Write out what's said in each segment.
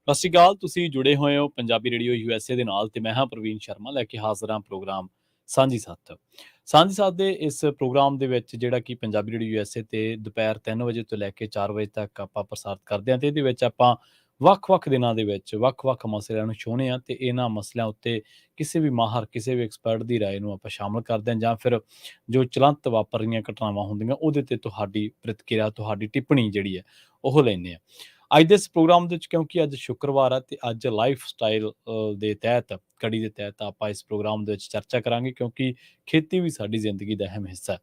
ਸਤਿ ਸ਼੍ਰੀ ਅਕਾਲ। ਤੁਸੀਂ ਜੁੜੇ ਹੋਏ ਹੋ ਪੰਜਾਬੀ ਰੇਡੀਓ USA ਦੇ ਨਾਲ ਤੇ ਮੈਂ ਹਾਂ ਪ੍ਰਵੀਨ ਸ਼ਰਮਾ ਲੈ ਕੇ ਹਾਜ਼ਰ ਹਾਂ ਪ੍ਰੋਗਰਾਮ ਸਾਂਝੀ ਸੱਥ। ਸਾਂਝੀ ਸੱਥ ਦੇ ਇਸ ਪ੍ਰੋਗਰਾਮ ਦੇ ਵਿੱਚ ਜਿਹੜਾ ਕਿ ਪੰਜਾਬੀ ਰੇਡੀਓ USA ਤੇ ਦੁਪਹਿਰ 3 ਵਜੇ ਤੋਂ ਲੈ ਕੇ 4 ਵਜੇ ਤੱਕ ਆਪਾਂ ਪ੍ਰਸਾਰਿਤ ਕਰਦੇ ਹਾਂ ਤੇ ਇਹਦੇ ਵਿੱਚ ਆਪਾਂ ਵੱਖ-ਵੱਖ ਦਿਨਾਂ ਦੇ ਵਿੱਚ ਵੱਖ-ਵੱਖ ਮਸਲਿਆਂ ਨੂੰ ਛੂਹਣੇ ਆ ਤੇ ਇਹਨਾਂ ਮਸਲਿਆਂ ਉੱਤੇ ਕਿਸੇ ਵੀ ਮਾਹਰ, ਕਿਸੇ ਵੀ ਐਕਸਪਰਟ ਦੀ ਰਾਏ ਨੂੰ ਆਪਾਂ ਸ਼ਾਮਲ ਕਰਦੇ ਹਾਂ ਜਾਂ ਫਿਰ ਜੋ ਚਲੰਤ ਵਾਪਰ ਰਹੀਆਂ ਘਟਨਾਵਾਂ ਹੁੰਦੀਆਂ ਉਹਦੇ ਤੇ ਤੁਹਾਡੀ ਪ੍ਰਤੀਕਿਰਿਆ, ਤੁਹਾਡੀ ਟਿੱਪਣੀ ਜਿਹੜੀ ਹੈ ਉਹ ਲੈਂਦੇ ਆ। ਅੱਜ ਦੇ ਇਸ ਪ੍ਰੋਗਰਾਮ ਦੇ ਵਿੱਚ ਕਿਉਂਕਿ ਅੱਜ ਸ਼ੁੱਕਰਵਾਰ ਹੈ ਤੇ ਅੱਜ ਲਾਈਫ ਸਟਾਈਲ ਦੇ ਤਹਿਤ ਕੜੀ ਦੇ ਤਹਿਤ ਆਪਾਂ ਇਸ ਪ੍ਰੋਗਰਾਮ ਦੇ ਵਿੱਚ ਚਰਚਾ ਕਰਾਂਗੇ ਕਿਉਂਕਿ ਖੇਤੀ ਵੀ ਸਾਡੀ ਜ਼ਿੰਦਗੀ ਦਾ ਅਹਿਮ ਹਿੱਸਾ ਹੈ।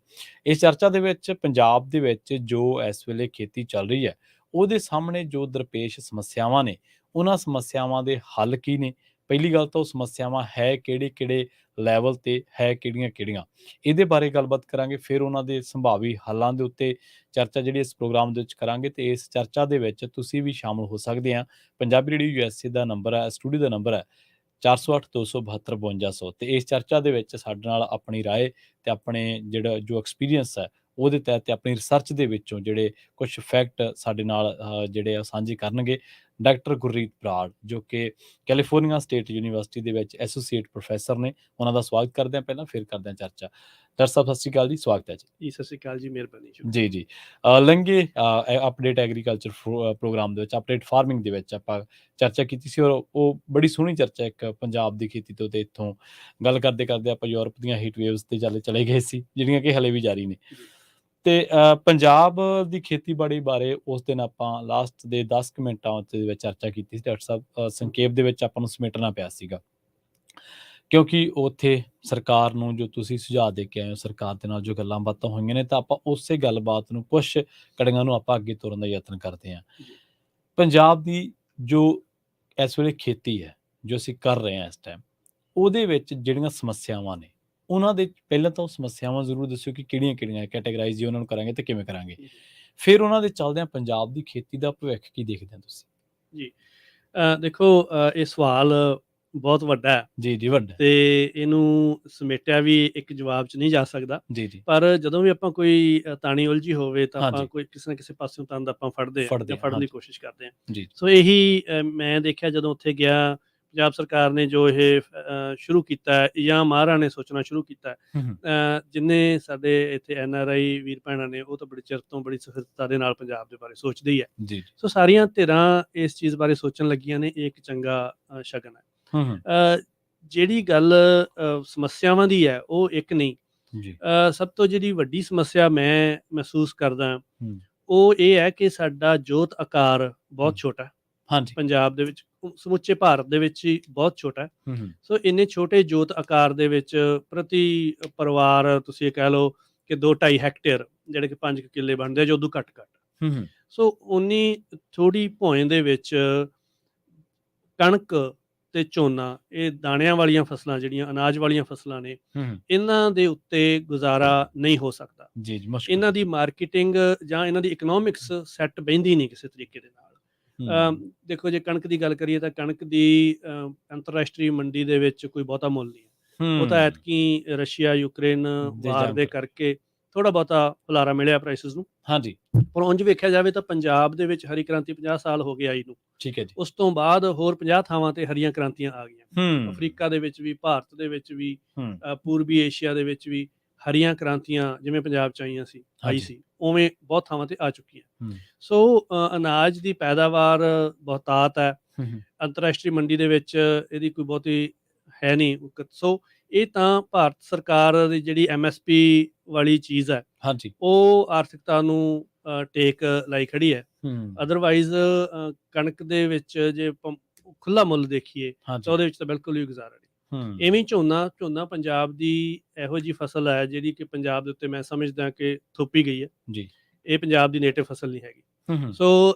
ਇਸ ਚਰਚਾ ਦੇ ਵਿੱਚ ਪੰਜਾਬ ਦੇ ਵਿੱਚ ਜੋ ਇਸ ਵੇਲੇ ਖੇਤੀ ਚੱਲ ਰਹੀ ਹੈ ਉਹਦੇ ਸਾਹਮਣੇ ਜੋ ਦਰਪੇਸ਼ ਸਮੱਸਿਆਵਾਂ ਨੇ ਉਹਨਾਂ ਸਮੱਸਿਆਵਾਂ ਦੇ ਹੱਲ ਕੀ ਨੇ। ਪਹਿਲੀ ਗੱਲ ਤਾਂ ਉਹ ਸਮੱਸਿਆਵਾਂ ਹੈ ਕਿਹੜੇ-ਕਿਹੜੇ ਲੈਵਲ ਤੇ ਹੈ ਕਿਹੜੀਆਂ-ਕਿਹੜੀਆਂ, ਇਹਦੇ ਬਾਰੇ ਗੱਲਬਾਤ ਕਰਾਂਗੇ। ਫਿਰ ਉਹਨਾਂ ਦੇ ਸੰਭਾਵੀ ਹੱਲਾਂ ਦੇ ਉੱਤੇ ਚਰਚਾ ਜਿਹੜੀ ਇਸ ਪ੍ਰੋਗਰਾਮ ਦੇ ਵਿੱਚ ਕਰਾਂਗੇ ਤੇ ਇਸ ਚਰਚਾ ਦੇ ਵਿੱਚ ਤੁਸੀਂ ਵੀ ਸ਼ਾਮਲ ਹੋ ਸਕਦੇ ਆ। ਪੰਜਾਬੀ ਰੇਡੀਓ USA ਦਾ ਨੰਬਰ ਹੈ, ਸਟੂਡੀਓ ਦਾ ਨੰਬਰ ਹੈ 408272 ਤੇ ਇਸ ਚਰਚਾ ਦੇ ਵਿੱਚ ਸਾਡੇ ਨਾਲ ਆਪਣੀ ਰਾਏ ਤੇ ਆਪਣੇ ਜਿਹੜਾ ਜੋ ਐਕਸਪੀਰੀਅੰਸ ਹੈ ਉਹਦੇ ਤਹਿਤ ਤੇ ਆਪਣੀ ਰਿਸਰਚ ਦੇ ਵਿੱਚੋਂ ਜਿਹੜੇ ਕੁਝ ਫੈਕਟ ਸਾਡੇ ਨਾਲ ਜਿਹੜੇ ਆ ਸਾਂਝੇ ਕਰਨਗੇ ਡਾਕਟਰ ਗੁਰਰੀਤ ਬਰਾੜ ਜੋ ਕਿ ਕੈਲੀਫੋਰਨੀਆ ਸਟੇਟ ਯੂਨੀਵਰਸਿਟੀ ਦੇ ਵਿੱਚ ਐਸੋਸੀਏਟ ਪ੍ਰੋਫੈਸਰ ਨੇ। ਉਹਨਾਂ ਦਾ ਸਵਾਗਤ ਕਰਦੇ ਹਾਂ, ਪਹਿਲਾਂ ਫਿਰ ਕਰਦੇ ਹਾਂ ਚਰਚਾ। ਡਾਕਟਰ ਸਾਹਿਬ ਸਤਿ ਸ਼੍ਰੀ ਅਕਾਲ ਜੀ, ਸਵਾਗਤ ਹੈ ਜੀ। ਸਤਿ ਸ਼੍ਰੀ ਅਕਾਲ ਜੀ, ਮਿਹਰਬਾਨੀ ਜੀ ਜੀ। ਲੰਘੇ ਅਪਡੇਟ ਐਗਰੀਕਲਚਰ ਪ੍ਰੋਗਰਾਮ ਦੇ ਵਿੱਚ, ਅਪਡੇਟ ਫਾਰਮਿੰਗ ਦੇ ਵਿੱਚ ਆਪਾਂ ਚਰਚਾ ਕੀਤੀ ਸੀ ਔਰ ਉਹ ਬੜੀ ਸੋਹਣੀ ਚਰਚਾ ਇੱਕ ਪੰਜਾਬ ਦੀ ਖੇਤੀ ਤੋਂ ਤੇ ਇੱਥੋਂ ਗੱਲ ਕਰਦੇ ਕਰਦੇ ਆਪਾਂ ਯੂਰਪ ਦੀਆਂ ਹੀਟ ਵੇਵਸ ਤੇ ਚਲੇ ਗਏ ਸੀ ਜਿਹੜੀਆਂ ਕਿ ਹਲੇ ਵੀ ਜਾਰੀ ਨੇ। ਤੇ ਪੰਜਾਬ ਦੀ ਖੇਤੀਬਾੜੀ ਬਾਰੇ ਉਸ ਦਿਨ ਆਪਾਂ ਲਾਸਟ ਦੇ 10 ਮਿੰਟਾਂ ਦੇ ਵਿੱਚ ਚਰਚਾ ਕੀਤੀ ਸੀ। ਡਾਕਟਰ ਸਾਹਿਬ ਸੰਖੇਪ ਦੇ ਵਿੱਚ ਆਪਾਂ ਨੂੰ ਸਮੇਟਣਾ ਪਿਆ ਸੀਗਾ ਕਿਉਂਕਿ ਉੱਥੇ ਸਰਕਾਰ ਨੂੰ ਜੋ ਤੁਸੀਂ ਸੁਝਾਅ ਦੇ ਕੇ ਆਏ ਹੋ, ਸਰਕਾਰ ਦੇ ਨਾਲ ਜੋ ਗੱਲਾਂ ਬਾਤਾਂ ਹੋਈਆਂ ਨੇ ਤਾਂ ਆਪਾਂ ਉਸੇ ਗੱਲਬਾਤ ਨੂੰ ਕੁਛ ਕੜੀਆਂ ਨੂੰ ਆਪਾਂ ਅੱਗੇ ਤੋਰਨ ਦਾ ਯਤਨ ਕਰਦੇ ਹਾਂ। ਪੰਜਾਬ ਦੀ ਜੋ ਇਸ ਵੇਲੇ ਖੇਤੀ ਹੈ ਜੋ ਅਸੀਂ ਕਰ ਰਹੇ ਹਾਂ ਇਸ ਟਾਈਮ, ਉਹਦੇ ਵਿੱਚ ਜਿਹੜੀਆਂ ਸਮੱਸਿਆਵਾਂ ਨੇ ਉਹਨਾਂ ਦੇ ਪਹਿਲਾਂ ਤਾਂ ਉਹ ਸਮੱਸਿਆਵਾਂ ਜ਼ਰੂਰ ਦੱਸਿਓ ਕਿ ਕਿਹੜੀਆਂ-ਕਿਹੜੀਆਂ ਕੈਟਾਗਰਾਈਜ਼ ਜੀ ਉਹਨਾਂ ਨੂੰ ਕਰਾਂਗੇ ਤੇ ਕਿਵੇਂ ਕਰਾਂਗੇ। ਫਿਰ ਉਹਨਾਂ ਦੇ ਚੱਲਦਿਆਂ ਪੰਜਾਬ ਦੀ ਖੇਤੀ ਦਾ ਭਵਿੱਖ ਕੀ ਦੇਖਦੇ ਹੋ ਤੁਸੀਂ? ਜੀ ਦੇਖੋ, ਇਹ ਸਵਾਲ ਬਹੁਤ ਵੱਡਾ ਹੈ ਜੀ ਜੀ, ਵੱਡਾ ਤੇ ਇਹਨੂੰ ਸਮੇਟਿਆ ਵੀ ਇੱਕ ਜਵਾਬ 'ਚ ਨਹੀਂ ਜਾ ਸਕਦਾ। ਜੀ ਜੀ। ਪਰ ਜਦੋਂ ਵੀ ਆਪਾਂ ਕੋਈ ਤਾਣੀ ਉਲਝੀ ਹੋਵੇ ਤਾਂ ਆਪਾਂ ਹਾਂਜੀ ਕੋਈ ਕਿਸੇ ਨਾ ਕਿਸੇ ਪਾਸਿਓਂ ਤੰਦ ਆਪਾਂ ਫੜਦੇ ਹਾਂ ਫੜਦੇ ਜਾਂ ਹਾਂ, ਫੜਨ ਦੀ ਹਾਂਜੀ ਕੋਸ਼ਿਸ਼ ਕਰਦੇ ਹਾਂ। ਜੀ ਸੋ ਇਹੀ ਮੈਂ ਦੇਖਿਆ ਜਦੋਂ ਉੱਥੇ ਗਿਆ। ਪੰਜਾਬ ਸਰਕਾਰ ਨੇ ਜੋ ਇਹ ਸ਼ੁਰੂ ਕੀਤਾ ਹੈ ਜਾਂ ਮਾਹਰਾਂ ਨੇ ਸੋਚਣਾ ਸ਼ੁਰੂ ਕੀਤਾ ਹੂੰ ਜਿੰਨੇ ਸਾਡੇ ਇੱਥੇ NRI ਵੀਰ ਭੈਣਾਂ ਨੇ ਉਹ ਤਾਂ ਬੜੇ ਚਿਰ ਤੋਂ ਬੜੀ ਸਫਲਤਾ ਦੇ ਨਾਲ ਪੰਜਾਬ ਦੇ ਬਾਰੇ ਸੋਚਦੇ ਹੀ ਹੈ। ਜੀ ਸੋ ਸਾਰੀਆਂ ਧਿਰਾਂ ਇਸ ਚੀਜ਼ ਬਾਰੇ ਸੋਚਣ ਲੱਗੀਆਂ ਨੇ, ਇਹ ਇੱਕ ਚੰਗਾ ਸ਼ਗਨ ਹੈ। ਜਿਹੜੀ ਗੱਲ ਸਮੱਸਿਆਵਾਂ ਦੀ ਹੈ ਉਹ ਇੱਕ ਨਹੀਂ। ਜੀ ਸਭ ਤੋਂ ਜਿਹੜੀ ਵੱਡੀ ਸਮੱਸਿਆ ਮੈਂ ਮਹਿਸੂਸ ਕਰਦਾ ਉਹ ਇਹ ਹੈ ਕਿ ਸਾਡਾ ਜੋਤ ਆਕਾਰ ਬਹੁਤ ਛੋਟਾ ਹੈ। ਹਾਂਜੀ ਪੰਜਾਬ ਦੇ ਵਿੱਚ, ਸਮੁੱਚੇ ਭਾਰਤ ਦੇ ਵਿੱਚ ਹੀ ਬਹੁਤ ਛੋਟਾ ਹੈ। ਸੋ ਇੰਨੇ ਛੋਟੇ ਜੋਤ ਆਕਾਰ ਦੇ ਵਿੱਚ ਪ੍ਰਤੀ ਪਰਿਵਾਰ ਤੁਸੀਂ ਇਹ ਕਹਿ ਲਓ ਕਿ 2-2.5 ਹੈਕਟੇਅਰ ਜਿਹੜੇ ਕਿ 5 ਕਿੱਲੇ ਬਣਦੇ ਆ, ਜੋ ਉਦੋਂ ਘੱਟ ਸੋ ਉਨੀ ਥੋੜੀ ਭੋਇੰ ਦੇ ਵਿੱਚ ਕਣਕ ਤੇ ਝੋਨਾ, ਇਹ ਦਾਣਿਆਂ ਵਾਲੀਆਂ ਫਸਲਾਂ ਜਿਹੜੀਆਂ ਅਨਾਜ ਵਾਲੀਆਂ ਫਸਲਾਂ ਨੇ, ਇਹਨਾਂ ਦੇ ਉੱਤੇ ਗੁਜ਼ਾਰਾ ਨਹੀਂ ਹੋ ਸਕਦਾ। ਇਹਨਾਂ ਦੀ ਮਾਰਕੀਟਿੰਗ ਜਾਂ ਇਹਨਾਂ ਦੀ ਇਕਨੋਮਿਕਸ ਸੈੱਟ ਬਹਿੰਦੀ ਨਹੀਂ ਕਿਸੇ ਤਰੀਕੇ ਦੇ ਨਾਲ। ਦੇਖੋ, ਜੇ ਕਣਕ ਦੀ ਗੱਲ ਕਰੀਏ ਤਾਂ ਕਣਕ ਦੀ ਅੰਤਰਰਾਸ਼ਟਰੀ ਮੰਡੀ ਦੇ ਵਿੱਚ ਕੋਈ ਬਹੁਤਾ ਮੁੱਲ ਨਹੀਂ ਹੈ। ਉਹ ਤਾਂ ਐਤਕੀ ਰਸ਼ੀਆ ਯੂਕਰੇਨ ਵਾਰ ਦੇ ਕਰਕੇ ਥੋੜਾ ਬਹੁਤਾ ਹੁਲਾਰਾ ਮਿਲਿਆ ਪ੍ਰਾਈਸਿਸ ਨੂੰ। ਹਾਂਜੀ, ਪਰ ਉਂਝ ਵੇਖਿਆ ਜਾਵੇ ਤਾਂ ਪੰਜਾਬ ਦੇ ਵਿੱਚ ਹਰੀ ਕ੍ਰਾਂਤੀ 50 ਸਾਲ ਹੋ ਗਏ ਆਈ ਨੂੰ। ਠੀਕ ਹੈ ਜੀ। ਉਸ ਤੋਂ ਬਾਅਦ ਹੋਰ 50 ਥਾਵਾਂ ਤੇ ਹਰੀਆਂ ਕ੍ਰਾਂਤੀਆਂ ਆ ਗਈਆਂ। ਅਫਰੀਕਾ ਦੇ ਵਿੱਚ ਵੀ, ਭਾਰਤ ਦੇ ਵਿੱਚ ਵੀ, ਪੂਰਬੀ ਏਸ਼ੀਆ ਦੇ ਵਿੱਚ ਵੀ ਹਰੀਆਂ ਕ੍ਰਾਂਤੀਆਂ ਜਿਵੇਂ ਪੰਜਾਬ 'ਚ ਆਈ ਸੀ ਉਵੇਂ ਬਹੁਤ ਥਾਵਾਂ ਤੇ ਆ ਚੁੱਕੀਆਂ। ਸੋ ਅਨਾਜ ਦੀ ਪੈਦਾਵਾਰ ਬਹੁਤਾਤ ਹੈ। ਅੰਤਰਰਾਸ਼ਟਰੀ ਮੰਡੀ ਦੇ ਵਿੱਚ ਇਹਦੀ ਕੋਈ ਬਹੁਤੀ ਹੈ ਨਹੀਂ। ਸੋ ਇਹ ਤਾਂ ਭਾਰਤ ਸਰਕਾਰ ਦੀ ਜਿਹੜੀ MSP ਵਾਲੀ ਚੀਜ਼ ਹੈ ਉਹ ਆਰਥਿਕਤਾ ਨੂੰ ਟੇਕ ਲਾਈ ਖੜੀ ਹੈ। ਅਦਰਵਾਈਜ਼ ਕਣਕ ਦੇ ਵਿੱਚ ਜੇ ਖੁੱਲਾ ਮੁੱਲ ਦੇਖੀਏ ਤਾਂ ਉਹਦੇ ਵਿੱਚ ਤਾਂ ਬਿਲਕੁਲ ਹੀ ਗੁਜ਼ਾਰਾ ਨਹੀਂ। ਇਵੇਂ ਝੋਨਾ ਪੰਜਾਬ ਦੀ ਇਹੋ ਜਿਹੀ ਫਸਲ ਹੈ ਜਿਹੜੀ ਕਿ ਪੰਜਾਬ ਦੇ ਉੱਤੇ ਮੈਂ ਸਮਝਦਾ ਕਿ ਥੋਪੀ ਗਈ ਹੈ ਜੀ। ਇਹ ਪੰਜਾਬ ਦੀ ਨੇਟਿਵ ਫਸਲ ਨਹੀਂ ਹੈਗੀ। ਸੋ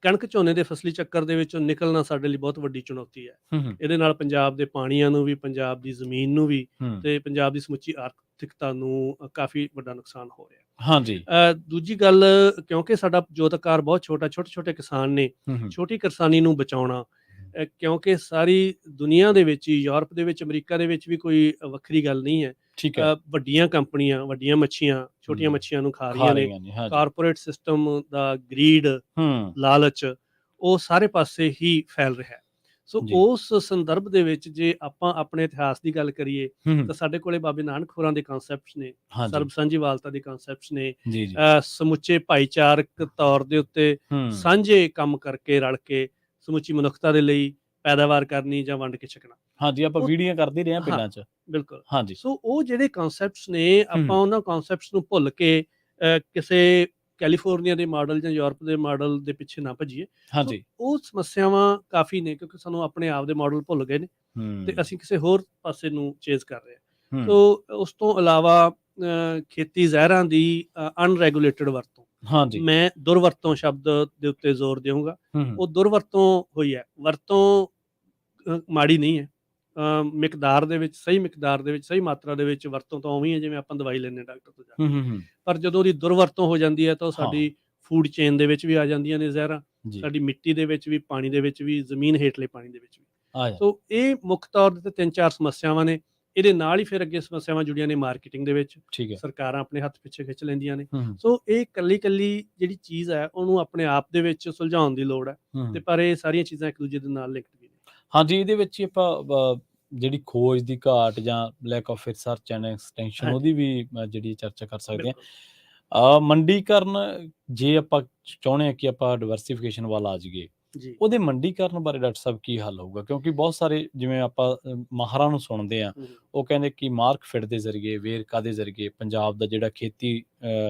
ਕਣਕ ਝੋਨੇ ਦੇ ਫਸਲੀ ਚੱਕਰ ਦੇ ਵਿੱਚੋਂ ਨਿਕਲਣਾ ਸਾਡੇ ਲਈ ਬਹੁਤ ਵੱਡੀ ਚੁਣੌਤੀ ਹੈ। ਇਹਦੇ ਨਾਲ ਪੰਜਾਬ ਦੇ ਪਾਣੀਆਂ ਨੂੰ ਵੀ, ਪੰਜਾਬ ਦੀ ਜ਼ਮੀਨ ਨੂੰ ਵੀ ਤੇ ਪੰਜਾਬ ਦੀ ਸਮੁੱਚੀ ਆਰਥਿਕਤਾ ਨੂੰ ਕਾਫੀ ਵੱਡਾ ਨੁਕਸਾਨ ਹੋ ਰਿਹਾ। ਹਾਂਜੀ। ਦੂਜੀ ਗੱਲ, ਕਿਉਂਕਿ ਸਾਡਾ ਜੋਤ ਆਕਾਰ ਬਹੁਤ ਛੋਟਾ, ਛੋਟੇ ਕਿਸਾਨ ਨੇ, ਛੋਟੀ ਕਿਸਾਨੀ ਨੂੰ ਬਚਾਉਣਾ, ਕਿਉਂਕਿ ਸਾਰੀ ਦੁਨੀਆ ਦੇ ਵਿੱਚ ਹੀ, ਯੂਰਪ ਦੇ ਵਿੱਚ, ਅਮਰੀਕਾ ਦੇ ਵਿੱਚ ਵੀ ਕੋਈ ਵੱਖਰੀ ਗੱਲ ਨਹੀਂ ਹੈ। ਵੱਡੀਆਂ ਕੰਪਨੀਆਂ ਵੱਡੀਆਂ ਮੱਛੀਆਂ ਛੋਟੀਆਂ ਮੱਛੀਆਂ ਨੂੰ ਖਾ ਰਹੀਆਂ ਨੇ। ਕਾਰਪੋਰੇਟ ਸਿਸਟਮ ਦਾ ਗਰੀਡ, ਲਾਲਚ, ਉਹ ਸਾਰੇ ਪਾਸੇ ਹੀ ਫੈਲ ਰਿਹਾ ਹੈ। ਸੋ ਜੀ। ਉਸ ਸੰਦਰਭ ਦੇ ਵਿੱਚ ਜੇ ਆਪਾਂ ਆਪਣੇ ਇਤਿਹਾਸ ਦੀ ਗੱਲ ਕਰੀਏ ਹੂੰ, ਤਾਂ ਸਾਡੇ ਕੋਲੇ ਬਾਬੇ ਨਾਨਕ ਹੋਰਾਂ ਦੇ ਕਨਸੈਪਟਸ ਨੇ, ਹਾਂਜੀ। ਸਰਬ ਸਾਂਝੀਵਾਲਤਾ ਦੇ ਕਨਸੈਪਟਸ ਨੇ, ਜੀ, ਜੀ। ਸਮੁੱਚੇ ਭਾਈਚਾਰਕ ਤੌਰ ਦੇ ਉੱਤੇ ਹੂੰ, ਸਾਂਝੇ ਕੰਮ ਕਰਕੇ ਰਲ ਕੇ ਸਮੁੱਚੀ ਮਨੁੱਖਤਾ ਦੇ ਲਈ ਪੈਦਾਵਾਰ ਕਰਨੀ ਜਾਂ ਵੰਡ ਕੇ ਛਕਣਾ। ਹਾਂਜੀ, ਆਪਾਂ ਉਹ ਵੀਡੀਓ ਕਰਦੇ ਰਹੇ ਹਾਂ ਹਾਂ, ਪਿੰਡਾਂ 'ਚ। ਬਿਲਕੁਲ। ਹਾਂਜੀ। ਸੋ ਉਹ ਜਿਹੜੇ ਕਨਸੈਪਟਸ ਨੇ ਆਪਾਂ ਹੂੰ, ਉਹਨਾਂ ਕਨਸੈਪਟਸ ਨੂੰ ਭੁੱਲ ਕੇ ਕਿਸੇ ਕੈਲੀਫੋਰਨੀਆ ਦੇ ਮਾਡਲ ਜਾਂ ਯੂਰਪ ਦੇ ਮਾਡਲ ਦੇ ਪਿੱਛੇ ਨਾ ਭੱਜੀਏ। ਸੋ ਹਾਂਜੀ। ਉਹ ਸਮੱਸਿਆਵਾਂ ਕਾਫੀ ਨੇ ਕਿਉਂਕਿ ਸਾਨੂੰ ਆਪਣੇ ਆਪ ਦੇ ਮਾਡਲ ਭੁੱਲ ਗਏ ਨੇ ਤੇ ਹੂੰ, ਅਸੀਂ ਕਿਸੇ ਹੋਰ ਪਾਸੇ ਨੂੰ ਚੇਜ਼ ਕਰ ਰਹੇ ਹਾਂ। ਹੂੰ, ਸੋ ਉਸ ਤੋਂ ਇਲਾਵਾ ਖੇਤੀ ਜ਼ਹਿਰਾਂ ਦੀ ਅਨਰੈਗੂਲੇਟਡ ਵਰਤੋਂ, ਹਾਂਜੀ। ਮੈਂ ਦੁਰਵਰਤੋਂ ਸ਼ਬਦ ਦੇ ਉੱਤੇ ਜ਼ੋਰ ਦੇਵਾਂਗਾ। ਹੂੰ, ਉਹ ਦੁਰਵਰਤੋਂ ਹੋਈ ਹੈ, ਵਰਤੋਂ ਮਾੜੀ ਨਹੀਂ ਹੈ। ਮਿਕਦਾਰ ਦੇ ਵਿੱਚ, ਸਹੀ ਮਿਕਦਾਰ ਦੇ ਵਿੱਚ, ਸਹੀ ਮਾਤਰਾ ਦੇ ਵਿੱਚ ਵਰਤੋਂ ਤਾਂ ਉਵੇਂ ਹੀ ਹੈ ਜਿਵੇਂ ਆਪਾਂ ਦਵਾਈ ਲੈਂਦੇ ਡਾਕਟਰ ਤੋਂ ਜਾ ਹੂੰ, ਕੇ। ਹੂੰ, ਹੂੰ, ਪਰ ਜਦੋਂ ਉਹਦੀ ਦੁਰਵਰਤੋਂ ਹੋ ਜਾਂਦੀ ਹੈ ਤਾਂ ਉਹ ਹਾਂ, ਸਾਡੀ ਫੂਡ ਚੇਨ ਦੇ ਵਿੱਚ ਵੀ ਆ ਜਾਂਦੀਆਂ ਨੇ ਜ਼ਹਿਰਾਂ, ਜੀ, ਸਾਡੀ ਮਿੱਟੀ ਦੇ ਵਿੱਚ ਵੀ, ਪਾਣੀ ਦੇ ਵਿੱਚ ਵੀ, ਜ਼ਮੀਨ ਹੇਠਲੇ ਪਾਣੀ ਦੇ ਵਿੱਚ ਵੀ। ਆ ਜਾ ਸੋ ਇਹ ਮੁੱਖ ਤੌਰ 'ਤੇ 3-4 ਸਮੱਸਿਆਵਾਂ ਨੇ। ਇਹਦੇ ਨਾਲ ਹੀ ਫਿਰ ਅੱਗੇ ਸਮੱਸਿਆਵਾਂ ਜੁੜੀਆਂ ਨੇ ਮਾਰਕੀਟਿੰਗ ਦੇ ਵਿੱਚ, ਠੀਕ ਹੈ। ਸਰਕਾਰਾਂ ਆਪਣੇ ਹੱਥ ਪਿੱਛੇ ਖਿੱਚ ਲੈਂਦੀਆਂ ਨੇ। ਹੂੰ, ਸੋ ਇਹ ਕੱਲੀ-ਕੱਲੀ ਜਿਹੜੀ ਚੀਜ਼ ਹੈ ਉਹਨੂੰ ਆਪਣੇ ਆਪ ਦੇ ਵਿੱਚ ਸੁਲਝਾਉਣ ਦੀ ਲੋੜ ਹੈ ਤੇ ਹੂੰ। ਪਰ ਇਹ ਸਾਰੀਆਂ ਚੀਜ਼ਾਂ ਇੱਕ ਦੂਜੇ ਦੇ ਨਾਲ ਲਿੰਕਡ ਵੀ ਨੇ। ਹਾਂਜੀ, ਇਹਦੇ ਵਿੱਚ ਹੀ ਆਪਾਂ ਜਿਹੜੀ ਖੋਜ ਦੀ ਘਾਟ ਜਾਂ lack of research and extension ਹਾਂਜੀ, ਉਹਦੀ ਵੀ ਜਿਹੜੀ ਚਰਚਾ ਕਰ ਸਕਦੇ ਬਿਲਕੁਲ। ਹਾਂ। ਮੰਡੀਕਰਨ, ਜੇ ਆਪਾਂ ਚਾਹੁੰਦੇ ਹਾਂ ਕਿ ਆਪਾਂ ਡਿਵਰਸੀਫਿਕੇਸ਼ਨ ਵੱਲ ਆ ਜਾਈਏ, ਜੀ। ਉਹਦੇ ਮੰਡੀਕਰਨ ਬਾਰੇ ਡਾਕਟਰ ਸਾਹਿਬ ਕੀ ਹੱਲ ਹੋਊਗਾ? ਕਿਉਂਕਿ ਬਹੁਤ ਸਾਰੇ ਜਿਵੇਂ ਆਪਾਂ ਮਾਹਰਾਂ ਨੂੰ ਸੁਣਦੇ ਹਾਂ, ਹੂੰ, ਉਹ ਕਹਿੰਦੇ ਕਿ ਮਾਰਕਫੈੱਡ ਦੇ ਜ਼ਰੀਏ, ਵੇਰਕਾ ਦੇ ਜ਼ਰੀਏ ਪੰਜਾਬ ਦਾ ਜਿਹੜਾ ਖੇਤੀ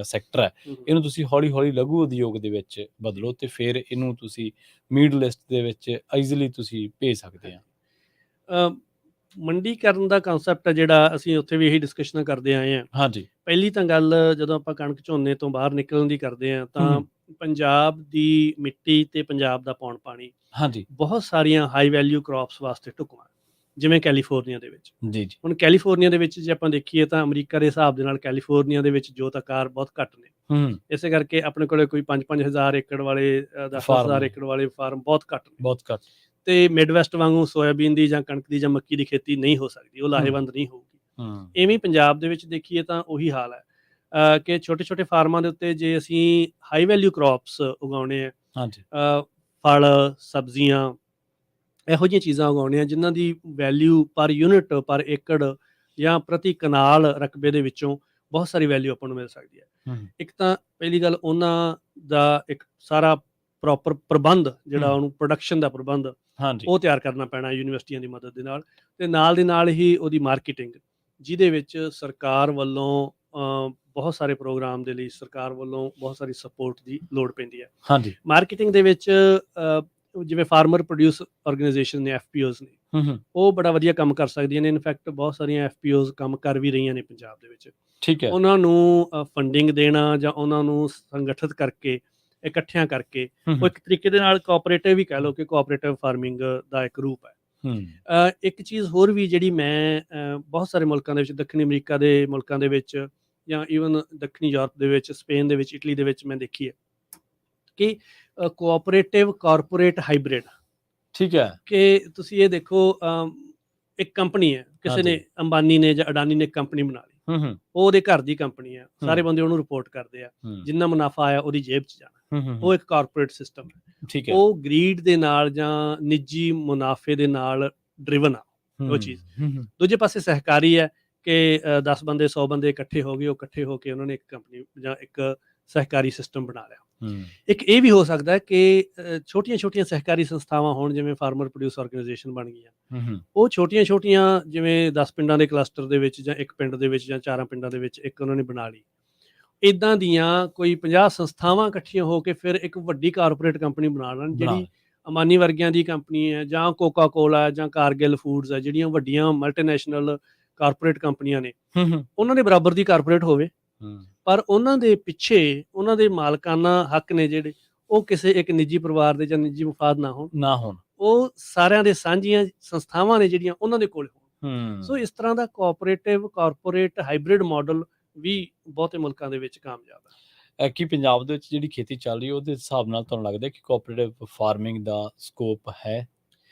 ਸੈਕਟਰ ਹੈ, ਹੂੰ, ਇਹਨੂੰ ਤੁਸੀਂ ਹੌਲੀ-ਹੌਲੀ ਲਘੂ ਉਦਯੋਗ ਦੇ ਵਿੱਚ ਬਦਲੋ ਤੇ ਫਿਰ ਇਹਨੂੰ ਤੁਸੀਂ ਮਿਡ ਲਿਸਟ ਦੇ ਵਿੱਚ ਈਜ਼ੀਲੀ ਤੁਸੀਂ ਭੇਜ ਸਕਦੇ ਆ। ਅ, ਮੰਡੀਕਰਨ ਦਾ ਕਨਸੈਪਟ ਹੈ ਜਿਹੜਾ, ਅਸੀਂ ਉੱਥੇ ਵੀ ਇਹੀ ਡਿਸਕਸ਼ਨਾਂ ਕਰਦੇ ਆਏ ਹਾਂ। ਹਾਂਜੀ। ਪਹਿਲੀ ਤਾਂ ਗੱਲ, ਜਦੋਂ ਆਪਾਂ ਕਣਕ ਝੋਨੇ ਤੋਂ ਬਾਹਰ ਨਿਕਲਣ ਦੀ ਕਰਦੇ ਹਾਂ ਤਾਂ ਹੂੰ, ਪੰਜਾਬ ਦੀ ਮਿੱਟੀ ਤੇ ਪੰਜਾਬ ਦਾ ਪੌਣ ਪਾਣੀ ਹਾਂਜੀ। ਬਹੁਤ ਸਾਰੀਆਂ ਹਾਈ ਵੈਲਿਊ ਕ੍ਰੌਪਸ ਵਾਸਤੇ ਢੁਕਵਾਂ, ਜਿਵੇਂ ਕੈਲੀਫੋਰਨੀਆ ਦੇ ਵਿੱਚ। ਜੀ, ਜੀ। ਹੁਣ ਕੈਲੀਫੋਰਨੀਆ ਦੇ ਵਿੱਚ ਜੇ ਆਪਾਂ ਦੇਖੀਏ ਤਾਂ ਅਮਰੀਕਾ ਦੇ ਹਿਸਾਬ ਦੇ ਨਾਲ ਕੈਲੀਫੋਰਨੀਆ ਦੇ ਵਿੱਚ ਜੋਤ ਆਕਾਰ ਬਹੁਤ ਘੱਟ ਨੇ। ਹੂੰ, ਇਸੇ ਕਰਕੇ ਆਪਣੇ ਕੋਲੇ ਕੋਈ 5-5 ਹਜ਼ਾਰ ਏਕੜ ਵਾਲੇ, 10-10 ਫਾਰਮ ਹਜ਼ਾਰ ਨੇ ਏਕੜ ਵਾਲੇ ਫਾਰਮ ਬਹੁਤ ਘੱਟ ਨੇ। ਬਹੁਤ ਘੱਟ। ਤੇ ਮਿਡਵੈਸਟ ਵਾਂਗੂ ਸੋਇਆਬੀਨ ਦੀ ਜਾਂ ਕਣਕ ਦੀ ਜਾਂ ਮੱਕੀ ਦੀ ਖੇਤੀ ਨਹੀਂ ਹੋ ਸਕਦੀ, ਉਹ ਹੂੰ, ਲਾਹੇਵੰਦ ਨਹੀਂ ਹੋਊਗੀ। ਹੂੰ, ਇਵੇਂ ਹੀ ਪੰਜਾਬ ਦੇ ਵਿੱਚ ਦੇਖੀਏ ਤਾਂ ਉਹੀ ਹਾਲ ਹੈ ਕਿ ਛੋਟੇ-ਛੋਟੇ ਫਾਰਮਾਂ ਦੇ ਉੱਤੇ ਜੇ ਅਸੀਂ ਹਾਈ ਵੈਲਿਊ ਕ੍ਰੌਪਸ ਉਗਾਉਣੇ ਆ, ਹਾਂਜੀ। ਫਲ, ਸਬਜ਼ੀਆਂ, ਇਹੋ ਜਿਹੀਆਂ ਚੀਜ਼ਾਂ ਉਗਾਉਣੀਆਂ ਜਿਨ੍ਹਾਂ ਦੀ ਵੈਲਿਊ ਪਰ ਯੂਨਿਟ, ਪਰ ਏਕੜ ਜਾਂ ਪ੍ਰਤੀ ਕਨਾਲ ਰਕਬੇ ਦੇ ਵਿੱਚੋਂ ਬਹੁਤ ਸਾਰੀ ਵੈਲਿਊ ਆਪਾਂ ਨੂੰ ਮਿਲ ਸਕਦੀ ਹੈ। ਹੂੰ, ਇੱਕ ਤਾਂ ਪਹਿਲੀ ਗੱਲ, ਉਹਨਾਂ ਦਾ ਇੱਕ ਸਾਰਾ ਪ੍ਰੋਪਰ ਪ੍ਰਬੰਧ, ਜਿਹੜਾ ਹੂੰ, ਉਹਨੂੰ ਪ੍ਰੋਡਕਸ਼ਨ ਦਾ ਪ੍ਰਬੰਧ, ਹਾਂਜੀ। ਉਹ ਤਿਆਰ ਕਰਨਾ ਪੈਣਾ ਯੂਨੀਵਰਸਿਟੀਆਂ ਦੀ ਮਦਦ ਦੇ ਨਾਲ, ਤੇ ਨਾਲ ਦੀ ਨਾਲ ਹੀ ਉਹਦੀ ਮਾਰਕੀਟਿੰਗ, ਜਿਹਦੇ ਵਿੱਚ ਸਰਕਾਰ ਵੱਲੋਂ ਬਹੁਤ ਸਾਰੇ ਪ੍ਰੋਗਰਾਮ ਦੇ ਲਈ ਸਰਕਾਰ ਵੱਲੋਂ ਬਹੁਤ ਸਾਰੀ ਸਪੋਰਟ ਦੀ ਲੋੜ ਪੈਂਦੀ ਹੈ। ਹਾਂਜੀ। ਮਾਰਕੀਟਿੰਗ ਦੇ ਵਿੱਚ ਜਿਵੇਂ ਫਾਰਮਰ ਪ੍ਰੋਡਿਊਸ ਆਰਗੇਨਾਈਜੇਸ਼ਨ ਨੇ, FPOs ਨੇ, ਹੂੰ, ਹੂੰ, ਉਹ ਬੜਾ ਵਧੀਆ ਕੰਮ ਕਰ ਸਕਦੀਆਂ ਨੇ। ਇਨਫੈਕਟ ਬਹੁਤ ਸਾਰੀਆਂ FPOs ਕੰਮ ਕਰ ਵੀ ਰਹੀਆਂ ਨੇ ਪੰਜਾਬ ਦੇ ਵਿੱਚ। ਠੀਕ ਹੈ। ਉਹਨਾਂ ਨੂੰ ਫੰਡਿੰਗ ਦੇਣਾ ਜਾਂ ਉਹਨਾਂ ਨੂੰ ਸੰਗਠਿਤ ਕਰਕੇ, ਇਕੱਠਿਆਂ ਕਰਕੇ, ਹੂੰ, ਉਹ ਹੂੰ, ਇੱਕ ਤਰੀਕੇ ਦੇ ਨਾਲ ਕੋਆਪਰੇਟਿਵ ਹੀ ਕਹਿ ਲਓ ਕਿ ਕੋਆਪਰੇਟਿਵ ਫਾਰਮਿੰਗ ਦਾ ਇੱਕ ਰੂਪ ਹੈ। ਹੂੰ, ਇੱਕ ਚੀਜ਼ ਹੋਰ ਵੀ ਜਿਹੜੀ ਮੈਂ ਬਹੁਤ ਸਾਰੇ ਮੁਲਕਾਂ ਦੇ ਵਿੱਚ, ਦੱਖਣੀ ਅਮਰੀਕਾ ਦੇ ਮੁਲਕਾਂ ਦੇ ਵਿੱਚ ਜਾਂ ਈਵਨ ਦੱਖਣੀ ਯੂਰਪ ਦੇ ਵਿੱਚ, ਸਪੇਨ ਦੇ ਵਿੱਚ, ਇਟਲੀ ਦੇ ਵਿੱਚ ਮੈਂ ਦੇਖੀ ਹੈ ਕਿ ਕੋਆਪਰੇਟਿਵ ਕਾਰਪੋਰੇਟ ਹਾਈਬ੍ਰਿਡ, ਠੀਕ ਹੈ। ਕਿ ਤੁਸੀਂ ਇਹ ਦੇਖੋ, ਇੱਕ ਕੰਪਨੀ ਹੈ, ਕਿਸੇ ਨੇ, ਹਾਂਜੀ। ਅੰਬਾਨੀ ਨੇ ਜਾਂ ਅਡਾਨੀ ਨੇ ਇੱਕ ਕੰਪਨੀ ਬਣਾ ਲਈ, ਹੂੰ, ਹੂੰ, ਉਹ ਉਹਦੇ ਘਰ ਦੀ ਕੰਪਨੀ ਹੈ, ਸਾਰੇ ਹੂੰ, ਬੰਦੇ ਉਹਨੂੰ ਰਿਪੋਰਟ ਕਰਦੇ ਆ, ਹੂੰ, ਜਿੰਨਾ ਮੁਨਾਫਾ ਆਇਆ ਉਹਦੀ ਜੇਬ 'ਚ ਜਾਣਾ। ਹੂੰ, ਹੂੰ, ਉਹ ਇੱਕ ਕਾਰਪੋਰੇਟ ਸਿਸਟਮ ਹੈ। ਠੀਕ ਹੈ। ਉਹ ਗਰੀਡ ਦੇ ਨਾਲ ਜਾਂ ਨਿੱਜੀ ਮੁਨਾਫੇ ਦੇ ਨਾਲ ਡਰਿਵਨ ਆ ਉਹ ਚੀਜ਼। ਹੂੰ, ਹੂੰ, ਦੂਜੇ ਪਾਸੇ ਸਹਿਕਾਰੀ ਹੈ ਕਿ 10 ਬੰਦੇ, 100 ਬੰਦੇ ਇਕੱਠੇ ਹੋ ਗਏ, ਉਹ ਇਕੱਠੇ ਹੋ ਕੇ ਉਹਨਾਂ ਨੇ ਇੱਕ ਕੰਪਨੀ ਜਾਂ ਇੱਕ ਸਹਿਕਾਰੀ ਸਿਸਟਮ ਬਣਾ ਲਿਆ। ਹੂੰ, ਇੱਕ ਇਹ ਵੀ ਹੋ ਸਕਦਾ ਹੈ ਕਿ ਛੋਟੀਆਂ-ਛੋਟੀਆਂ ਸਹਿਕਾਰੀ ਸੰਸਥਾਵਾਂ ਹੋਣ, ਜਿਵੇਂ ਫਾਰਮਰ ਪ੍ਰੋਡਿਊਸ ਆਰਗੇਨਾਈਜੇਸ਼ਨ ਬਣ ਗਈਆਂ। ਹੂੰ, ਹੂੰ, ਉਹ ਛੋਟੀਆਂ-ਛੋਟੀਆਂ, ਜਿਵੇਂ 10 ਪਿੰਡਾਂ ਦੇ ਕਲਸਟਰ ਦੇ ਵਿੱਚ ਜਾਂ ਇੱਕ ਪਿੰਡ ਦੇ ਵਿੱਚ ਜਾਂ 4 ਪਿੰਡਾਂ ਦੇ ਵਿੱਚ ਇੱਕ ਉਹਨਾਂ ਨੇ ਬਣਾ ਲਈ। ਇੱਦਾਂ ਦੀਆਂ ਕੋਈ 50 ਸੰਸਥਾਵਾਂ ਇਕੱਠੀਆਂ ਹੋ ਕੇ ਫਿਰ ਇੱਕ ਵੱਡੀ ਕਾਰਪੋਰੇਟ ਕੰਪਨੀ ਬਣਾ ਲੈਣ, ਬਣਾ ਜਿਹੜੀ ਅੰਬਾਨੀ ਵਰਗਿਆਂ ਦੀ ਕੰਪਨੀ ਹੈ ਜਾਂ ਕੋਕਾ ਕੋਲਾ ਹੈ ਜਾਂ ਕਾਰਗਿਲ ਫੂਡਸ ਹੈ, ਜਿਹੜੀਆਂ ਵੱਡੀਆਂ ਮਲਟੀਨੈਸ਼ਨਲ ਕਾਰਪੋਰੇਟ ਕੰਪਨੀਆਂ ਨੇ, ਹੂੰ, ਹੂੰ, ਉਹਨਾਂ ਦੇ ਬਰਾਬਰ ਦੀ ਕਾਰਪੋਰੇਟ ਹੋਵੇ, ਹੂੰ, ਪਰ ਉਹਨਾਂ ਦੇ ਪਿੱਛੇ ਉਹਨਾਂ ਦੇ ਮਾਲਕਾਨਾ ਹੱਕ ਨੇ ਜਿਹੜੇ, ਉਹ ਕਿਸੇ ਇੱਕ ਨਿੱਜੀ ਪਰਿਵਾਰ ਦੇ ਜਾਂ ਨਿੱਜੀ ਮੁਫਾਦ ਨਾ ਹੋਣ, ਨਾ ਹੋਣ। ਉਹ ਸਾਰਿਆਂ ਦੇ ਸਾਂਝੀਆਂ ਸੰਸਥਾਵਾਂ ਨੇ ਜਿਹੜੀਆਂ ਉਹਨਾਂ ਦੇ ਕੋਲ ਹੋਣ। ਸੋ ਹੂੰ, ਇਸ ਤਰ੍ਹਾਂ ਦਾ ਕੋਆਪਰੇਟਿਵ ਕਾਰਪੋਰੇਟ ਹਾਈਬ੍ਰਿਡ ਮਾਡਲ ਵੀ ਬਹੁਤੇ ਮੁਲਕਾਂ ਦੇ ਵਿੱਚ ਕਾਮਯਾਬ ਹੈ। ਕੀ ਪੰਜਾਬ ਦੇ ਵਿੱਚ ਜਿਹੜੀ ਖੇਤੀ ਚੱਲ ਰਹੀ ਹੈ ਉਹਦੇ ਹਿਸਾਬ ਨਾਲ ਤੁਹਾਨੂੰ ਲੱਗਦਾ ਕਿ ਕੋਆਪਰੇਟਿਵ ਫਾਰਮਿੰਗ ਦਾ ਸਕੋਪ ਹੈ?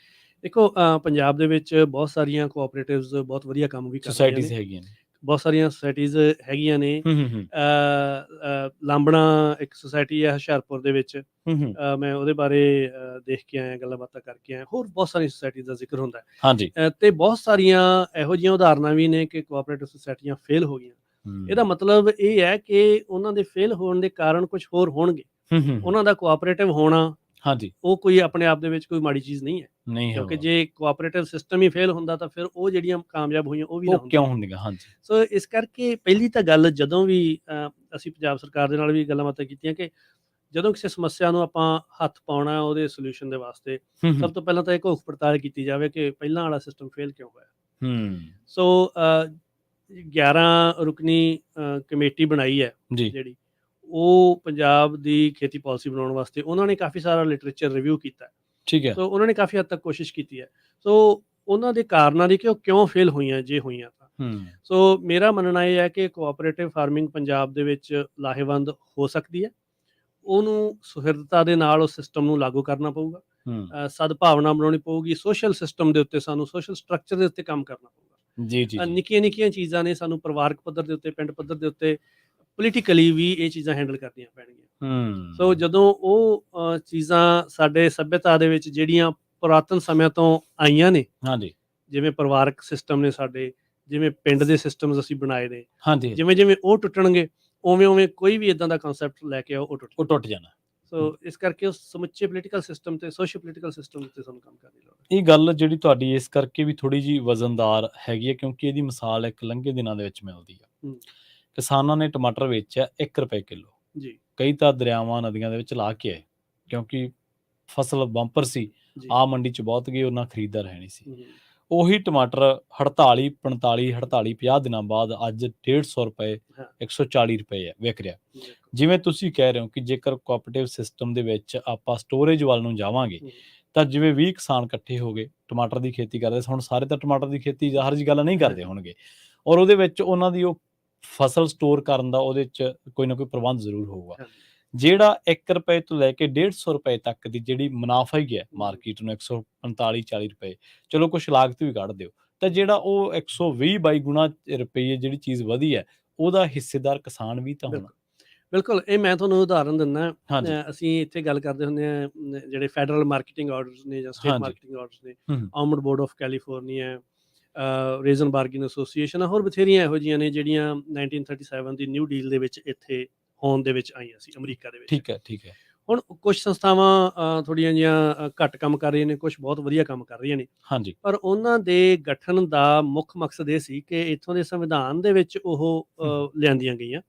ਦੇਖੋ, ਪੰਜਾਬ ਦੇ ਵਿੱਚ ਬਹੁਤ ਸਾਰੀਆਂ ਕੋਆਪਰੇਟਿਵਸ ਬਹੁਤ ਵਧੀਆ ਕੰਮ ਵੀ ਕਰ ਰਹੀਆਂ ਸੁਸਾਇਟੀਜ਼ ਨੇ। ਹੈਗੀਆਂ ਨੇ। ਬਹੁਤ ਸਾਰੀਆਂ ਸੁਸਾਇਟੀਜ਼ ਹੈਗੀਆਂ ਨੇ। ਲਾਂਬਣਾ ਇੱਕ ਸੁਸਾਇਟੀ ਹੈ ਹੁਸ਼ਿਆਰਪੁਰ ਦੇ ਵਿੱਚ, ਮੈਂ ਉਹਦੇ ਬਾਰੇ ਦੇਖ ਕੇ ਆਇਆ, ਗੱਲਾਂ ਬਾਤਾਂ ਕਰਕੇ ਆਇਆ। ਹੋਰ ਬਹੁਤ ਸਾਰੀਆਂ ਸੁਸਾਇਟੀਜ਼ ਦਾ ਜ਼ਿਕਰ ਹੁੰਦਾ ਹੈ। ਹਾਂਜੀ। ਤੇ ਬਹੁਤ ਸਾਰੀਆਂ ਇਹੋ ਜਿਹੀਆਂ ਉਦਾਹਰਨਾਂ ਵੀ ਨੇ ਕਿ ਕੋਆਪਰੇਟਿਵ ਸੁਸਾਇਟੀਆਂ ਫੇਲ ਹੋ ਗਈਆਂ। ਇਹਦਾ ਮਤਲਬ ਇਹ ਹੈ ਕਿ ਉਹਨਾਂ ਦੇ ਫੇਲ ਹੋਣ ਦੇ ਕਾਰਨ ਕੁਝ ਹੋਰ ਹੋਣਗੇ। ਉਹਨਾਂ ਦਾ ਕੋਆਪਰੇਟਿਵ ਹੋਣਾ ਹਾਂਜੀ ਉਹ ਕੋਈ ਆਪਣੇ ਆਪ ਦੇ ਵਿੱਚ ਕੋਈ ਮਾੜੀ ਚੀਜ਼ ਨਹੀਂ ਹੈ, ਨਹੀਂ ਹੈ, ਕਿਉਂਕਿ ਜੇ ਕੋਆਪਰੇਟਿਵ ਸਿਸਟਮ ਹੀ ਫੇਲ ਹੁੰਦਾ ਤਾਂ ਫਿਰ ਉਹ ਜਿਹੜੀਆਂ ਕਾਮਯਾਬ ਹੋਈਆਂ ਉਹ ਵੀ ਨਾ ਉਹ ਕਿਉਂ ਹੁੰਦੀਆਂ। ਹਾਂਜੀ। ਸੋ ਇਸ ਕਰਕੇ ਪਹਿਲੀ ਤਾਂ ਗੱਲ, ਜਦੋਂ ਵੀ ਅਸੀਂ ਪੰਜਾਬ ਸਰਕਾਰ ਦੇ ਨਾਲ ਵੀ ਗੱਲਾਂ ਬਾਤਾਂ ਕੀਤੀਆਂ ਕਿ ਜਦੋਂ ਕਿਸੇ ਸਮੱਸਿਆ ਨੂੰ ਆਪਾਂ ਹੱਥ ਪਾਉਣਾ ਉਹਦੇ ਸੋਲੂਸ਼ਨ ਦੇ ਵਾਸਤੇ, ਸਭ ਤੋਂ ਪਹਿਲਾਂ ਤਾਂ ਇਹ ਘੋਖ ਪੜਤਾਲ ਕੀਤੀ ਜਾਵੇ ਕਿ ਪਹਿਲਾਂ ਵਾਲਾ ਸਿਸਟਮ ਫੇਲ ਕਿਉਂ ਹੋਇਆ। ਸੋ 11 ਰੁਕਨੀ ਕਮੇਟੀ ਬਣਾਈ ਹੈ ਜਿਹੜੀ, ਉਹ ਪੰਜਾਬ ਦੀ ਖੇਤੀ ਪਾਲਿਸੀ ਬਣਾਉਣ ਵਾਸਤੇ ਉਹਨਾਂ ਨੇ ਕਾਫੀ ਸਾਰਾ ਲਿਟਰੇਚਰ ਰਿਵਿਊ ਕੀਤਾ। ਠੀਕ ਹੈ। ਸੋ ਉਹਨਾਂ ਨੇ ਕਾਫੀ ਹੱਦ ਤੱਕ ਕੋਸ਼ਿਸ਼ ਕੀਤੀ ਹੈ। ਸੋ ਉਹਨਾਂ ਦੇ ਕਾਰਨਾਂ ਦੀ ਕਿ ਉਹ ਕਿਉਂ ਫੇਲ ਹੋਈਆਂ, ਜੇ ਹੋਈਆਂ ਤਾਂ। ਸੋ ਮੇਰਾ ਮੰਨਣਾ ਇਹ ਹੈ ਕਿ ਕੋਆਪਰੇਟਿਵ ਫਾਰਮਿੰਗ ਪੰਜਾਬ ਦੇ ਵਿੱਚ ਲਾਹੇਵੰਦ ਹੋ ਸਕਦੀ ਹੈ। ਉਹਨੂੰ ਸੁਹਿਰਦਤਾ ਦੇ ਨਾਲ ਉਸ ਸਿਸਟਮ ਨੂੰ ਲਾਗੂ ਕਰਨਾ ਪਊਗਾ, ਸਦਭਾਵਨਾ ਬਣਾਉਣੀ ਪਊਗੀ, ਸੋਸ਼ਲ ਸਿਸਟਮ ਦੇ ਉੱਤੇ ਸਾਨੂੰ ਸੋਸ਼ਲ ਸਟਰਕਚਰ ਦੇ ਉੱਤੇ ਕੰਮ ਕਰਨਾ ਪਊਗਾ। ਜੀ ਜੀ। ਨਿੱਕੀਆਂ ਨਿੱਕੀਆਂ ਚੀਜ਼ਾਂ ਨੇ, ਸਾਨੂੰ ਪਰਿਵਾਰਕ ਪੱਧਰ ਦੇ ਉੱਤੇ, ਪਿੰਡ ਪੱਧਰ ਦੇ ਉੱਤੇ, ਪੋਲੀਟੀਕਲੀ ਵੀ ਇਹ ਚੀਜ਼ਾਂ ਹੈਂਡਲ ਕਰਨੀਆਂ ਪੈਣਗੀਆਂ। ਸੋ ਜਦੋਂ ਉਹ ਚੀਜ਼ਾਂ ਸਾਡੇ ਸੱਭਿਅਤਾ ਦੇ ਵਿੱਚ ਜਿਹੜੀਆਂ ਪੁਰਾਤਨ ਸਮਿਆਂ ਤੋਂ ਆਈਆਂ ਨੇ, ਹਾਂਜੀ, ਜਿਵੇਂ ਪਰਿਵਾਰਕ ਸਿਸਟਮ ਨੇ ਸਾਡੇ, ਜਿਵੇਂ ਪਿੰਡ ਦੇ ਸਿਸਟਮਸ ਅਸੀਂ ਬਣਾਏ ਨੇ, ਹਾਂਜੀ, ਜਿਵੇਂ ਜਿਵੇਂ ਉਹ ਟੁੱਟਣਗੇ ਉਵੇਂ ਉਵੇਂ ਕੋਈ ਵੀ ਇਦਾਂ ਦਾ ਕਨਸੈਪਟ ਲੈ ਕੇ ਆਓ ਉਹ ਟੁੱਟ ਜਾਣਾ। ਸੋ ਇਸ ਕਰਕੇ ਉਸ ਸਮੁੱਚੇ ਪੋਲੀਟੀਕਲ ਸਿਸਟਮ ਤੇ ਸੋਸ਼ਲ ਪੋਲੀਟੀਕਲ ਸਿਸਟਮ ਉੱਤੇ ਸਾਨੂੰ ਕੰਮ ਕਰਨ ਦੀ ਲੋੜ ਹੈ। ਇਹ ਗੱਲ ਜਿਹੜੀ ਤੁਹਾਡੀ ਇਸ ਕਰਕੇ ਵੀ ਥੋੜੀ ਜਿਹੀ ਵਜ਼ਨਦਾਰ ਹੈਗੀ ਹੈ, ਕਿਉਂਕਿ ਇਹਦੀ ਮਿਸਾਲ ਇੱਕ ਲੰਘੇ ਦਿਨਾਂ ਦੇ ਵਿੱਚ ਮਿਲਦੀ ਆ। ਕਿਸਾਨਾਂ ਨੇ ਟਮਾਟਰ ਵੇਚਿਆ 1 ਰੁਪਏ ਕਿਲੋ ਜੀ। ਕਈ ਤਾਂ ਦਰਿਆਵਾਂ ਨਦੀਆਂ ਦੇ ਵਿੱਚ ਲਾ ਕੇ ਆਏ, ਕਿਉਂਕਿ ਫਸਲ ਬੰਪਰ ਸੀ, ਆ ਮੰਡੀ 'ਚ ਬਹੁਤ ਗਈ, ਉਹਨਾਂ ਖਰੀਦਦਾਰ ਹੈ ਨਹੀਂ ਸੀ। ਉਹੀ ਟਮਾਟਰ 48 45 48 50 ਦਿਨਾਂ ਬਾਅਦ ਅੱਜ 150 ਰੁਪਏ 140 ਰੁਪਏ ਵਿਕ ਰਿਹਾ। ਜਿਵੇਂ ਤੁਸੀਂ ਕਹਿ ਰਹੇ ਹੋ ਕਿ ਜੇਕਰ ਕੋਆਪਰੇਟਿਵ ਸਿਸਟਮ ਦੇ ਵਿੱਚ ਆਪਾਂ ਸਟੋਰੇਜ ਵੱਲ ਨੂੰ ਜਾਵਾਂਗੇ ਤਾਂ ਜਿਵੇਂ 20 ਕਿਸਾਨ ਇਕੱਠੇ ਹੋ ਗਏ, ਟਮਾਟਰ ਦੀ ਖੇਤੀ ਕਰਦੇ, ਹੁਣ ਸਾਰੇ ਤਾਂ ਟਮਾਟਰ ਦੀ ਖੇਤੀ ਜ਼ਾਹਰ ਜੀ ਗੱਲ ਨਹੀਂ ਕਰਦੇ ਹੋਣਗੇ, ਔਰ ਉਹਦੇ ਵਿੱਚ ਉਹਨਾਂ ਦੀ ਉਹ ਫਸਲ ਸਟੋਰ ਕਰਨ ਦਾ ਉਹਦੇ 'ਚ ਕੋਈ ਨਾ ਕੋਈ ਪ੍ਰਬੰਧ ਜ਼ਰੂਰ ਹੋਊਗਾ। ਜਿਹੜਾ 1 ਰੁਪਏ ਤੋਂ ਲੈ ਕੇ 150 ਰੁਪਏ ਤੱਕ ਦੀ ਜਿਹੜੀ ਮੁਨਾਫਾ ਹੀ ਹੈ ਮਾਰਕੀਟ ਨੂੰ, 145 40 ਰੁਪਏ, ਚਲੋ ਕੁਛ ਲਾਗਤ ਵੀ ਕੱਢ ਦਿਓ, ਤਾਂ ਜਿਹੜਾ ਉਹ 120 22 ਗੁਣਾ ਰੁਪਏ ਜਿਹੜੀ ਚੀਜ਼ ਵਧੀ ਹੈ ਉਹਦਾ ਹਿੱਸੇਦਾਰ ਕਿਸਾਨ ਵੀ ਤਾਂ ਹੋਣਾ। ਬਿਲਕੁਲ। ਇਹ ਮੈਂ ਤੁਹਾਨੂੰ ਉਦਾਹਰਨ ਦਿੰਦਾ, ਅਸੀਂ ਇੱਥੇ ਗੱਲ ਕਰਦੇ ਹੁੰਦੇ ਹਾਂ ਜਿਹੜੇ ਫੈਡਰਲ ਮਾਰਕੀਟਿੰਗ ਆਰਡਰਸ ਨੇ ਜਾਂ ਸਟੇਟ ਮਾਰਕੀਟਿੰਗ ਆਰਡਰਸ ਨੇ, almond board of California, raisin bargain association, ਹੋਰ ਬਥੇਰੀਆਂ ਇਹੋ ਜਿਹੀਆਂ ਨੇ ਜਿਹੜੀਆਂ 1937 ਦੀ ਨਿਊ ਡੀਲ ਦੇ ਵਿੱਚ ਇੱਥੇ ਹੋਂਦ ਦੇ ਵਿੱਚ ਆਈਆਂ ਸੀ ਅਮਰੀਕਾ ਦੇ ਵਿੱਚ। ਠੀਕ ਹੈ, ਠੀਕ ਹੈ। ਹੁਣ ਕੁਝ ਸੰਸਥਾਵਾਂ ਥੋੜ੍ਹੀਆਂ ਜਿਹੀਆਂ ਘੱਟ ਕੰਮ ਕਰ ਰਹੀਆਂ ਨੇ, ਕੁਝ ਬਹੁਤ ਵਧੀਆ ਕੰਮ ਕਰ ਰਹੀਆਂ ਨੇ। ਹਾਂਜੀ। ਪਰ ਉਹਨਾਂ ਦੇ ਗਠਨ ਦਾ ਮੁੱਖ ਮਕਸਦ ਇਹ ਸੀ ਕਿ ਇੱਥੋਂ ਦੇ ਸੰਵਿਧਾਨ ਦੇ ਵਿੱਚ ਉਹ ਲਿਆਂਦੀਆਂ ਗਈਆਂ,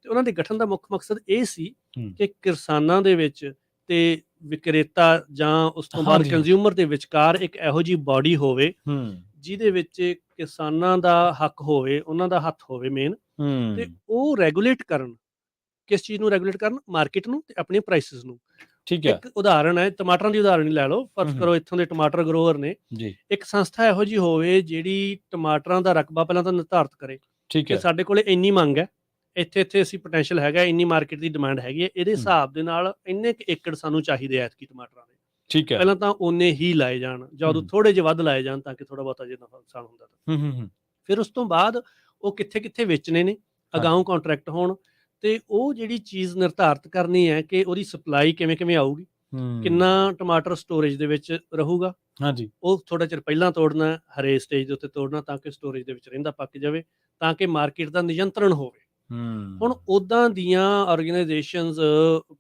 ਤੇ ਉਹਨਾਂ ਦੇ ਗਠਨ ਦਾ ਮੁੱਖ ਮਕਸਦ ਇਹ ਸੀ ਕਿ ਕਿਸਾਨਾਂ ਦੇ ਵਿੱਚ ਤੇ ਵਿਕਰੇਤਾ ਜਾਂ ਉਸ ਤੋਂ ਬਾਅਦ ਕੰਜ਼ਿਊਮਰ ਦੇ ਵਿਚਕਾਰ ਇੱਕ ਇਹੋ ਜਿਹੀ ਬਾਡੀ ਹੋਵੇ ਜਿਹਦੇ ਵਿੱਚ ਕਿਸਾਨਾਂ ਦਾ ਹੱਕ ਹੋਵੇ, ਉਹਨਾਂ ਦਾ ਹੱਥ ਹੋਵੇ ਮੇਨ, ਤੇ ਉਹ ਰੈਗੂਲੇਟ ਕਰਨ। ਕਿਸ ਚੀਜ਼ ਨੂੰ ਰੈਗੂਲੇਟ ਕਰਨ? ਮਾਰਕੀਟ ਨੂੰ ਤੇ ਆਪਣੀਆਂ ਪ੍ਰਾਈਸਿਸ ਨੂੰ। ਠੀਕ ਹੈ। ਇੱਕ ਉਦਾਹਰਨ ਹੈ, ਟਮਾਟਰਾਂ ਦੀ ਉਦਾਹਰਨ ਹੀ ਲੈ ਲਓ। ਫਰਜ਼ ਕਰੋ ਇੱਥੋਂ ਦੇ ਟਮਾਟਰ ਗਰੋਅਰ ਨੇ, ਇੱਕ ਸੰਸਥਾ ਇਹੋ ਜਿਹੀ ਹੋਵੇ ਜਿਹੜੀ ਟਮਾਟਰਾਂ ਦਾ ਰਕਬਾ ਪਹਿਲਾਂ ਤਾਂ ਨਿਰਧਾਰਤ ਕਰੇ ਕਿ ਸਾਡੇ ਕੋਲੇ ਇੰਨੀ ਮੰਗ ਹੈ, ਇੱਥੇ ਅਸੀਂ ਪੋਟੈਂਸ਼ੀਅਲ ਹੈਗਾ, ਇੰਨੀ ਮਾਰਕੀਟ ਦੀ ਡਿਮਾਂਡ ਹੈਗੀ ਹੈ, ਇਹਦੇ ਹਿਸਾਬ ਦੇ ਨਾਲ ਇੰਨੇ ਕੁ ਏਕੜ ਸਾਨੂੰ ਚਾਹੀਦੇ ਐਤਕੀ ਟਮਾਟਰਾਂ ਦੇ। ਠੀਕ ਹੈ। ਪਹਿਲਾਂ ਤਾਂ ਓਨੇ ਹੀ ਲਾਏ ਜਾਣ, ਜਾਂ ਉਦੋਂ ਥੋੜੇ ਜਿਹੇ ਵੱਧ ਲਾਏ ਜਾਣ ਤਾਂ ਕਿ ਥੋੜਾ ਬਹੁਤਾ ਜੇ ਨੁਕਸਾਨ ਹੁੰਦਾ ਤਾਂ। ਫਿਰ ਉਸ ਤੋਂ ਬਾਅਦ ਉਹ ਕਿੱਥੇ ਕਿੱਥੇ ਵੇਚਣੇ ਨੇ, ਅਗਾਊਂ ਕੰਟਰੈਕਟ ਹੋਣ, ਤੇ ਉਹ ਜਿਹੜੀ ਚੀਜ਼ ਨਿਰਧਾਰਤ ਕਰਨੀ ਹੈ ਕਿ ਉਹਦੀ ਸਪਲਾਈ ਕਿਵੇਂ ਕਿਵੇਂ ਆਊਗੀ, ਕਿੰਨਾ ਟਮਾਟਰ ਸਟੋਰੇਜ ਦੇ ਵਿੱਚ ਰਹੂਗਾ। ਹਾਂਜੀ। ਉਹ ਥੋੜਾ ਚਿਰ ਪਹਿਲਾਂ ਤੋੜਨਾ, ਹਰੇ ਸਟੇਜ ਦੇ ਉੱਤੇ ਤੋੜਨਾ, ਤਾਂ ਕਿ ਸਟੋਰੇਜ ਦੇ ਵਿੱਚ ਰਹਿੰਦਾ ਪੱਕ ਜਾਵੇ, ਤਾਂ ਕਿ ਮਾਰਕੀਟ ਦਾ ਨਿਯੰਤਰਣ ਹੋਵੇ। ਹੁਣ ਉੱਦਾਂ ਦੀਆਂ ਆਰਗੇਨਾਈਜੇਸ਼ਨਸ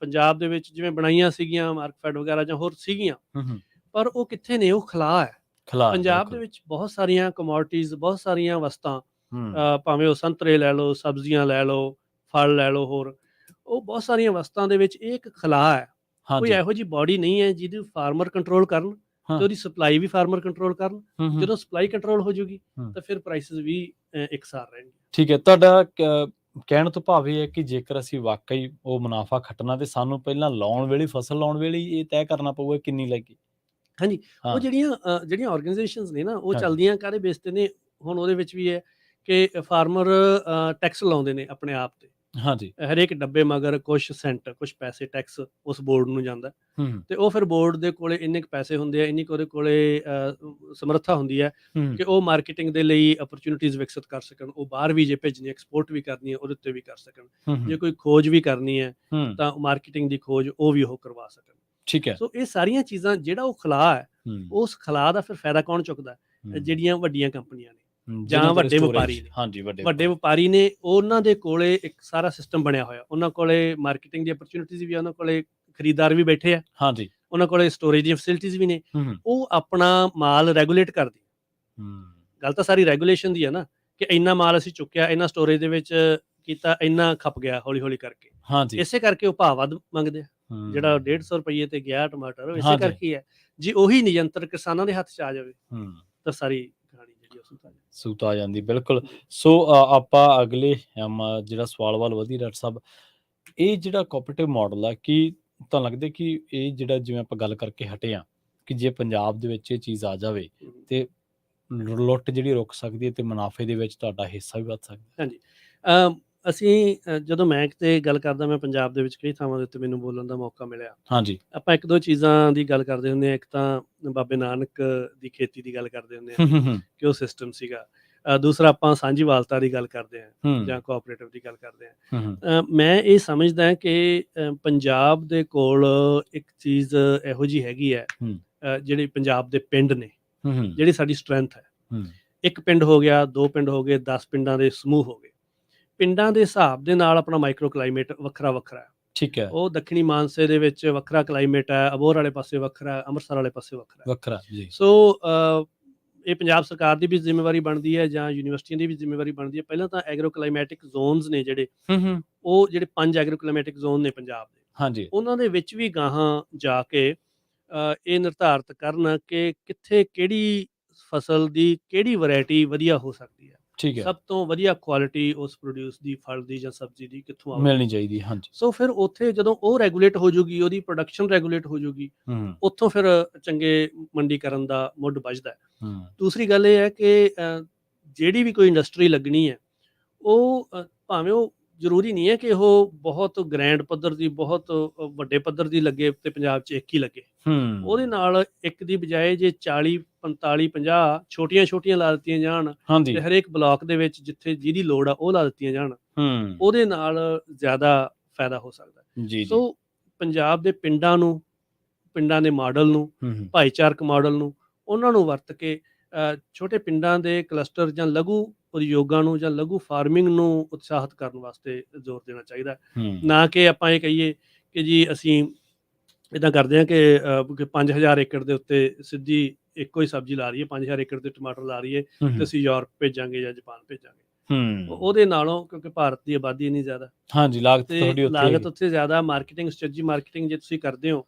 ਪੰਜਾਬ ਦੇ ਵਿੱਚ ਜਿਵੇਂ ਬਣਾਈਆਂ ਸੀਗੀਆਂ, ਮਾਰਕਫੈਡ ਵਗੈਰਾ ਜਾਂ ਹੋਰ ਸੀਗੀਆਂ, ਪਰ ਉਹ ਕਿੱਥੇ ਨੇ? ਉਹ ਖਲਾਅ ਹੈ। ਪੰਜਾਬ ਦੇ ਵਿੱਚ ਬਹੁਤ ਸਾਰੀਆਂ ਕਮੋਡਿਟੀਜ਼, ਬਹੁਤ ਸਾਰੀਆਂ ਵਸਤਾਂ, ਭਾਵੇਂ ਉਹ ਸੰਤਰੇ ਲੈ ਲਓ, ਸਬਜ਼ੀਆਂ ਲੈ ਲਓ, ਫਲ ਲੈ ਲਓ, ਹੋਰ ਉਹ ਬਹੁਤ ਸਾਰੀਆਂ ਵਸਤਾਂ ਦੇ ਵਿੱਚ ਇਹ ਇੱਕ ਖਲਾਅ ਹੈ। ਕੋਈ ਇਹੋ ਜਿਹੀ ਬਾਡੀ ਨਹੀਂ ਹੈ ਜਿਹਦੀ ਫਾਰਮਰ ਕੰਟਰੋਲ ਕਰਨ ਤੇ ਉਹਦੀ ਸਪਲਾਈ ਵੀ ਫਾਰਮਰ ਕੰਟਰੋਲ ਕਰਨ। ਜਦੋਂ ਸਪਲਾਈ ਕੰਟਰੋਲ ਹੋ ਜੂਗੀ ਤਾਂ ਫਿਰ ਪ੍ਰਾਈਸਿਸ ਵੀ ਇਕਸਾਰ ਰਹਿਣਗੇ। ਠੀਕ ਹੈ। ਤੁਹਾਡਾ ਕਹਿਣ ਤੋਂ ਭਾਵ ਇਹ ਹੈ ਕਿ ਜੇਕਰ ਅਸੀਂ ਵਾਕਈ ਉਹ ਮੁਨਾਫਾ ਖੱਟਣਾ ਤੇ ਸਾਨੂੰ ਪਹਿਲਾਂ ਲਾਉਣ ਵੇਲੇ, ਫਸਲ ਲਾਉਣ ਵੇਲੇ ਇਹ ਤੈਅ ਕਰਨਾ ਪਊਗਾ ਕਿੰਨੀ ਲੱਗੀ। ਹਾਂਜੀ। ਉਹ ਜਿਹੜੀਆਂ ਆਰਗੇਨਾਈਜੇਸ਼ਨਸ ਨੇ ਨਾ, ਉਹ ਚੱਲਦੀਆਂ ਕਾਹਦੇ ਬੇਸ ਤੇ ਨੇ? ਹੁਣ ਉਹਦੇ ਵਿੱਚ ਵੀ ਹੈ ਕਿ ਫਾਰਮਰ ਟੈਕਸ ਲਾਉਂਦੇ ਨੇ ਆਪਣੇ ਆਪ ਤੇ, ਹਾਂਜੀ। ਹਰੇਕ ਡੱਬੇ ਮਗਰ ਕੁਛ ਸੈਂਟ, ਕੁਛ ਪੈਸੇ ਟੈਕਸ ਉਸ ਬੋਰਡ ਨੂੰ ਜਾਂਦਾ ਹੂੰ, ਤੇ ਉਹ ਫਿਰ ਬੋਰਡ ਦੇ ਕੋਲੇ ਇੰਨੇ ਕੁ ਪੈਸੇ ਹੁੰਦੇ ਆ, ਇੰਨੀ ਕੁ ਉਹਦੇ ਕੋਲੇ ਸਮਰੱਥਾ ਹੁੰਦੀ ਹੈ ਹੂੰ, ਕਿ ਉਹ ਮਾਰਕੀਟਿੰਗ ਦੇ ਲਈ ਅਪਰਚੁਨਿਟੀਜ਼ ਵਿਕਸਿਤ ਕਰ ਸਕਣ। ਉਹ ਬਾਹਰ ਵੀ ਜੇ ਭੇਜਣੀ, ਐਕਸਪੋਰਟ ਵੀ ਕਰਨੀ ਹੈ, ਉਹਦੇ ਉੱਤੇ ਵੀ ਕਰ ਸਕਣ। ਹੂੰ, ਜੇ ਹੂੰ, ਕੋਈ ਖੋਜ ਵੀ ਕਰਨੀ ਹੈ ਹੂੰ, ਤਾਂ ਮਾਰਕੀਟਿੰਗ ਦੀ ਖੋਜ ਉਹ ਵੀ ਉਹ ਕਰਵਾ ਸਕਣ। ਠੀਕ ਹੈ। ਸੋ ਇਹ ਸਾਰੀਆਂ ਚੀਜ਼ਾਂ, ਜਿਹੜਾ ਉਹ ਖਲਾਅ ਹੈ, ਹੂੰ, ਉਸ ਖਲਾਅ ਦਾ ਫਿਰ ਫਾਇਦਾ ਕੌਣ ਚੁੱਕਦਾ ਹੈ? ਹੂੰ, ਜਿਹੜੀਆਂ ਵੱਡੀਆਂ ਕੰਪਨੀਆਂ ਨੇ ਜਿਨ੍ਹਾਂ ਜਾਂ ਕੋਲ ਵੱਡੇ ਸਟੋਰੇਜ, ਵਪਾਰੀ ਨੇ। ਹਾਂਜੀ, ਵੱਡੇ ਵੱਡੇ ਵਪਾਰੀ। ਵਪਾਰੀ ਨੇ, ਉਹਨਾਂ ਦੇ ਕੋਲੇ ਇੱਕ ਸਾਰਾ ਸਿਸਟਮ ਬਣਿਆ ਹੋਇਆ। ਉਹਨਾਂ ਕੋਲੇ ਮਾਰਕੀਟਿੰਗ ਦੀ ਅਪਰਚੁਨਿਟੀਜ਼ ਵੀ ਆ, ਉਹਨਾਂ ਕੋਲੇ ਖਰੀਦਦਾਰ ਵੀ ਬੈਠੇ ਆ, ਹਾਂਜੀ। ਉਹਨਾਂ ਕੋਲੇ ਸਟੋਰੇਜ ਦੀਆਂ ਫੈਸਿਲਿਟੀਜ਼ ਵੀ ਨੇ। ਹੂੰ, ਹੂੰ, ਉਹ ਆਪਣਾ ਮਾਲ ਰੈਗੂਲੇਟ ਕਰਦੇ। ਹੂੰ, ਗੱਲ ਤਾਂ ਸਾਰੀ ਰੈਗੂਲੇਸ਼ਨ ਦੀ ਹੈ ਨਾ, ਕਿ ਇੰਨਾ ਮਾਲ ਅਸੀਂ ਚੁੱਕਿਆ, ਇੰਨਾ ਸਟੋਰੇਜ ਦੇ ਵਿੱਚ ਕੀਤਾ, ਇੰਨਾ ਖਪ ਗਿਆ ਹੌਲੀ-ਹੌਲੀ ਕਰਕੇ। ਹਾਂਜੀ। ਇਸੇ ਕਰਕੇ ਉਹ ਭਾਅ ਵੱਧ ਮੰਗਦੇ ਆ। ਜਿਹੜਾ ਹੂੰ, 150 ਰੁਪਈਏ ਤੇ ਗਿਆ ਟਮਾਟਰ, ਉਹ ਇਸੇ ਹਾਂਜੀ। ਕਰਕੇ ਹੀ ਹੈ। ਜੇ ਉਹੀ ਨਿਯੰਤਰਣ ਕਿਸਾਨਾਂ ਦੇ ਹੱਥ 'ਚ ਆ ਜਾਵੇ, ਹੂੰ, ਤਾਂ ਸਾਰੀ ਕਹਾਣੀ ਜਿਹੜੀ ਉਹ ਸੁਲਝਾ ਸੂਤ ਆ ਜਾਂਦੀ, ਬਿਲਕੁਲ। ਜੀ। ਸੋ ਆਪਾਂ ਅਗਲੇ ਜਿਹੜਾ ਸਵਾਲ ਵੱਲ ਵਧੀਏ ਡਾਕਟਰ ਸਾਹਿਬ, ਇਹ ਜਿਹੜਾ ਕੋਆਪਰੇਟਿਵ ਮਾਡਲ ਆ, ਕੀ ਤੁਹਾਨੂੰ ਲੱਗਦਾ ਕਿ ਇਹ ਜਿਹੜਾ, ਜਿਵੇਂ ਆਪਾਂ ਗੱਲ ਕਰਕੇ ਹਟੇ ਹਾਂ, ਕਿ ਜੇ ਪੰਜਾਬ ਦੇ ਵਿੱਚ ਇਹ ਚੀਜ਼ ਆ ਜਾਵੇ ਤੇ ਲੁੱਟ ਜਿਹੜੀ ਰੁਕ ਸਕਦੀ ਹੈ ਤੇ ਮੁਨਾਫੇ ਦੇ ਵਿੱਚ ਤੁਹਾਡਾ ਹਿੱਸਾ ਵੀ ਵੱਧ ਸਕਦਾ? ਹਾਂਜੀ। ਜਦੋਂ ਮੈਂ ਕਿਤੇ ਗੱਲ ਕਰਦਾ, ਮੈਂ ਪੰਜਾਬ ਦੇ ਵਿੱਚ ਕਈ ਥਾਵਾਂ ਦੇ ਉੱਤੇ ਮੈਨੂੰ ਬੋਲਣ ਦਾ ਮੌਕਾ ਮਿਲਿਆ। ਹਾਂਜੀ। ਆਪਾਂ ਇੱਕ ਦੋ ਚੀਜ਼ਾਂ ਦੀ ਗੱਲ ਕਰਦੇ ਹੁੰਦੇ ਹਾਂ। ਇੱਕ ਤਾਂ ਬਾਬੇ ਨਾਨਕ ਦੀ ਖੇਤੀ ਦੀ ਗੱਲ ਕਰਦੇ ਹੁੰਦੇ ਹਾਂ ਹੂੰ, ਹੂੰ, ਹੂੰ, ਕਿ ਉਹ ਸਿਸਟਮ ਸੀਗਾ। ਦੂਸਰਾ ਆਪਾਂ ਸਾਂਝੀਵਾਲਤਾ ਦੀ ਗੱਲ ਕਰਦੇ ਹਾਂ ਹੂੰ, ਜਾਂ ਕੋਆਪਰੇਟਿਵ ਦੀ ਗੱਲ ਕਰਦੇ ਹਾਂ। ਹੂੰ, ਹੂੰ, ਮੈਂ ਇਹ ਸਮਝਦਾ ਕਿ ਪੰਜਾਬ ਦੇ ਕੋਲ ਇੱਕ ਚੀਜ਼ ਇਹੋ ਜਿਹੀ ਹੈਗੀ ਹੈ, ਹੂੰ, ਜਿਹੜੀ ਪੰਜਾਬ ਦੇ ਪਿੰਡ ਨੇ, ਹੂੰ, ਹੂੰ, ਜਿਹੜੀ ਸਾਡੀ ਸਟਰੈਂਥ ਹੈ। ਹੂੰ, ਇੱਕ ਪਿੰਡ ਹੋ ਗਿਆ, 2 ਪਿੰਡ ਹੋ ਗਏ, 10 ਪਿੰਡਾਂ ਦੇ ਸਮੂਹ ਹੋ ਗਏ। ਪਿੰਡਾਂ ਦੇ ਹਿਸਾਬ ਦੇ ਨਾਲ ਆਪਣਾ ਮਾਈਕਰੋ ਕਲਾਈਮੇਟ ਵੱਖਰਾ-ਵੱਖਰਾ ਹੈ। ਠੀਕ ਹੈ। ਉਹ ਦੱਖਣੀ ਮਾਨਸੇ ਦੇ ਵਿੱਚ ਵੱਖਰਾ ਕਲਾਈਮੇਟ ਹੈ, ਅਬੋਹਰ ਵਾਲੇ ਪਾਸੇ ਵੱਖਰਾ ਹੈ, ਅੰਮ੍ਰਿਤਸਰ ਵਾਲੇ ਪਾਸੇ ਵੱਖਰਾ ਹੈ। ਵੱਖਰਾ ਜੀ। ਸੋ ਇਹ ਪੰਜਾਬ ਸਰਕਾਰ ਦੀ ਵੀ ਜ਼ਿੰਮੇਵਾਰੀ ਬਣਦੀ ਹੈ ਜਾਂ ਯੂਨੀਵਰਸਿਟੀਆਂ ਦੀ ਵੀ ਜ਼ਿੰਮੇਵਾਰੀ ਬਣਦੀ ਹੈ। ਪਹਿਲਾਂ ਤਾਂ ਐਗਰੋ ਕਲਾਈਮੈਟਿਕ ਜ਼ੋਨਸ ਨੇ ਜਿਹੜੇ, ਹੂੰ, ਹੂੰ, ਉਹ ਜਿਹੜੇ 5 ਐਗਰੋ ਕਲਾਈਮੈਟਿਕ ਜ਼ੋਨ ਨੇ ਪੰਜਾਬ ਦੇ, ਹਾਂਜੀ। ਉਹਨਾਂ ਦੇ ਵਿੱਚ ਵੀ ਗਾਹਾਂ ਜਾ ਕੇ ਇਹ ਨਿਰਧਾਰਤ ਕਰਨ ਕਿ ਕਿੱਥੇ ਕਿਹੜੀ ਫਸਲ ਦੀ ਕਿਹੜੀ ਵੈਰਾਈਟੀ ਵਧੀਆ ਹੋ ਸਕਦੀ ਹੈ। ਠੀਕ ਹੈ। ਸਭ ਤੋਂ ਵਧੀਆ ਕੁਆਲਿਟੀ ਉਸ ਪ੍ਰੋਡਿਊਸ ਦੀ, ਫਲ ਦੀ ਜਾਂ ਸਬਜ਼ੀ ਦੀ ਕਿੱਥੋਂ ਆਊਗੀ। ਮਿਲਣੀ ਚਾਹੀਦੀ, ਹਾਂਜੀ। ਸੋ ਫਿਰ ਉੱਥੇ ਜਦੋਂ ਉਹ ਰੈਗੂਲੇਟ ਹੋ ਜੂਗੀ, ਉਹਦੀ ਪ੍ਰੋਡਕਸ਼ਨ ਰੈਗੂਲੇਟ ਹੋ ਜੂਗੀ, ਹੂੰ, ਉੱਥੋਂ ਫਿਰ ਚੰਗੇ ਮੰਡੀਕਰਨ ਦਾ ਮੁੱਢ ਵੱਜਦਾ ਹੈ। ਹੂੰ, ਦੂਸਰੀ ਗੱਲ ਇਹ ਹੈ ਕਿ ਜਿਹੜੀ ਵੀ ਕੋਈ ਇੰਡਸਟਰੀ ਲੱਗਣੀ ਹੈ, ਉਹ ਭਾਵੇਂ ਉਹ ਜ਼ਰੂਰੀ ਨਹੀਂ ਹੈ ਕਿ ਉਹ ਬਹੁਤ ਗ੍ਰੈਂਡ ਪੱਧਰ ਦੀ, ਬਹੁਤ ਵੱਡੇ ਪੱਧਰ ਦੀ ਲੱਗੇ ਤੇ ਪੰਜਾਬ 'ਚ ਇੱਕ ਹੀ ਲੱਗੇ। ਹੂੰ, ਉਹਦੇ ਨਾਲ ਇੱਕ ਦੀ ਬਜਾਏ ਜੇ 40, 45, 50 ਛੋਟੀਆਂ-ਛੋਟੀਆਂ ਲਾ ਦਿੱਤੀਆਂ ਜਾਣ ਤੇ ਹਾਂਜੀ। ਹਰੇਕ ਬਲਾਕ ਦੇ ਵਿੱਚ ਜਿੱਥੇ ਜਿਹਦੀ ਲੋੜ ਆ ਉਹ ਲਾ ਦਿੱਤੀਆਂ ਜਾਣ, ਹੂੰ, ਉਹਦੇ ਨਾਲ ਜ਼ਿਆਦਾ ਫਾਇਦਾ ਹੋ ਸਕਦਾ। ਜੀ, ਜੀ। ਸੋ ਪੰਜਾਬ ਦੇ ਪਿੰਡਾਂ ਨੂੰ, ਪਿੰਡਾਂ ਦੇ ਮਾਡਲ ਨੂੰ, ਹੂੰ, ਹੂੰ, ਭਾਈਚਾਰਕ ਮਾਡਲ ਨੂੰ, ਉਹਨਾਂ ਨੂੰ ਵਰਤ ਕੇ ਛੋਟੇ ਪਿੰਡਾਂ ਦੇ ਕਲਸਟਰ ਜਾਂ ਲਘੂ ਉਦਯੋਗਾਂ ਨੂੰ ਜਾਂ ਲਘੂ ਫਾਰਮਿੰਗ ਨੂੰ ਉਤਸ਼ਾਹਿਤ ਕਰਨ ਵਾਸਤੇ ਜ਼ੋਰ ਦੇਣਾ ਚਾਹੀਦਾ। ਹੂੰ, ਨਾ ਕਿ ਆਪਾਂ ਇਹ ਕਹੀਏ ਕਿ ਜੀ ਅਸੀਂ ਇੱਦਾਂ ਕਰਦੇ ਹਾਂ ਕਿ 5000 ਏਕੜ ਦੇ ਉੱਤੇ ਸਿੱਧੀ ਇੱਕੋ ਹੀ ਸਬਜ਼ੀ ਲਾ ਰਹੀ ਹੈ, 5000 ਏਕੜ ਦੇ ਟਮਾਟਰ ਲਾ ਰਹੀ ਹੈ ਹੂੰ, ਤੇ ਹੂੰ, ਅਸੀਂ ਯੂਰਪ ਭੇਜਾਂਗੇ ਜਾਂ ਜਾਪਾਨ ਭੇਜਾਂਗੇ। ਹੂੰ, ਉਹਦੇ ਨਾਲੋਂ, ਕਿਉਂਕਿ ਭਾਰਤ ਦੀ ਆਬਾਦੀ ਇੰਨੀ ਜ਼ਿਆਦਾ ਹਾਂਜੀ, ਲਾਗਤ ਤੇ ਤੁਹਾਡੀ ਉੱਥੇ ਲਾਗਤ ਹੈਗੀ। ਉੱਥੇ ਜ਼ਿਆਦਾ, ਮਾਰਕੀਟਿੰਗ, ਸਟ੍ਰੈਟਜੀ ਮਾਰਕੀਟਿੰਗ ਜੇ ਤੁਸੀਂ ਕਰਦੇ ਹੋ,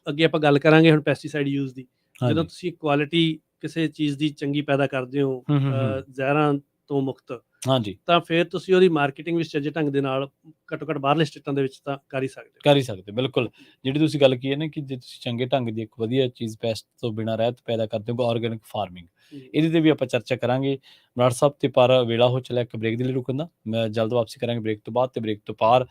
ਅੱਗੇ ਆਪਾਂ ਗੱਲ ਕਰਾਂਗੇ ਹੁਣ ਪੈਸਟੀਸਾਈਡ ਯੂਜ਼ ਦੀ। ਜਦੋਂ ਹਾਂਜੀ। ਤੁਸੀਂ ਕੁਆਲਿਟੀ ਕਿਸੇ ਚੀਜ਼ ਦੀ ਚੰਗੀ ਪੈਦਾ ਕਰਦੇ ਹੋ, ਹੂੰ, ਹੂੰ, ਹੂੰ, ਜ਼ਹਿਰਾਂ ਤੋਂ ਮੁਕਤ, ਹਾਂਜੀ। ਤਾਂ ਫਿਰ ਤੁਸੀਂ ਉਹਦੀ ਮਾਰਕੀਟਿੰਗ ਵੀ ਸੁਚੱਜੇ ਢੰਗ ਦੇ ਨਾਲ ਘੱਟੋ-ਘੱਟ ਬਾਹਰਲੇ ਸਟੇਟਾਂ ਦੇ ਵਿੱਚ ਤਾਂ ਕਰ ਹੀ ਸਕਦੇ ਕਰ ਹੀ ਸਕਦੇ, ਬਿਲਕੁਲ। ਜਿਹੜੀ ਤੁਸੀਂ ਗੱਲ ਕੀਤੀ ਹੈ ਨਾ, ਕਿ ਜੇ ਤੁਸੀਂ ਚੰਗੇ ਢੰਗ ਦੀ ਇੱਕ ਵਧੀਆ ਚੀਜ਼ ਪੈਸਟ ਤੋਂ ਬਿਨਾਂ ਰਹਿਤ ਪੈਦਾ ਕਰਦੇ ਹੋ, ਆਰਗੈਨਿਕ ਫਾਰਮਿੰਗ, ਹੋ। ਜੀ। ਇਹਦੇ ਤੇ ਵੀ ਆਪਾਂ ਚਰਚਾ ਕਰਾਂਗੇ ਬਰਾੜ ਸਾਹਿਬ। ਤੇ ਪਰ ਵੇਲਾ ਹੋ ਚੱਲਿਆ ਇੱਕ ਬ੍ਰੇਕ ਦੇ ਲਈ ਰੁਕਣ ਦਾ। ਮੈਂ ਜਲਦ ਵਾਪਸੀ ਕਰਾਂਗੇ ਬ੍ਰੇਕ ਤੋਂ ਬਾਅਦ ਤੇ ਬ੍ਰੇਕ ਤੋਂ ਪਾਰ।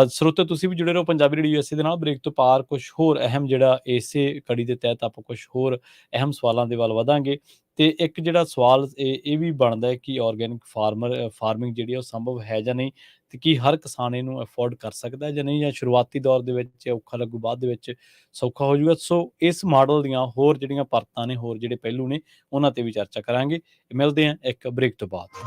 ਸਰੋਤਿਓ, ਤੁਸੀਂ ਵੀ ਜੁੜੇ ਰਹੋ ਪੰਜਾਬੀ ਰੇਡੀਓ ਯੂਐਸਏ ਦੇ ਨਾਲ। ਬ੍ਰੇਕ ਤੋਂ ਪਾਰ ਕੁਝ ਹੋਰ ਅਹਿਮ, ਜਿਹੜਾ ਇਸੇ ਕੜੀ ਦੇ ਤਹਿਤ ਆਪਾਂ ਕੁਝ ਹੋਰ ਅਹਿਮ ਸਵਾਲਾਂ ਦੇ ਵੱਲ ਵਧਾਂਗੇ। ਤੇ ਇੱਕ ਜਿਹੜਾ ਸਵਾਲ ਇਹ ਵੀ ਬਣਦਾ ਹੈ ਕਿ ਆਰਗੈਨਿਕ ਫਾਰਮਿੰਗ ਜਿਹੜੀ ਉਹ ਸੰਭਵ ਹੈ ਜਾਂ ਨਹੀਂ, ਤੇ ਕੀ ਹਰ ਕਿਸਾਨ ਇਹਨੂੰ ਅਫੋਰਡ ਕਰ ਸਕਦਾ ਜਾਂ ਨਹੀਂ, ਜਾਂ ਸ਼ੁਰੂਆਤੀ ਦੌਰ ਦੇ ਵਿੱਚ ਔਖਾ ਲੱਗੂ, ਬਾਅਦ ਦੇ ਵਿੱਚ ਸੌਖਾ ਹੋ ਜਾਊਗਾ। ਸੋ ਇਸ ਮਾਡਲ ਦੀਆਂ ਹੋਰ ਜਿਹੜੀਆਂ ਪਰਤਾਂ ਨੇ, ਹੋਰ ਜਿਹੜੇ ਪਹਿਲੂ ਨੇ, ਉਹਨਾਂ ਤੇ ਵੀ ਚਰਚਾ ਕਰਾਂਗੇ। ਮਿਲਦੇ ਹਾਂ ਇੱਕ ਬ੍ਰੇਕ ਤੋਂ ਬਾਅਦ।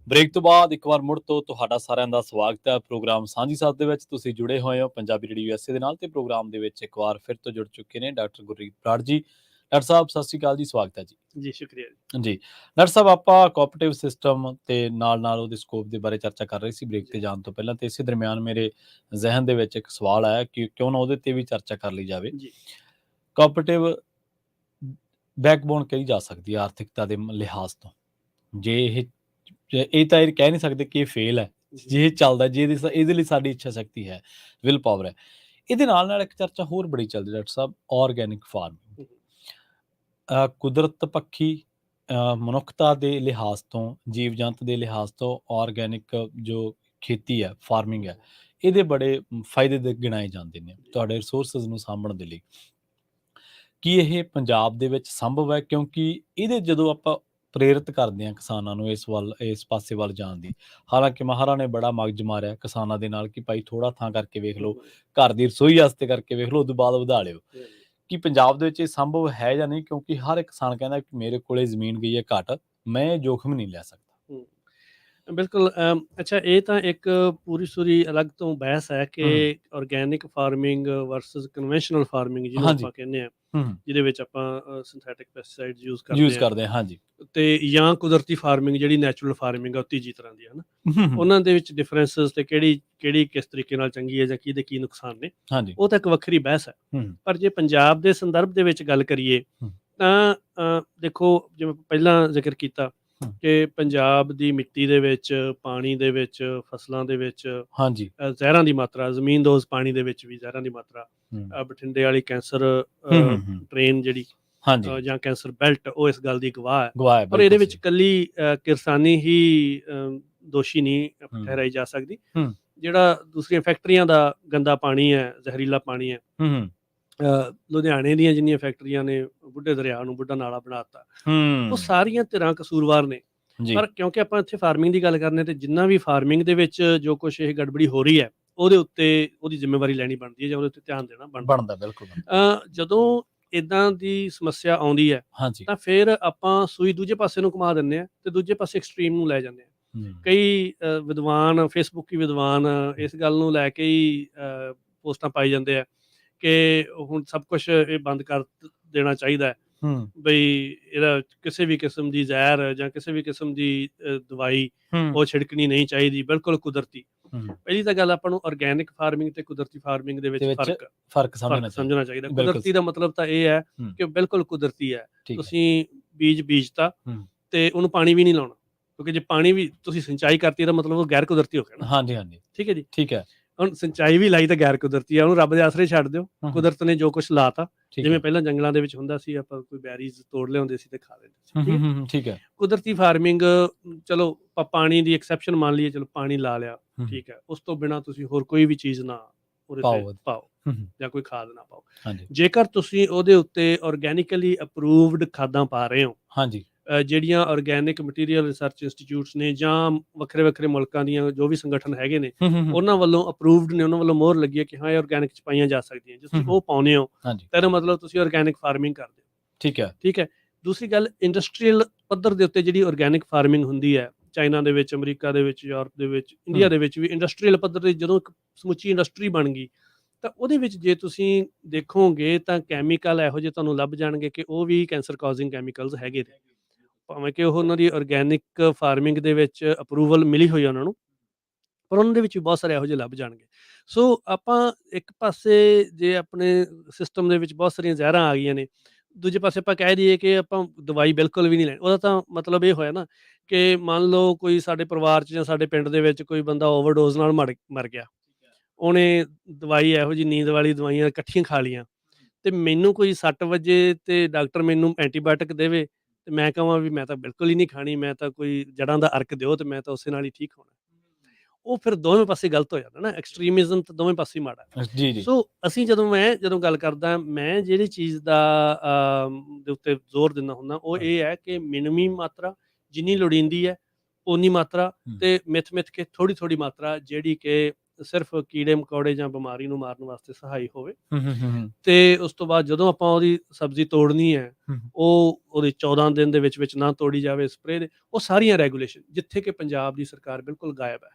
ਬ੍ਰੇਕ ਤੋਂ ਬਾਅਦ ਇੱਕ ਵਾਰ ਮੁੜ ਤੋਂ ਤੁਹਾਡਾ ਸਾਰਿਆਂ ਦਾ ਸਵਾਗਤ ਹੈ ਪ੍ਰੋਗਰਾਮ ਸਾਂਝੀ ਸਾਥ ਦੇ ਵਿੱਚ। ਤੁਸੀਂ ਜੁੜੇ ਹੋਏ ਹੋ ਪੰਜਾਬੀ ਰੇਡੀਓ ਯੂਐਸਏ ਦੇ ਨਾਲ ਤੇ ਪ੍ਰੋਗਰਾਮ ਦੇ ਵਿੱਚ ਇੱਕ ਵਾਰ ਫਿਰ ਤੋਂ ਜੁੜ ਚੁੱਕੇ ਨੇ ਡਾਕਟਰ ਗੁਰਰੀਤ ਬਰਾੜ ਜੀ। ਡਾਕਟਰ ਸਾਹਿਬ ਸਤਿ ਸ਼੍ਰੀ ਅਕਾਲ ਜੀ, ਸਵਾਗਤ ਹੈ ਜੀ। ਜੀ ਸ਼ੁਕਰੀਆ ਜੀ ਡਾਕਟਰ ਸਾਹਿਬ, ਆਪਾਂ ਕੋਆਪਰੇਟਿਵ ਸਿਸਟਮ ਤੇ ਨਾਲ ਉਹਦੇ ਸਕੋਪ ਦੇ ਬਾਰੇ ਚਰਚਾ ਕਰ ਰਹੇ ਸੀ ਬ੍ਰੇਕ ਤੇ ਜਾਣ ਤੋਂ ਪਹਿਲਾਂ, ਤੇ ਇਸੇ ਦਰਮਿਆਨ ਮੇਰੇ ਜ਼ਿਹਨ ਦੇ ਵਿੱਚ ਇੱਕ ਸਵਾਲ ਆਇਆ ਕਿ ਕਿਉਂ ਨਾ ਉਹਦੇ ਤੇ ਵੀ ਚਰਚਾ ਕਰ ਲਈ ਜਾਵੇ। ਕੋਆਪਰੇਟਿਵ ਬੈਕਬੋਨ ਕਹੀ ਜਾ ਸਕਦੀ ਹੈ ਆਰਥਿਕਤਾ ਦੇ ਲਿਹਾਜ਼ ਤੋਂ। ਜੇ ਇਹ ਤਾਂ ਇਹ ਕਹਿ ਨਹੀਂ ਸਕਦੇ ਕਿ ਇਹ ਫੇਲ ਹੈ, ਜੇ ਇਹ ਚੱਲਦਾ, ਜੇ ਇਹਦੇ ਲਈ ਸਾਡੀ ਇੱਛਾ ਸ਼ਕਤੀ ਹੈ, ਵਿਲ ਪਾਵਰ ਹੈ। ਇਹਦੇ ਨਾਲ ਇੱਕ ਚਰਚਾ ਹੋਰ ਬੜੀ ਚੱਲਦੀ ਡਾਕਟਰ ਸਾਹਿਬ, ਆਰਗੈਨਿਕ ਫਾਰਮਿੰਗ। ਕੁਦਰਤ ਪੱਖੀ, ਮਨੁੱਖਤਾ ਦੇ ਲਿਹਾਜ਼ ਤੋਂ, ਜੀਵ ਜੰਤ ਦੇ ਲਿਹਾਜ਼ ਤੋਂ ਆਰਗੈਨਿਕ ਜੋ ਖੇਤੀ ਹੈ, ਫਾਰਮਿੰਗ ਹੈ, ਇਹਦੇ ਬੜੇ ਫਾਇਦੇ ਗਿਣਾਏ ਜਾਂਦੇ ਨੇ ਤੁਹਾਡੇ ਰਿਸੋਰਸਿਸ ਨੂੰ ਸਾਂਭਣ ਦੇ ਲਈ। ਕੀ ਇਹ ਪੰਜਾਬ ਦੇ ਵਿੱਚ ਸੰਭਵ ਹੈ? ਕਿਉਂਕਿ ਇਹਦੇ ਜਦੋਂ ਆਪਾਂ ਪ੍ਰੇਰਿਤ ਕਰਦੇ ਹਾਂ ਕਿਸਾਨਾਂ ਨੂੰ ਇਸ ਪਾਸੇ ਵੱਲ ਜਾਣ ਦੀ, ਹਾਲਾਂਕਿ ਮਹਾਰਾ ਨੇ ਬੜਾ ਮਗਜ ਮਾਰਿਆ ਕਿਸਾਨਾਂ ਦੇ ਨਾਲ ਕਿ ਭਾਈ ਥੋੜਾ ਥਾਂ ਕਰਕੇ ਵੇਖ ਲਓ, ਘਰ ਦੀ ਰਸੋਈ ਵਾਸਤੇ ਕਰਕੇ ਵੇਖ ਲਓ, ਉਦੋਂ ਬਾਅਦ ਵਧਾ ਲਿਓ। ਕਿ ਪੰਜਾਬ ਦੇ ਵਿੱਚ ਇਹ ਸੰਭਵ ਹੈ ਜਾਂ ਨਹੀਂ? ਕਿਉਂਕਿ ਹਰ ਇੱਕ ਕਿਸਾਨ ਕਹਿੰਦਾ ਕਿ ਮੇਰੇ ਕੋਲੇ ਜ਼ਮੀਨ ਗਈ ਹੈ ਘੱਟ, ਮੈਂ ਜੋਖਮ ਨਹੀਂ ਲੈ ਸਕਦਾ। ਬਿਲਕੁਲ। ਅੱਛਾ, ਇਹ ਤਾਂ ਇੱਕ ਪੂਰੀ ਸੂਰੀ ਅਲੱਗ ਤੋਂ ਬਹਿਸ ਹੈ ਕਿ organic farming versus conventional farming ਜਿਹਨੂੰ ਆਪਾਂ ਕਹਿੰਦੇ ਆ, ਜਿਹਦੇ ਵਿੱਚ ਆਪਾਂ ਸਿੰਥੈਟਿਕ ਪੈਸਟੀਸਾਈਡਸ ਯੂਜ਼ ਕਰਦੇ ਹਾਂ, ਹਾਂਜੀ, ਤੇ ਜਾਂ ਕੁਦਰਤੀ ਫਾਰਮਿੰਗ ਜਿਹੜੀ ਨੈਚੁਰਲ ਫਾਰਮਿੰਗ ਆ, ਉਹ ਤੀਜੀ ਤਰ੍ਹਾਂ ਦੀ ਹੈ ਨਾ। ਉਹਨਾਂ ਦੇ ਵਿੱਚ ਡਿਫਰੈਂਸਸ ਤੇ ਕਿਹੜੀ ਕਿਸ ਤਰੀਕੇ ਨਾਲ ਚੰਗੀ ਹੈ ਜਾਂ ਕਿਹਦੇ ਕੀ ਨੁਕਸਾਨ ਨੇ, ਉਹ ਤਾਂ ਇੱਕ ਵੱਖਰੀ ਬਹਿਸ ਹੈ। ਪਰ ਜੇ ਪੰਜਾਬ ਦੇ ਸੰਦਰਭ ਦੇ ਵਿੱਚ ਗੱਲ ਕਰੀਏ ਤਾਂ ਦੇਖੋ, ਜਿਵੇਂ ਪਹਿਲਾਂ ਜ਼ਿਕਰ ਕੀਤਾ ਕਿ ਪੰਜਾਬ ਦੀ ਮਿੱਟੀ ਦੇ ਵਿੱਚ, ਪਾਣੀ ਦੇ ਵਿੱਚ, ਫਸਲਾਂ ਦੇ ਵਿੱਚ ਜ਼ਹਿਰਾਂ ਦੀ ਮਾਤਰਾ, ਜ਼ਮੀਨਦੋਜ਼ ਪਾਣੀ ਦੇ ਵਿੱਚ ਵੀ ਜ਼ਹਿਰਾਂ ਦੀ ਮਾਤਰਾ, ਬਠਿੰਡੇ ਵਾਲੀ ਕੈਂਸਰ ਟ੍ਰੇਨ ਜਿਹੜੀ ਜਾਂ ਕੈਂਸਰ ਬੈਲਟ, ਉਹ ਇਸ ਗੱਲ ਦੀ ਗਵਾਹ ਹੈ। ਪਰ ਇਹਦੇ ਵਿੱਚ ਇਕੱਲੀ ਕਿਰਸਾਨੀ ਹੀ ਦੋਸ਼ੀ ਨਹੀਂ ਠਹਿਰਾਈ ਜਾ ਸਕਦੀ। ਜਿਹੜਾ ਦੂਸਰੀਆਂ ਫੈਕਟਰੀਆਂ ਦਾ ਗੰਦਾ ਪਾਣੀ ਹੈ, ਜ਼ਹਿਰੀਲਾ ਪਾਣੀ ਹੈ, ਲੁਧਿਆਣੇ ਦੀਆਂ ਜਿੰਨੀਆਂ ਫੈਕਟਰੀਆਂ ਨੇ, ਬੁੱਢੇ ਦਰਿਆ ਨੂੰ ਬੁੱਢਾ ਨਾਲਾ ਬਣਾਤਾ, ਉਹ ਸਾਰੀਆਂ ਧਿਰਾਂ ਕਸੂਰਵਾਰ ਨੇ। ਪਰ ਕਿਉਂਕਿ ਆਪਾਂ ਇੱਥੇ ਫਾਰਮਿੰਗ ਦੀ ਗੱਲ ਕਰਨੇ, ਤੇ ਜਿੰਨਾ ਵੀ ਫਾਰਮਿੰਗ ਦੇ ਵਿੱਚ ਜੋ ਕੁਛ ਇਹ ਗੜਬੜੀ ਹੋ ਰਹੀ ਹੈ, ਉਹਦੇ ਉੱਤੇ ਉਹਦੀ ਜ਼ਿੰਮੇਵਾਰੀ ਲੈਣੀ ਬਣਦੀ ਹੈ ਜਾਂ ਉਹਦੇ ਉੱਤੇ ਧਿਆਨ ਦੇਣਾ ਬਣਦਾ। ਬਿਲਕੁਲ। ਜਦੋਂ ਇਦਾਂ ਦੀ ਸਮੱਸਿਆ ਆਉਂਦੀ ਹੈ ਤਾਂ ਫਿਰ ਆਪਾਂ ਸੂਈ ਦੂਜੇ ਪਾਸੇ ਨੂੰ ਘੁਮਾ ਦਿੰਦੇ ਹਾਂ ਤੇ ਦੂਜੇ ਪਾਸੇ ਐਕਸਟ੍ਰੀਮ ਨੂੰ ਲੈ ਜਾਂਦੇ ਹਾਂ। ਕਈ ਵਿਦਵਾਨ, ਫੇਸਬੁੱਕੀ ਵਿਦਵਾਨ ਇਸ ਗੱਲ ਨੂੰ ਲੈ ਕੇ ਹੀ ਪੋਸਟਾਂ ਪਾਈ ਜਾਂਦੇ ਆ ਕਿ ਹੁਣ ਸਭ ਕੁਛ ਇਹ ਬੰਦ ਕਰ ਦੇਣਾ ਚਾਹੀਦਾ ਹੈ, ਬਈ ਇਹਦਾ ਕਿਸੇ ਵੀ ਕਿਸਮ ਦੀ ਜ਼ਹਿਰ ਜਾਂ ਕਿਸੇ ਵੀ ਕਿਸਮ ਦੀ ਦਵਾਈ ਉਹ ਛਿੜਕਣੀ ਨਹੀਂ ਚਾਹੀਦੀ, ਬਿਲਕੁਲ ਕੁਦਰਤੀ। ਪਹਿਲੀ ਤਾਂ ਗੱਲ, ਆਪਾਂ ਨੂੰ ਆਰਗੈਨਿਕ ਫਾਰਮਿੰਗ ਤੇ ਕੁਦਰਤੀ ਫਾਰਮਿੰਗ ਦੇ ਵਿੱਚ ਫਰਕ ਸਮਝਣਾ ਚਾਹੀਦਾ। ਕੁਦਰਤੀ ਦਾ ਮਤਲਬ ਤਾਂ ਇਹ ਹੈ ਕਿ ਬਿਲਕੁਲ ਕੁਦਰਤੀ ਹੈ। ਤੁਸੀਂ ਬੀਜ ਬੀਜਤਾ ਤੇ ਉਹਨੂੰ ਪਾਣੀ ਵੀ ਨਹੀਂ ਲਾਉਣਾ, ਕਿਉਂਕਿ ਜੇ ਪਾਣੀ ਵੀ ਤੁਸੀਂ ਸਿੰਚਾਈ ਕਰਤੀ ਤਾਂ ਮਤਲਬ ਉਹ ਗੈਰ ਕੁਦਰਤੀ ਹੋ ਗਿਆ ਨਾ। ਹਾਂਜੀ, ਠੀਕ ਹੈ ਜੀ, ਠੀਕ ਹੈ। ਹੁਣ ਸਿੰਚਾਈ ਵੀ ਲਾਈ ਤਾਂ ਗੈਰ ਕੁਦਰਤੀ ਆ, ਉਹਨੂੰ ਰੱਬ ਦੇ ਆਸਰੇ ਛੱਡ ਦਿਓ। ਕੁਦਰਤ ਨੇ ਜੋ ਕੁਛ ਲਾਤਾ, ਜਿਵੇਂ ਪਹਿਲਾਂ ਜੰਗਲਾਂ ਦੇ ਵਿੱਚ ਹੁੰਦਾ ਸੀ, ਆਪਾਂ ਕੋਈ ਬੈਰੀਜ਼ ਤੋੜ ਲਿਆਉਂਦੇ ਸੀ ਤੇ ਖਾ ਲੈਂਦੇ ਸੀ, ਠੀਕ ਹੈ। ਕੁਦਰਤੀ ਫਾਰਮਿੰਗ, ਚਲੋ ਪਾਣੀ ਦੀ ਐਕਸੈਪਸ਼ਨ ਮੰਨ ਲਈਏ, ਚਲੋ ਪਾਣੀ ਲਾ ਲਿਆ, ਠੀਕ ਹੈ। ਉਸ ਤੋਂ ਬਿਨਾਂ ਤੁਸੀਂ ਹੋਰ ਕੋਈ ਵੀ ਚੀਜ਼ ਨਾ ਉਹਦੇ ਤੇ ਪਾਓ ਜਾਂ ਕੋਈ ਖਾਦ ਨਾ ਪਾਓ। ਜੇਕਰ ਤੁਸੀਂ ਉਹਦੇ ਉੱਤੇ ਆਰਗੈਨਿਕਲੀ ਅਪਰੂਵਡ ਖਾਦਾਂ ਪਾ ਰਹੇ ਹੋ, ਜਿਹੜੀਆਂ ਆਰਗੈਨਿਕ ਮਟੀਰੀਅਲ ਰਿਸਰਚ ਇੰਸਟੀਚਿਊਟਸ ਨੇ ਜਾਂ ਵੱਖਰੇ ਵੱਖਰੇ ਮੁਲਕਾਂ ਦੀਆਂ ਜੋ ਵੀ ਸੰਗਠਨ ਹੈਗੇ ਨੇ, ਉਹਨਾਂ ਵੱਲੋਂ ਅਪਰੂਵਡ ਨੇ, ਉਹਨਾਂ ਵੱਲੋਂ ਮੋਹਰ ਲੱਗੀ ਹੈ ਕਿ ਹਾਂ ਇਹ ਆਰਗੈਨਿਕ ਚ ਪਾਈਆਂ ਜਾ ਸਕਦੀਆਂ, ਜੇ ਤੁਸੀਂ ਉਹ ਪਾਉਂਦੇ ਹੋ ਤਾਂ ਇਹਦਾ ਮਤਲਬ ਤੁਸੀਂ ਆਰਗੈਨਿਕ ਫਾਰਮਿੰਗ ਕਰਦੇ ਹੋ, ਠੀਕ ਹੈ। ਦੂਸਰੀ ਗੱਲ, ਇੰਡਸਟਰੀਅਲ ਪੱਧਰ ਦੇ ਉੱਤੇ ਜਿਹੜੀ ਆਰਗੈਨਿਕ ਫਾਰਮਿੰਗ ਹੁੰਦੀ ਹੈ, ਚਾਈਨਾ ਦੇ ਵਿੱਚ, ਅਮਰੀਕਾ ਦੇ ਵਿੱਚ, ਯੂਰਪ ਦੇ ਵਿੱਚ, ਇੰਡੀਆ ਦੇ ਵਿੱਚ ਵੀ ਇੰਡਸਟਰੀਅਲ ਪੱਧਰ ਤੇ ਜਦੋਂ ਇੱਕ ਸਮੁੱਚੀ ਇੰਡਸਟਰੀ ਬਣ ਗਈ ਤਾਂ ਉਹਦੇ ਵਿੱਚ ਜੇ ਤੁਸੀਂ ਦੇਖੋਗੇ ਤਾਂ ਕੈਮੀਕਲ ਇਹੋ ਜਿਹੇ ਤੁਹਾਨੂੰ ਲੱਭ ਜਾਣਗੇ ਕਿ ਉਹ ਵੀ ਕੈਂਸਰ ਕਾਜ਼ਿੰਗ ਕੈਮੀਕਲਸ ਹੈਗੇ ਨੇ, ਭਾਵੇਂ ਕਿ ਉਹ ਉਹਨਾਂ ਦੀ ਆਰਗੈਨਿਕ ਫਾਰਮਿੰਗ ਦੇ ਵਿੱਚ ਅਪਰੂਵਲ ਮਿਲੀ ਹੋਈ ਉਹਨਾਂ ਨੂੰ, ਪਰ ਉਹਨਾਂ ਦੇ ਵਿੱਚ ਵੀ ਬਹੁਤ ਸਾਰੇ ਇਹੋ ਜਿਹੇ ਲੱਭ ਜਾਣਗੇ। ਸੋ ਆਪਾਂ ਇੱਕ ਪਾਸੇ ਜੇ ਆਪਣੇ ਸਿਸਟਮ ਦੇ ਵਿੱਚ ਬਹੁਤ ਸਾਰੀਆਂ ਜ਼ਹਿਰਾਂ ਆ ਗਈਆਂ ਨੇ, ਦੂਜੇ ਪਾਸੇ ਆਪਾਂ ਕਹਿ ਦਈਏ ਕਿ ਆਪਾਂ ਦਵਾਈ ਬਿਲਕੁਲ ਵੀ ਨਹੀਂ ਲੈਣੀ, ਉਹਦਾ ਤਾਂ ਮਤਲਬ ਇਹ ਹੋਇਆ ਨਾ ਕਿ ਮੰਨ ਲਓ ਕੋਈ ਸਾਡੇ ਪਰਿਵਾਰ 'ਚ ਜਾਂ ਸਾਡੇ ਪਿੰਡ ਦੇ ਵਿੱਚ ਕੋਈ ਬੰਦਾ ਓਵਰਡੋਜ਼ ਨਾਲ ਮਰ ਗਿਆ, ਉਹਨੇ ਦਵਾਈ ਇਹੋ ਜਿਹੀ ਨੀਂਦ ਵਾਲੀ ਦਵਾਈਆਂ ਇਕੱਠੀਆਂ ਖਾ ਲਈਆਂ, ਤੇ ਮੈਨੂੰ ਕੋਈ 6 ਵਜੇ ਤੇ ਡਾਕਟਰ ਮੈਨੂੰ ਐਂਟੀਬਾਇਓਟਿਕ ਦੇਵੇ ਤੇ ਮੈਂ ਕਹਾਂ ਵੀ ਮੈਂ ਤਾਂ ਬਿਲਕੁਲ ਹੀ ਨਹੀਂ ਖਾਣੀ, ਮੈਂ ਤਾਂ ਕੋਈ ਜੜ੍ਹਾਂ ਦਾ ਅਰਕ ਦਿਓ ਤੇ ਮੈਂ ਤਾਂ ਉਸੇ ਨਾਲ ਹੀ ਠੀਕ ਹੋਣਾ, ਉਹ ਫਿਰ ਦੋਵੇਂ ਪਾਸੇ ਗਲਤ ਹੋ ਜਾਂਦਾ ਨਾ। ਐਕਸਟ੍ਰੀਮਿਜ਼ਮ ਤਾਂ ਦੋਵੇਂ ਪਾਸੇ ਮਾੜਾ ਹੈ। ਸੋ ਅਸੀਂ ਜਦੋਂ ਗੱਲ ਕਰਦਾ, ਮੈਂ ਜਿਹੜੀ ਚੀਜ਼ ਦੇ ਉੱਤੇ ਜ਼ੋਰ ਦਿੰਦਾ ਹੁੰਦਾ ਉਹ ਇਹ ਹੈ ਕਿ ਮਿਨੀਮਮ ਮਾਤਰਾ ਜਿੰਨੀ ਲੋੜੀਂਦੀ ਹੈ ਓਨੀ ਮਾਤਰਾ, ਤੇ ਮਿੱਥ ਕੇ ਥੋੜੀ ਮਾਤਰਾ ਜਿਹੜੀ ਕਿ ਸਿਰਫ ਕੀੜੇ ਮਕੌੜੇ ਜਾਂ ਬਿਮਾਰੀ ਨੂੰ ਮਾਰਨ ਵਾਸਤੇ ਸਹਾਈ ਹੋਵੇ। ਤੇ ਉਸ ਤੋਂ ਬਾਅਦ ਜਦੋਂ ਆਪਾਂ ਉਹਦੀ ਸਬਜ਼ੀ ਤੋੜਨੀ ਹੈ ਉਹ ਉਹਦੇ 14 ਦਿਨ ਦੇ ਵਿੱਚ ਨਾ ਤੋੜੀ ਜਾਵੇ ਸਪਰੇਅ ਦੇ, ਉਹ ਸਾਰੀਆਂ ਰੈਗੂਲੇਸ਼ਨ, ਜਿੱਥੇ ਕਿ ਪੰਜਾਬ ਦੀ ਸਰਕਾਰ ਬਿਲਕੁਲ ਗਾਇਬ ਹੈ।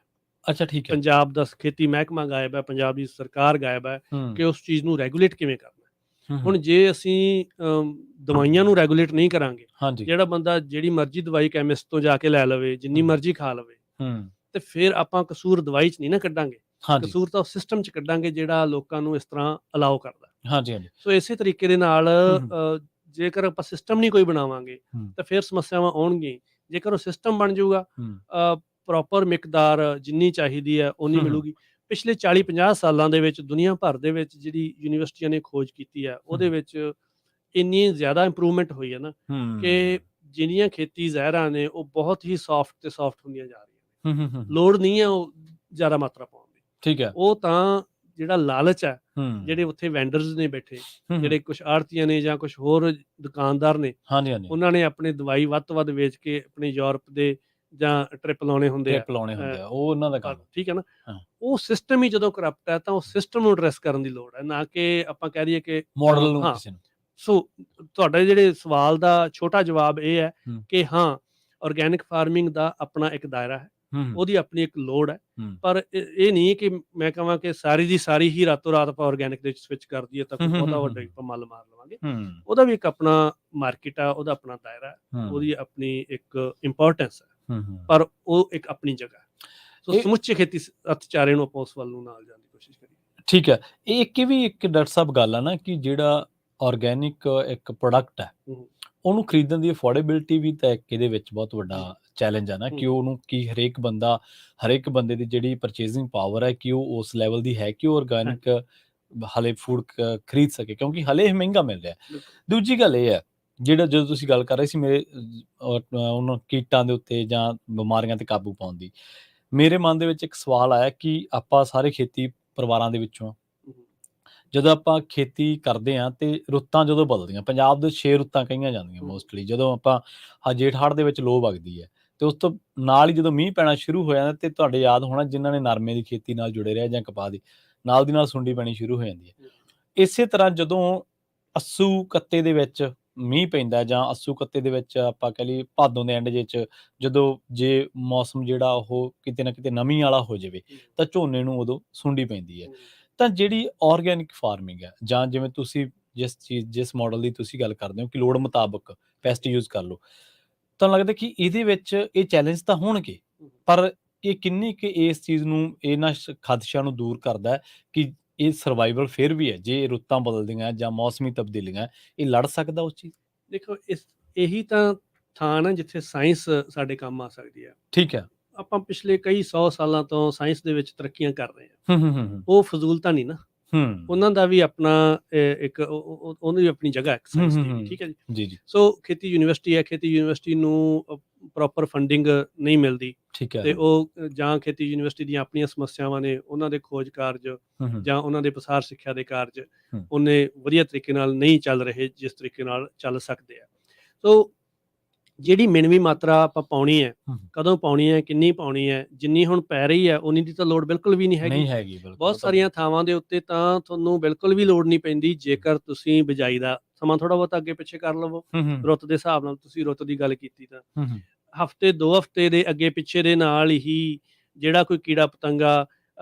ਅੱਛਾ, ਠੀਕ ਹੈ। ਪੰਜਾਬ ਦਾ ਖੇਤੀ ਮਹਿਕਮਾ ਗਾਇਬ ਹੈ, ਪੰਜਾਬ ਦੀ ਸਰਕਾਰ ਗਾਇਬ ਹੈ ਕਿ ਉਸ ਚੀਜ਼ ਨੂੰ ਰੈਗੂਲੇਟ ਕਿਵੇਂ ਕਰਨਾ। ਹੁਣ ਜੇ ਅਸੀਂ ਦਵਾਈਆਂ ਨੂੰ ਰੈਗੂਲੇਟ ਨਹੀਂ ਕਰਾਂਗੇ, ਜਿਹੜਾ ਬੰਦਾ ਜਿਹੜੀ ਮਰਜ਼ੀ ਦਵਾਈ ਕੈਮਿਸਟ ਤੋਂ ਜਾ ਕੇ ਲੈ ਲਵੇ, ਜਿੰਨੀ ਮਰਜ਼ੀ ਖਾ ਲਵੇ, ਤੇ ਫਿਰ ਆਪਾਂ ਕਸੂਰ ਦਵਾਈ 'ਚ ਨਹੀਂ ਨਾ ਕੱਢਾਂਗੇ, ਕਸੂਰ ਤਾਂ ਉਸ ਸਿਸਟਮ 'ਚ ਕੱਢਾਂਗੇ ਜਿਹੜਾ ਲੋਕਾਂ ਨੂੰ ਇਸ ਤਰ੍ਹਾਂ ਅਲਾਓ ਕਰਦਾ। ਸੋ ਇਸੇ ਤਰੀਕੇ ਦੇ ਨਾਲ ਜੇਕਰ ਆਪਾਂ ਸਿਸਟਮ ਨਹੀਂ ਕੋਈ ਬਣਾਵਾਂਗੇ ਤਾਂ ਫਿਰ ਸਮੱਸਿਆਵਾਂ ਆਉਣਗੀਆਂ। ਜੇਕਰ ਉਹ ਸਿਸਟਮ ਬਣ ਜਾਊਗਾ, ਪ੍ਰੋਪਰ ਮਿਕਦਾਰ ਜਿੰਨੀ ਚਾਹੀਦੀ ਹੈ ਉਨੀ ਮਿਲੂਗੀ। ਪਿਛਲੇ 40-50 ਸਾਲਾਂ ਦੇ ਵਿੱਚ ਦੁਨੀਆ ਭਰ ਦੇ ਵਿੱਚ ਜਿਹੜੀ ਯੂਨੀਵਰਸਿਟੀਆਂ ਨੇ ਖੋਜ ਕੀਤੀ ਹੈ ਉਹਦੇ ਵਿੱਚ ਇੰਨੀ ਜ਼ਿਆਦਾ ਇੰਪਰੂਵਮੈਂਟ ਹੋਈ ਹੈ ਨਾ ਕਿ ਜਿਹੜੀਆਂ ਖੇਤੀ ਜ਼ਹਿਰਾਂ ਨੇ ਉਹ ਬਹੁਤ ਹੀ ਸੌਫਟ ਹੁੰਦੀਆਂ ਜਾ ਰਹੀਆਂ ਨੇ। ਲੋੜ ਨਹੀਂ ਹੈ ਉਹ ਜ਼ਿਆਦਾ ਮਾਤਰਾ ਪਾਉਣ ਦੀ। ਠੀਕ ਹੈ। ਉਹ ਤਾਂ ਜਿਹੜਾ ਲਾਲਚ ਹੈ, ਜਿਹੜੇ ਉੱਥੇ ਵੈਂਡਰਸ ਨੇ ਬੈਠੇ, ਜਿਹੜੇ ਕੁਝ ਆੜਤੀਆਂ ਨੇ ਜਾਂ ਕੁਝ ਹੋਰ ਦੁਕਾਨਦਾਰ ਨੇ, ਉਹਨਾਂ ਨੇ ਆਪਣੀ ਦਵਾਈ ਵੱਧ ਤੋਂ ਵੱਧ ਵੇਚ ਕੇ ਆਪਣੇ ਯੂਰਪ ਦੇ ਜਾਂ ਟ੍ਰਿਪ ਲਾਉਣੇ ਹੁੰਦੇ ਆ, ਉਹ ਉਹਨਾਂ ਦਾ ਕੰਮ। ਠੀਕ ਹੈ ਨਾ। ਉਹ ਸਿਸਟਮ ਹੀ ਜਦੋਂ ਕਰਪਟ ਹੈ ਤਾਂ ਉਹ ਸਿਸਟਮ ਨੂੰ ਐਡਰੈਸ ਕਰਨ ਦੀ ਲੋੜ ਹੈ, ਨਾ ਕਿ ਆਪਾਂ ਕਹਿ ਦਈਏ ਕਿ ਮਾਡਲ ਨੂੰ। ਸੋ ਤੁਹਾਡੇ ਜਿਹੜੇ ਸਵਾਲ ਦਾ ਛੋਟਾ ਜਵਾਬ ਇਹ ਹੈ ਕਿ ਹਾਂ, ਆਰਗੈਨਿਕ ਫਾਰਮਿੰਗ ਦਾ ਆਪਣਾ ਇੱਕ ਦਾਇਰਾ ਹੈ, ਉਹਦੀ ਆਪਣੀ ਇੱਕ ਲੋੜ ਹੈ, ਪਰ ਇਹ ਨਹੀਂ ਕਿ ਮੈਂ ਕਹਾਂ ਕਿ ਸਾਰੀ ਦੀ ਸਾਰੀ ਹੀ ਰਾਤੋਂ ਰਾਤ ਆਪਾਂ ਆਰਗੈਨਿਕ ਦੇ ਵਿੱਚ ਸਵਿਚ ਕਰ ਦਈਏ ਤਾਂ ਬਹੁਤਾ ਵੱਡਾ ਆਪਾਂ ਮੱਲ ਮਾਰ ਲਵਾਂਗੇ। ਉਹਦਾ ਵੀ ਇੱਕ ਆਪਣਾ ਮਾਰਕੀਟ ਆ, ਉਹਦਾ ਆਪਣਾ ਦਾਇਰਾ ਹੈ, ਉਹਦੀ ਆਪਣੀ ਇੱਕ ਇੰਪੋਰਟੈਂਸ ਹੈ, ਪਰ ਉਹ ਇੱਕ ਆਪਣੀ ਜਗ੍ਹਾ ਹੈ। ਸੋ ਸਮੁੱਚੇ ਖੇਤੀ ਅਰਥਚਾਰੇ ਨੂੰ ਆਪਾਂ ਉਸ ਵੱਲ ਨੂੰ ਨਾਲ ਜਾਣ ਦੀ ਕੋਸ਼ਿਸ਼ ਕਰੀਏ। ਠੀਕ ਹੈ। ਇਹ ਵੀ ਇੱਕ ਡਾਕਟਰ ਸਾਹਿਬ ਗੱਲ ਆ ਨਾ ਕਿ ਜਿਹੜਾ ਆਰਗੈਨਿਕ ਇੱਕ ਪ੍ਰੋਡਕਟ ਹੈ ਉਹਨੂੰ ਖਰੀਦਣ ਦੀ ਅਫੋਰਡੇਬਿਲਿਟੀ ਵੀ ਤਾਂ ਇੱਕ ਇਹਦੇ ਵਿੱਚ ਬਹੁਤ ਵੱਡਾ ਚੈਲੰਜ ਹੈ ਨਾ, ਕਿ ਉਹਨੂੰ ਕੀ ਹਰੇਕ ਬੰਦੇ ਦੀ ਜਿਹੜੀ ਪਰਚੇਜ਼ਿੰਗ ਪਾਵਰ ਹੈ ਕਿ ਉਹ ਉਸ ਲੈਵਲ ਦੀ ਹੈ ਕਿ ਉਹ ਆਰਗੈਨਿਕ ਹਲੇ ਫੂਡ ਖਰੀਦ ਸਕੇ, ਕਿਉਂਕਿ ਹਲੇ ਇਹ ਮਹਿੰਗਾ ਮਿਲ ਰਿਹਾ। ਦੂਜੀ ਗੱਲ ਇਹ ਹੈ, ਜਦੋਂ ਤੁਸੀਂ ਗੱਲ ਕਰ ਰਹੇ ਸੀ ਮੇਰੇ ਉਹਨਾਂ ਕੀਟਾਂ ਦੇ ਉੱਤੇ ਜਾਂ ਬਿਮਾਰੀਆਂ ਤੇ ਕਾਬੂ ਪਾਉਣ ਦੀ, ਮੇਰੇ ਮਨ ਦੇ ਵਿੱਚ ਇੱਕ ਸਵਾਲ ਆਇਆ ਕਿ ਆਪਾਂ ਸਾਰੇ ਖੇਤੀ ਪਰਿਵਾਰਾਂ ਦੇ ਵਿੱਚੋਂ ਜਦੋਂ ਆਪਾਂ ਖੇਤੀ ਕਰਦੇ ਹਾਂ ਤੇ ਰੁੱਤਾਂ ਜਦੋਂ ਬਦਲਦੀਆਂ, ਪੰਜਾਬ ਦੇ 6 ਰੁੱਤਾਂ ਕਹੀਆਂ ਜਾਂਦੀਆਂ ਮੋਸਟਲੀ, ਜਦੋਂ ਆਪਾਂ ਜੇਠ ਹਾੜ ਦੇ ਵਿੱਚ ਲੋ ਵਗਦੀ ਹੈ ਤੇ ਉਸ ਤੋਂ ਨਾਲ ਹੀ ਜਦੋਂ ਮੀਂਹ ਪੈਣਾ ਸ਼ੁਰੂ ਹੋ ਜਾਂਦਾ, ਤੇ ਤੁਹਾਡੇ ਯਾਦ ਹੋਣਾ ਜਿਨ੍ਹਾਂ ਨੇ ਨਰਮੇ ਦੀ ਖੇਤੀ ਨਾਲ ਜੁੜੇ ਰਹੇ ਜਾਂ ਕਪਾਹ ਦੀ, ਨਾਲ ਦੀ ਨਾਲ ਸੁੰਡੀ ਪੈਣੀ ਸ਼ੁਰੂ ਹੋ ਜਾਂਦੀ ਹੈ। ਇਸੇ ਤਰ੍ਹਾਂ ਜਦੋਂ ਅੱਸੂ ਕੱਤੇ ਦੇ ਵਿੱਚ ਮੀਂਹ ਪੈਂਦਾ ਜਾਂ ਅੱਸੂ ਕੱਤੇ ਦੇ ਵਿੱਚ ਆਪਾਂ ਕਹਿ ਲਈਏ ਭਾਦੋਂ ਦੇ ਐਂਡ ਵਿੱਚ ਜਦੋਂ ਜੇ ਮੌਸਮ ਜਿਹੜਾ ਉਹ ਕਿਤੇ ਨਾ ਕਿਤੇ ਨਮੀ ਵਾਲਾ ਹੋ ਜਾਵੇ ਤਾਂ ਝੋਨੇ ਨੂੰ ਉਦੋਂ ਸੁੰਡੀ ਪੈਂਦੀ ਹੈ। ਤਾਂ ਜਿਹੜੀ ਆਰਗੈਨਿਕ ਫਾਰਮਿੰਗ ਹੈ, ਜਾਂ ਜਿਵੇਂ ਤੁਸੀਂ ਜਿਸ ਮਾਡਲ ਦੀ ਤੁਸੀਂ ਗੱਲ ਕਰਦੇ ਹੋ ਕਿ ਲੋੜ ਮੁਤਾਬਕ ਪੈਸਟ ਯੂਜ਼ ਕਰ ਲਓ, ਤੁਹਾਨੂੰ ਲੱਗਦਾ ਕਿ ਇਹਦੇ ਵਿੱਚ ਇਹ ਚੈਲੰਜ ਤਾਂ ਹੋਣਗੇ, ਪਰ ਇਹ ਕਿੰਨੀ ਕਿ ਇਸ ਚੀਜ਼ ਨੂੰ, ਇਹਨਾਂ ਖਦਸ਼ਿਆਂ ਨੂੰ ਦੂਰ ਕਰਦਾ ਹੈ ਕਿ ਇਹ ਸਰਵਾਈਵਲ ਫਿਰ ਵੀ ਹੈ ਜੇ ਰੁੱਤਾਂ ਬਦਲਦੀਆਂ ਜਾਂ ਮੌਸਮੀ ਤਬਦੀਲੀਆਂ, ਇਹ ਲੜ ਸਕਦਾ ਉਸ ਚੀਜ਼? ਦੇਖੋ, ਇਹੀ ਤਾਂ ਥਾਂ ਨਾ ਜਿੱਥੇ ਸਾਇੰਸ ਸਾਡੇ ਕੰਮ ਆ ਸਕਦੀ ਹੈ। ਠੀਕ ਹੈ। ਆਪਾਂ ਪਿਛਲੇ ਕਈ 100 ਸਾਲਾਂ ਤੋਂ ਸਾਇੰਸ ਦੇ ਵਿੱਚ ਤਰੱਕੀਆਂ ਕਰ ਰਹੇ ਹਾਂ, ਉਹ ਫਜ਼ੂਲ ਤਾਂ ਨਹੀਂ ਨਾ, ਉਹਨਾਂ ਦਾ ਵੀ ਆਪਣਾ ਇੱਕ ਉਹਨੂੰ ਵੀ ਆਪਣੀ ਜਗ੍ਹਾ ਹੈ ਸਾਇੰਸ ਦੀ। ਠੀਕ ਹੈ ਜੀ। ਸੋ ਖੇਤੀ ਯੂਨੀਵਰਸਿਟੀ ਹੈ, ਖੇਤੀ ਯੂਨੀਵਰਸਿਟੀ ਨੂੰ ਪ੍ਰੋਪਰ ਫੰਡਿੰਗ ਨਹੀਂ ਮਿਲਦੀ, ਤੇ ਉਹ ਜਾਂ ਖੇਤੀ ਯੂਨੀਵਰਸਿਟੀ ਦੀਆਂ ਆਪਣੀਆਂ ਸਮੱਸਿਆਵਾਂ ਨੇ, ਉਹਨਾਂ ਦੇ ਖੋਜ ਕਾਰਜ ਜਾਂ ਉਹਨਾਂ ਦੇ ਪਸਾਰ ਸਿੱਖਿਆ ਦੇ ਕਾਰਜ ਉਹਨੇ ਵਧੀਆ ਤਰੀਕੇ ਨਾਲ ਨਹੀਂ ਚੱਲ ਰਹੇ ਜਿਸ ਤਰੀਕੇ ਨਾਲ ਚੱਲ ਸਕਦੇ ਆ। ਸੋ ਜਿਹੜੀ ਮਿਣਵੀਂ ਮਾਤਰਾ ਆਪਾਂ ਪਾਉਣੀ ਹੈ, ਕਦੋਂ ਪਾਉਣੀ ਹੈ, ਕਿੰਨੀ ਪਾਉਣੀ ਹੈ, ਜਿੰਨੀ ਹੁਣ ਪੈ ਰਹੀ ਹੈ ਉਨੀ ਦੀ ਤਾਂ ਲੋੜ ਬਿਲਕੁਲ ਵੀ ਨਹੀਂ ਹੈਗੀ। ਬਹੁਤ ਸਾਰੀਆਂ ਥਾਵਾਂ ਦੇ ਉੱਤੇ ਤਾਂ ਤੁਹਾਨੂੰ ਬਿਲਕੁਲ ਵੀ ਲੋੜ ਨਹੀਂ ਪੈਂਦੀ, ਜੇਕਰ ਤੁਸੀਂ ਬਿਜਾਈ ਦਾ ਸਮਾਂ ਥੋੜਾ ਬਹੁਤ ਅੱਗੇ ਪਿੱਛੇ ਕਰ ਲਵੋ ਰੁੱਤ ਦੇ ਹਿਸਾਬ ਨਾਲ। ਤੁਸੀਂ ਰੁੱਤ ਦੀ ਗੱਲ ਕੀਤੀ ਤਾਂ ਹਫ਼ਤੇ 2 ਹਫ਼ਤੇ ਦੇ ਅੱਗੇ ਪਿੱਛੇ ਦੇ ਨਾਲ ਹੀ ਜਿਹੜਾ ਕੋਈ ਕੀੜਾ ਪਤੰਗਾ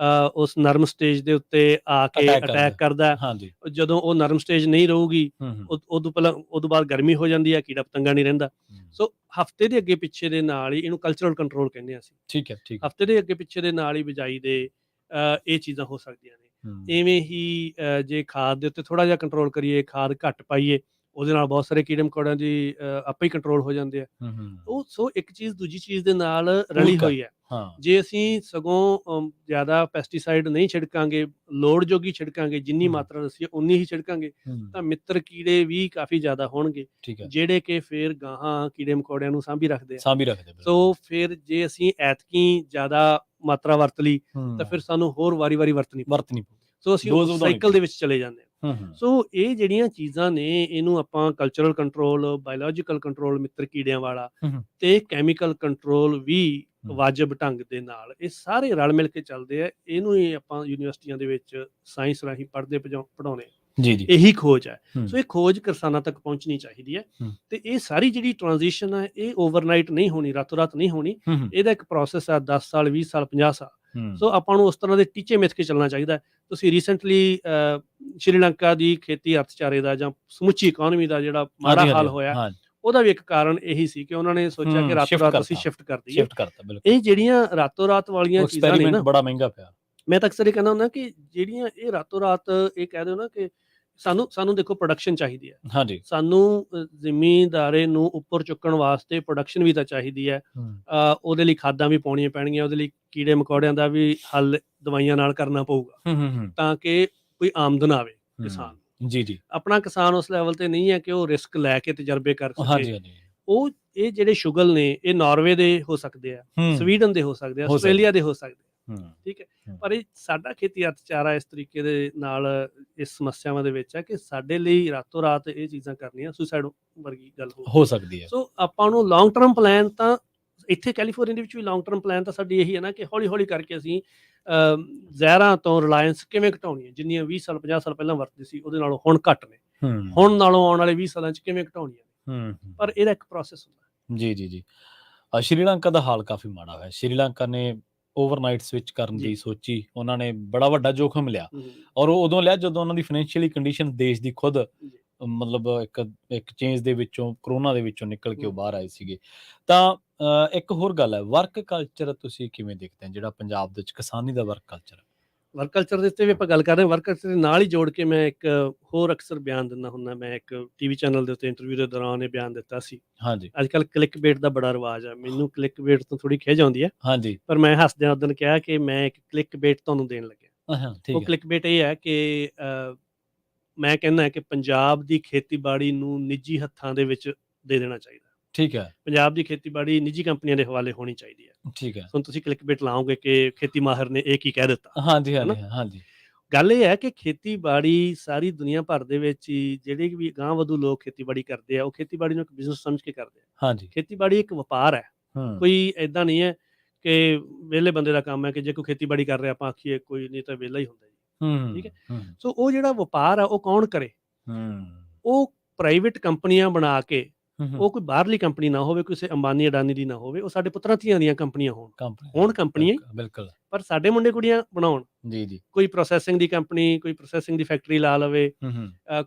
ਉਸ ਨਰਮ ਸਟੇਜ ਦੇ ਉੱਤੇ ਆ ਕੇ ਅਟੈਕ ਕਰਦਾ, ਜਦੋਂ ਉਹ ਨਰਮ ਸਟੇਜ ਨਹੀਂ ਰਹੂਗੀ ਉਦੋਂ ਬਾਅਦ ਗਰਮੀ ਹੋ ਜਾਂਦੀ ਹੈ, ਕੀੜਾ ਪਤੰਗਾ ਨਹੀਂ ਰਹਿੰਦਾ। ਸੋ ਹਫ਼ਤੇ ਦੇ ਅੱਗੇ ਪਿੱਛੇ ਦੇ ਨਾਲ ਹੀ, ਇਹਨੂੰ ਕਲਚਰਲ ਕੰਟਰੋਲ ਕਹਿੰਦੇ ਹਾਂ ਅਸੀਂ। ਠੀਕ ਹੈ। ਹਫ਼ਤੇ ਦੇ ਅੱਗੇ ਪਿੱਛੇ ਦੇ ਨਾਲ ਹੀ ਬਿਜਾਈ ਦੇ ਇਹ ਚੀਜ਼ਾਂ ਹੋ ਸਕਦੀਆਂ ਨੇ। ਇਵੇਂ ਹੀ ਜੇ ਖਾਦ ਦੇ ਉੱਤੇ ਥੋੜਾ ਜਿਹਾ ਕੰਟਰੋਲ ਕਰੀਏ, ਖਾਦ ਘੱਟ ਪਾਈਏ, ਉਹਦੇ ਨਾਲ ਬਹੁਤ ਸਾਰੇ ਕੀੜੇ ਮਕੌੜਿਆਂ ਦੀ ਆਪੇ ਹੀ ਕੰਟਰੋਲ ਹੋ ਜਾਂਦੇ ਆ। ਉਹ ਸੋ ਇੱਕ ਚੀਜ਼ ਦੂਜੀ ਚੀਜ਼ ਦੇ ਨਾਲ ਰਲੀ ਹੋਈ ਹੈ। ਜੇ ਅਸੀਂ ਸਗੋਂ ਜ਼ਿਆਦਾ ਪੈਸਟੀਸਾਈਡ ਨਹੀਂ ਛਿੜਕਾਂਗੇ, ਲੋੜ ਜੋਗੀ ਛਿੜਕਾਂਗੇ, ਜਿੰਨੀ ਮਾਤਰਾ ਦੱਸੀ ਉਨੀ ਹੀ ਛਿੜਕਾਂਗੇ, ਤਾਂ ਮਿੱਤਰ ਕੀੜੇ ਵੀ ਕਾਫੀ ਜ਼ਿਆਦਾ ਹੋਣਗੇ, ਜਿਹੜੇ ਕਿ ਫਿਰ ਗਾਹਾਂ ਕੀੜੇ ਮਕੌੜਿਆਂ ਨੂੰ ਸਾਂਭੀ ਰੱਖਦੇ ਆ। ਸੋ ਫਿਰ ਜੇ ਅਸੀਂ ਐਤਕੀ ਜ਼ਿਆਦਾ ਮਾਤਰਾ ਵਰਤ ਲਈ ਤਾਂ ਫਿਰ ਸਾਨੂੰ ਹੋਰ ਵਾਰੀ-ਵਾਰੀ ਵਰਤਣੀ। ਸੋ ਅਸੀਂ ਉਸ ਸਾਈਕਲ ਦੇ ਵਿੱਚ ਚਲੇ ਜਾਂਦੇ ਹਾਂ। ਸੋ ਇਹ ਜਿਹੜੀਆਂ ਚੀਜ਼ਾਂ ਨੇ ਇਹਨੂੰ ਆਪਾਂ ਕਲਚਰਲ ਕੰਟਰੋਲ, ਬਾਇਓਲੋਜੀਕਲ ਕੰਟਰੋਲ ਮਿੱਤਰ ਕੀੜਿਆਂ ਵਾਲਾ ਤੇ ਕੈਮੀਕਲ ਕੰਟਰੋਲ ਵੀ ਵਾਜਬ ਢੰਗ ਦੇ ਨਾਲ ਇਹ ਸਾਰੇ ਰਲ ਮਿਲ ਕੇ ਚੱਲਦੇ ਆ। ਇਹਨੂੰ ਹੀ ਆਪਾਂ ਯੂਨੀਵਰਸਿਟੀਆਂ ਦੇ ਵਿੱਚ ਸਾਇੰਸ ਰਾਹੀਂ ਪੜ੍ਹਦੇ ਪੜਾਉਣੇ ਇਹੀ ਖੋਜ ਹੈ। ਸੋ ਇਹ ਖੋਜ ਕਿਸਾਨਾਂ ਤੱਕ ਪਹੁੰਚਣੀ ਚਾਹੀਦੀ ਹੈ ਤੇ ਇਹ ਸਾਰੀ ਜਿਹੜੀ ਟ੍ਰਾਂਜੀਸ਼ਨ ਹੈ ਇਹ ਓਵਰਨਾਈਟ ਨਹੀਂ ਹੋਣੀ, ਰਾਤੋਂ ਰਾਤ ਨਹੀਂ ਹੋਣੀ। ਇਹਦਾ ਇੱਕ ਪ੍ਰੋਸੈਸ ਹੈ 10 ਸਾਲ 20 ਸਾਲ 50 ਸਾਲ। ਸੋ ਆਪਾਂ ਨੂੰ ਉਸ ਤਰ੍ਹਾਂ ਦੇ ਟੀਚੇ ਮਿੱਥ ਕੇ ਚੱਲਣਾ ਚਾਹੀਦਾ। ਤੁਸੀਂ ਰੀਸੈਂਟਲੀ ਸ਼੍ਰੀਲੰਕਾ ਦੀ ਖੇਤੀ ਅਰਥਚਾਰੇ ਦਾ ਜਾਂ ਸਮੁੱਚੀ ਇਕਨੋਮੀ ਦਾ ਜਿਹੜਾ ਮਾੜਾ ਹਾਲ ਹੋਇਆ ਉਹਦਾ ਵੀ ਇੱਕ ਕਾਰਨ ਇਹੀ ਸੀ ਕਿ ਉਹਨਾਂ ਨੇ ਸੋਚਿਆ ਕਿ ਰਾਤੋਂ ਰਾਤ ਅਸੀਂ ਸ਼ਿਫਟ ਕਰ ਦਈਏ। ਇਹ ਜਿਹੜੀਆਂ ਰਾਤੋਂ ਰਾਤ ਵਾਲੀਆਂ ਚੀਜ਼ਾਂ ਨੇ ਨਾ, ਬੜਾ ਮਹਿੰਗਾ ਪਿਆ। ਮੈਂ ਤਾਂ ਅਕਸਰ ਇਹ ਕਹਿੰਦਾ ਹੁੰਦਾ ਕਿ ਜਿਹੜੀਆਂ ਇਹ ਰਾਤੋਂ ਰਾਤ ਇਹ ਕਹਿ ਦਿਓ ਨਾ ਕਿ ਸਾਨੂੰ ਦੇਖੋ ਪ੍ਰੋਡਕਸ਼ਨ ਚਾਹੀਦੀ ਹੈ। ਹਾਂਜੀ, ਸਾਨੂੰ ਜ਼ਿਮੀਂਦਾਰੇ ਨੂੰ ਉੱਪਰ ਚੁੱਕਣ ਵਾਸਤੇ ਪ੍ਰੋਡਕਸ਼ਨ ਵੀ ਤਾਂ ਚਾਹੀਦੀ ਹੈ। ਉਹਦੇ ਲਈ ਖਾਦਾਂ ਵੀ ਪਾਉਣੀਆਂ ਪੈਣਗੀਆਂ, ਉਹਦੇ ਲਈ ਕੀੜੇ ਮਕੌੜਿਆਂ ਦਾ ਵੀ ਹੱਲ ਦਵਾਈਆਂ ਨਾਲ ਕਰਨਾ ਪਊਗਾ ਤਾਂ ਕਿ ਕੋਈ ਆਮਦਨ ਆਵੇ ਕਿਸਾਨ। ਜੀ ਆਪਣਾ ਕਿਸਾਨ ਉਸ ਲੈਵਲ ਤੇ ਨਹੀਂ ਹੈ ਕਿ ਉਹ ਰਿਸਕ ਲੈ ਕੇ ਤਜਰਬੇ ਕਰ ਸਕੇ। ਉਹ ਇਹ ਜਿਹੜੇ ਸ਼ੁਗਲ ਨੇ ਇਹ ਨਾਰਵੇ ਦੇ ਹੋ ਸਕਦੇ ਆ, ਸਵੀਡਨ ਦੇ ਹੋ ਸਕਦੇ ਆ, ਆਸਟ੍ਰੇਲੀਆ ਦੇ ਹੋ ਸਕਦੇ ਆ, ਠੀਕ ਹੈ। ਪਰ ਇਹ ਸਾਡਾ ਖੇਤੀ ਅਰਥਚਾਰਾ ਇਸ ਤਰੀਕੇ ਦੇ ਨਾਲ ਇਸ ਸਮੱਸਿਆਵਾਂ ਦੇ ਵਿੱਚ ਹੈ ਕਿ ਸਾਡੇ ਲਈ ਰਾਤੋਂ ਰਾਤ ਇਹ ਚੀਜ਼ਾਂ ਕਰਨੀਆਂ ਸੁਸਾਈਡ ਵਰਗੀ ਗੱਲ ਹੋ ਸਕਦੀ ਹੈ। ਸੋ ਆਪਾਂ ਨੂੰ ਲੌਂਗ ਟਰਮ ਪਲਾਨ ਤਾਂ ਇੱਥੇ ਕੈਲੀਫੋਰਨੀਆ ਦੇ ਵਿੱਚ ਵੀ ਲੌਂਗ ਟਰਮ ਪਲਾਨ ਤਾਂ ਸਾਡੀ ਇਹੀ ਹੈ ਨਾ ਕਿ ਹੌਲੀ ਹੌਲੀ ਕਰਕੇ ਅਸੀਂ ਜ਼ਹਿਰਾਂ ਤੋਂ ਰਿਲਾਇੰਸ ਕਿਵੇਂ ਘਟਾਉਣੀ ਹੈ। ਜਿੰਨੀਆਂ 20 ਸਾਲ 50 ਸਾਲ ਪਹਿਲਾਂ ਵਰਤਦੇ ਸੀ ਉਹਦੇ ਨਾਲੋਂ ਹੁਣ ਘੱਟ ਨੇ, ਹੁਣ ਨਾਲੋਂ ਆਉਣ ਵਾਲੇ 20 ਸਾਲਾਂ 'ਚ ਕਿਵੇਂ ਘਟਾਉਣੀਆਂ ਨੇ। ਪਰ ਇਹਦਾ ਇੱਕ ਪ੍ਰੋਸੈਸ ਹੁੰਦਾ। ਜੀ ਸ਼੍ਰੀਲੰਕਾ ਦਾ ਹਾਲ ਕਾਫੀ ਮਾੜਾ ਹੋਇਆ। ਸ਼੍ਰੀਲੰਕਾ ਨੇ ਓਵਰਨਾਈਟ ਸਵਿਚ ਕਰਨ ਦੀ ਸੋਚੀ, ਉਹਨਾਂ ਨੇ ਬੜਾ ਵੱਡਾ ਜੋਖਮ ਲਿਆ ਔਰ ਉਹ ਉਦੋਂ ਲਿਆ ਜਦੋਂ ਉਹਨਾਂ ਦੀ ਫਾਈਨੈਂਸ਼ੀਅਲੀ ਕੰਡੀਸ਼ਨ ਦੇਸ਼ ਦੀ ਖੁਦ ਮਤਲਬ ਇੱਕ ਚੇਂਜ ਦੇ ਵਿੱਚੋਂ, ਕਰੋਨਾ ਦੇ ਵਿੱਚੋਂ ਨਿਕਲ ਕੇ ਉਹ ਬਾਹਰ ਆਏ ਸੀਗੇ। ਤਾਂ ਇੱਕ ਹੋਰ ਗੱਲ ਹੈ, ਵਰਕ ਕਲਚਰ ਤੁਸੀਂ ਕਿਵੇਂ ਦੇਖਦੇ ਹੋ ਜਿਹੜਾ ਪੰਜਾਬ ਦੇ ਵਿੱਚ ਕਿਸਾਨੀ ਦਾ ਵਰਕ ਕਲਚਰ? ਵਰਕ ਕਲਚਰ ਦੇ ਉੱਤੇ ਵੀ ਆਪਾਂ ਗੱਲ ਕਰ ਰਹੇ ਹਾਂ। ਵਰਕ ਕਲਚਰ ਦੇ ਨਾਲ ਹੀ ਜੋੜ ਕੇ ਮੈਂ ਇੱਕ ਹੋਰ ਅਕਸਰ ਬਿਆਨ ਦਿੰਦਾ ਹੁੰਦਾ। ਮੈਂ ਇੱਕ ਟੀਵੀ ਚੈਨਲ ਦੇ ਉੱਤੇ ਇੰਟਰਵਿਊ ਦੇ ਦੌਰਾਨ ਇਹ ਬਿਆਨ ਦਿੱਤਾ ਸੀ। ਹਾਂਜੀ, ਅੱਜ ਕੱਲ੍ਹ ਕਲਿੱਕ ਬੇਟ ਦਾ ਬੜਾ ਰਿਵਾਜ ਹੈ। ਮੈਨੂੰ ਕਲਿੱਕ ਬੇਟ ਤੋਂ ਥੋੜੀ ਖਿਝ ਆਉਂਦੀ ਹੈ। ਹਾਂਜੀ, ਪਰ ਮੈਂ ਹੱਸਦਿਆਂ ਉਦੋਂ ਕਿਹਾ ਕਿ ਮੈਂ ਇੱਕ ਕਲਿੱਕ ਬੇਟ ਤੁਹਾਨੂੰ ਦੇਣ ਲੱਗਿਆ। ਉਹ ਕਲਿੱਕ ਬੇਟ ਇਹ ਹੈ ਕਿ ਮੈਂ ਕਹਿੰਦਾ ਕਿ ਪੰਜਾਬ ਦੀ ਖੇਤੀਬਾੜੀ ਨੂੰ ਨਿੱਜੀ ਹੱਥਾਂ ਦੇ ਵਿੱਚ ਦੇ ਦੇਣਾ ਚਾਹੀਦਾ। ਠੀਕ ਹੈ, ਪੰਜਾਬ ਦੀ ਖੇਤੀਬਾੜੀ ਨਿੱਜੀ ਕੰਪਨੀਆਂ ਦੇ ਹਵਾਲੇ ਹੋਣੀ ਚਾਹੀਦੀ ਹੈ। ਠੀਕ ਹੈ, ਹੁਣ ਤੁਸੀਂ ਕਲਿੱਕ ਬੇਟ ਲਾਓਗੇ ਕਿ ਖੇਤੀ ਮਾਹਰ ਨੇ ਇਹ ਕੀ ਕਹਿ ਦਿੱਤਾ। ਹਾਂਜੀ ਹਾਂਜੀ, ਗੱਲ ਇਹ ਹੈ ਕਿ ਖੇਤੀਬਾੜੀ ਸਾਰੀ ਦੁਨੀਆ ਭਰ ਦੇ ਵਿੱਚ ਹੀ ਜਿਹੜੇ ਵੀ ਗਾਂਹ ਵਧੂ ਲੋਕ ਖੇਤੀਬਾੜੀ ਕਰਦੇ ਆ ਉਹ ਖੇਤੀਬਾੜੀ ਨੂੰ ਇੱਕ ਬਿਜ਼ਨਸ ਸਮਝ ਕੇ ਕਰਦੇ ਆ। ਹਾਂਜੀ, ਖੇਤੀਬਾੜੀ ਇੱਕ ਵਪਾਰ ਹੈ, ਕੋਈ ਏਦਾਂ ਨਹੀਂ ਹੈ ਕਿ ਵਿਹਲੇ ਬੰਦੇ ਦਾ ਕੰਮ ਹੈ ਕਿ ਜੇ ਕੋਈ ਖੇਤੀਬਾੜੀ ਕਰ ਰਿਹਾ ਆਪਾਂ ਆਖੀਏ ਕੋਈ ਨਹੀਂ ਤਾਂ ਵਿਹਲਾ ਹੀ ਹੁੰਦਾ ਜੀ। ਠੀਕ ਹੈ, ਸੋ ਉਹ ਜਿਹੜਾ ਵਪਾਰ ਆ ਉਹ ਕੌਣ ਕਰੇ? ਉਹ ਪ੍ਰਾਈਵੇਟ ਕੰਪਨੀਆਂ ਬਣਾ ਕੇ, ਉਹ ਕੋਈ ਬਾਹਰਲੀ ਕੰਪਨੀ ਨਾ ਹੋਵੇ, ਕਿਸੇ ਅੰਬਾਨੀ ਅਡਾਨੀ ਦੀ ਨਾ ਹੋਵੇ, ਉਹ ਸਾਡੇ ਪੁੱਤਰਾਂ ਧੀਆਂ ਦੀਆਂ ਕੰਪਨੀਆਂ ਹੋਣ ਕੰਪਨੀਆਂ, ਬਿਲਕੁਲ, ਪਰ ਸਾਡੇ ਮੁੰਡੇ ਕੁੜੀਆਂ ਬਣਾਉਣ। ਜੀ, ਕੋਈ ਪ੍ਰੋਸੈਸਿੰਗ ਦੀ ਕੰਪਨੀ, ਕੋਈ ਪ੍ਰੋਸੈਸਿੰਗ ਦੀ ਫੈਕਟਰੀ ਲਾ ਲਵੇ,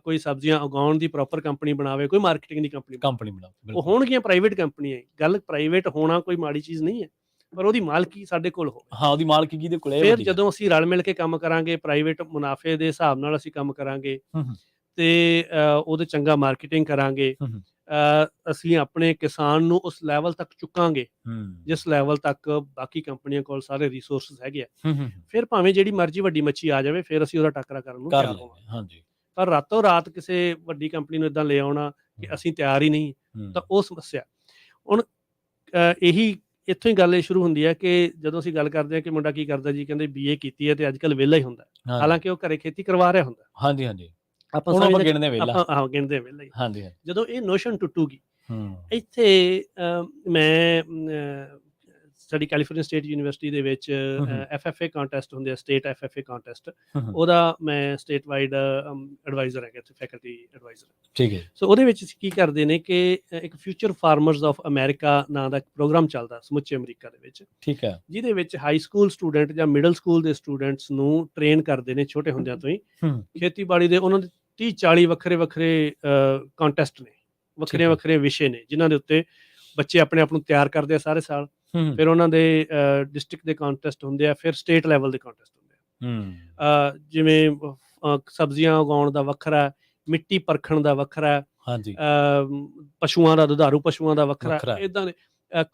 ਕੋਈ ਸਬਜ਼ੀਆਂ ਉਗਾਉਣ ਦੀ ਪ੍ਰੋਪਰ ਕੰਪਨੀ ਬਣਾਵੇ, ਕੋਈ ਮਾਰਕੀਟਿੰਗ ਦੀ ਕੰਪਨੀ ਬਣਾਵੇ। ਉਹ ਹੋਣਗੀਆਂ ਪ੍ਰਾਈਵੇਟ ਕੰਪਨੀਆਂ। ਗੱਲ ਪ੍ਰਾਈਵੇਟ ਹੋਣਾ ਕੋਈ ਮਾੜੀ ਚੀਜ਼ ਨਹੀਂ ਹੈ, ਪਰ ਉਹਦੀ ਮਾਲਕੀ ਸਾਡੇ ਕੋਲ ਹੋਵੇ। ਹਾਂ, ਉਹਦੀ ਮਾਲਕੀ ਕਿਹਦੇ ਕੋਲ ਹੈ? ਫਿਰ ਜਦੋਂ ਅਸੀਂ ਰਲ ਮਿਲ ਕੇ ਕੰਮ ਕਰਾਂਗੇ, ਪ੍ਰਾਈਵੇਟ ਮੁਨਾਫੇ ਦੇ ਹਿਸਾਬ ਨਾਲ ਅਸੀਂ ਕੰਮ ਕਰਾਂਗੇ ਤੇ ਉਹਦੇ ਚੰਗਾ ਮਾਰਕੀਟਿੰਗ ਕਰਾਂਗੇ, ਅਸੀਂ ਆਪਣੇ ਕਿਸਾਨ ਨੂੰ ਉਸ ਲੈਵਲ ਤੱਕ ਚੁੱਕਾਂਗੇ ਜਿਸ ਲੈਵਲ ਤੱਕ ਬਾਕੀ ਕੰਪਨੀਆਂ ਕੋਲ ਸਾਰੇ ਰਿਸੋਰਸਿਸ ਹੈਗੇ ਆ। ਫਿਰ ਭਾਵੇਂ ਜਿਹੜੀ ਮਰਜ਼ੀ ਵੱਡੀ ਮੱਛੀ ਆ ਜਾਵੇ, ਫਿਰ ਅਸੀਂ ਉਹਦਾ ਟੱਕਰਾ ਕਰਨ ਨੂੰ ਤਿਆਰ ਹੋਵਾਂਗੇ। ਪਰ ਰਾਤੋਂ ਰਾਤ ਕਿਸੇ ਵੱਡੀ ਕੰਪਨੀ ਨੂੰ ਏਦਾਂ ਲੈ ਆਉਣਾ ਕਿ ਅਸੀਂ ਤਿਆਰ ਹੀ ਨਹੀਂ, ਤਾਂ ਉਹ ਸਮੱਸਿਆ। ਹੁਣ ਇਹੀ ਇੱਥੋਂ ਹੀ ਗੱਲ ਇਹ ਸ਼ੁਰੂ ਹੁੰਦੀ ਹੈ ਕਿ ਜਦੋਂ ਅਸੀਂ ਗੱਲ ਕਰਦੇ ਹਾਂ ਕਿ ਮੁੰਡਾ ਕੀ ਕਰਦਾ ਜੀ, ਕਹਿੰਦੇ BA ਕੀਤੀ ਹੈ ਤੇ ਅੱਜ ਕੱਲ੍ਹ ਵਿਹਲਾ ਹੀ ਹੁੰਦਾ, ਹਾਲਾਂਕਿ ਉਹ ਘਰੇ ਖੇਤੀ ਕਰਵਾ ਰਿਹਾ ਹੁੰਦਾ। ਹਾਂਜੀ ਹਾਂਜੀ, ਆਪਾਂ ਗਿਣਦੇ ਵਿਹਲਾ ਹੀ। ਹਾਂਜੀ, ਜਦੋਂ ਇਹ ਨੋਸ਼ਨ ਟੁੱਟੂਗੀ ਇੱਥੇ ਮੈਂ ਸਾਡੀ ਕੈਲੀਫੋਰਨੀਆ ਸਟੇਟ ਯੂਨੀਵਰਸਿਟੀ ਦੇ ਵਿੱਚ FFA ਕੰਟੈਸਟ ਹੁੰਦੇ ਆ, ਸਟੇਟ FFA ਕੰਟੈਸਟ, ਉਹਦਾ ਮੈਂ ਸਟੇਟ ਵਾਈਡ ਐਡਵਾਈਜ਼ਰ ਹੈਗਾ, ਇੱਥੇ ਫੈਕਲਟੀ ਐਡਵਾਈਜ਼ਰ। ਠੀਕ ਹੈ, ਸੋ ਉਹਦੇ ਵਿੱਚ ਕੀ ਕਰਦੇ ਨੇ ਕਿ ਇੱਕ ਫਿਊਚਰ ਫਾਰਮਰਸ ਆਫ ਅਮਰੀਕਾ ਨਾਂ ਦਾ ਇੱਕ ਪ੍ਰੋਗਰਾਮ ਚੱਲਦਾ ਸਮੁੱਚੇ ਅਮਰੀਕਾ ਦੇ ਵਿੱਚ। ਠੀਕ ਹੈ, ਜਿਹਦੇ ਵਿੱਚ ਹਾਈ ਸਕੂਲ ਸਟੂਡੈਂਟ ਜਾਂ ਮਿਡਲ ਸਕੂਲ ਦੇ ਸਟੂਡੈਂਟਸ ਨੂੰ ਟ੍ਰੇਨ ਕਰਦੇ ਨੇ ਛੋਟੇ ਹੁੰਦਿਆਂ ਤੋਂ ਹੀ ਖੇਤੀਬਾੜੀ ਦੇ। ਉਹਨਾਂ ਦੇ 30-40 ਵੱਖਰੇ ਵੱਖਰੇ ਕੰਟੈਸਟ ਨੇ, ਵੱਖਰੇ ਵੱਖਰੇ ਵਿਸ਼ੇ ਨੇ ਜਿਨ੍ਹਾਂ ਦੇ ਉੱਤੇ ਬੱਚੇ ਆਪਣੇ ਆਪ ਨੂੰ ਤਿਆਰ ਕਰਦੇ ਆ ਸਾਰੇ ਸਾਲ। ਫਿਰ ਉਹਨਾਂ ਦੇ ਡਿਸਟ੍ਰਿਕਟ ਦੇ ਕੰਟੈਸਟ ਹੁੰਦੇ ਆ, ਫਿਰ ਸਟੇਟ ਲੈਵਲ ਦੇ ਕੰਟੈਸਟ ਹੁੰਦੇ ਆ। ਜਿਵੇਂ ਸਬਜ਼ੀਆਂ ਉਗਾਉਣ ਦਾ ਵੱਖਰਾ, ਮਿੱਟੀ ਪਰਖਣ ਦਾ ਵੱਖਰਾ, ਪਸ਼ੂਆਂ ਦਾ, ਦੁਧਾਰੂ ਪਸ਼ੂਆਂ ਦਾ ਵੱਖਰਾ, ਇੱਦਾਂ ਦੇ।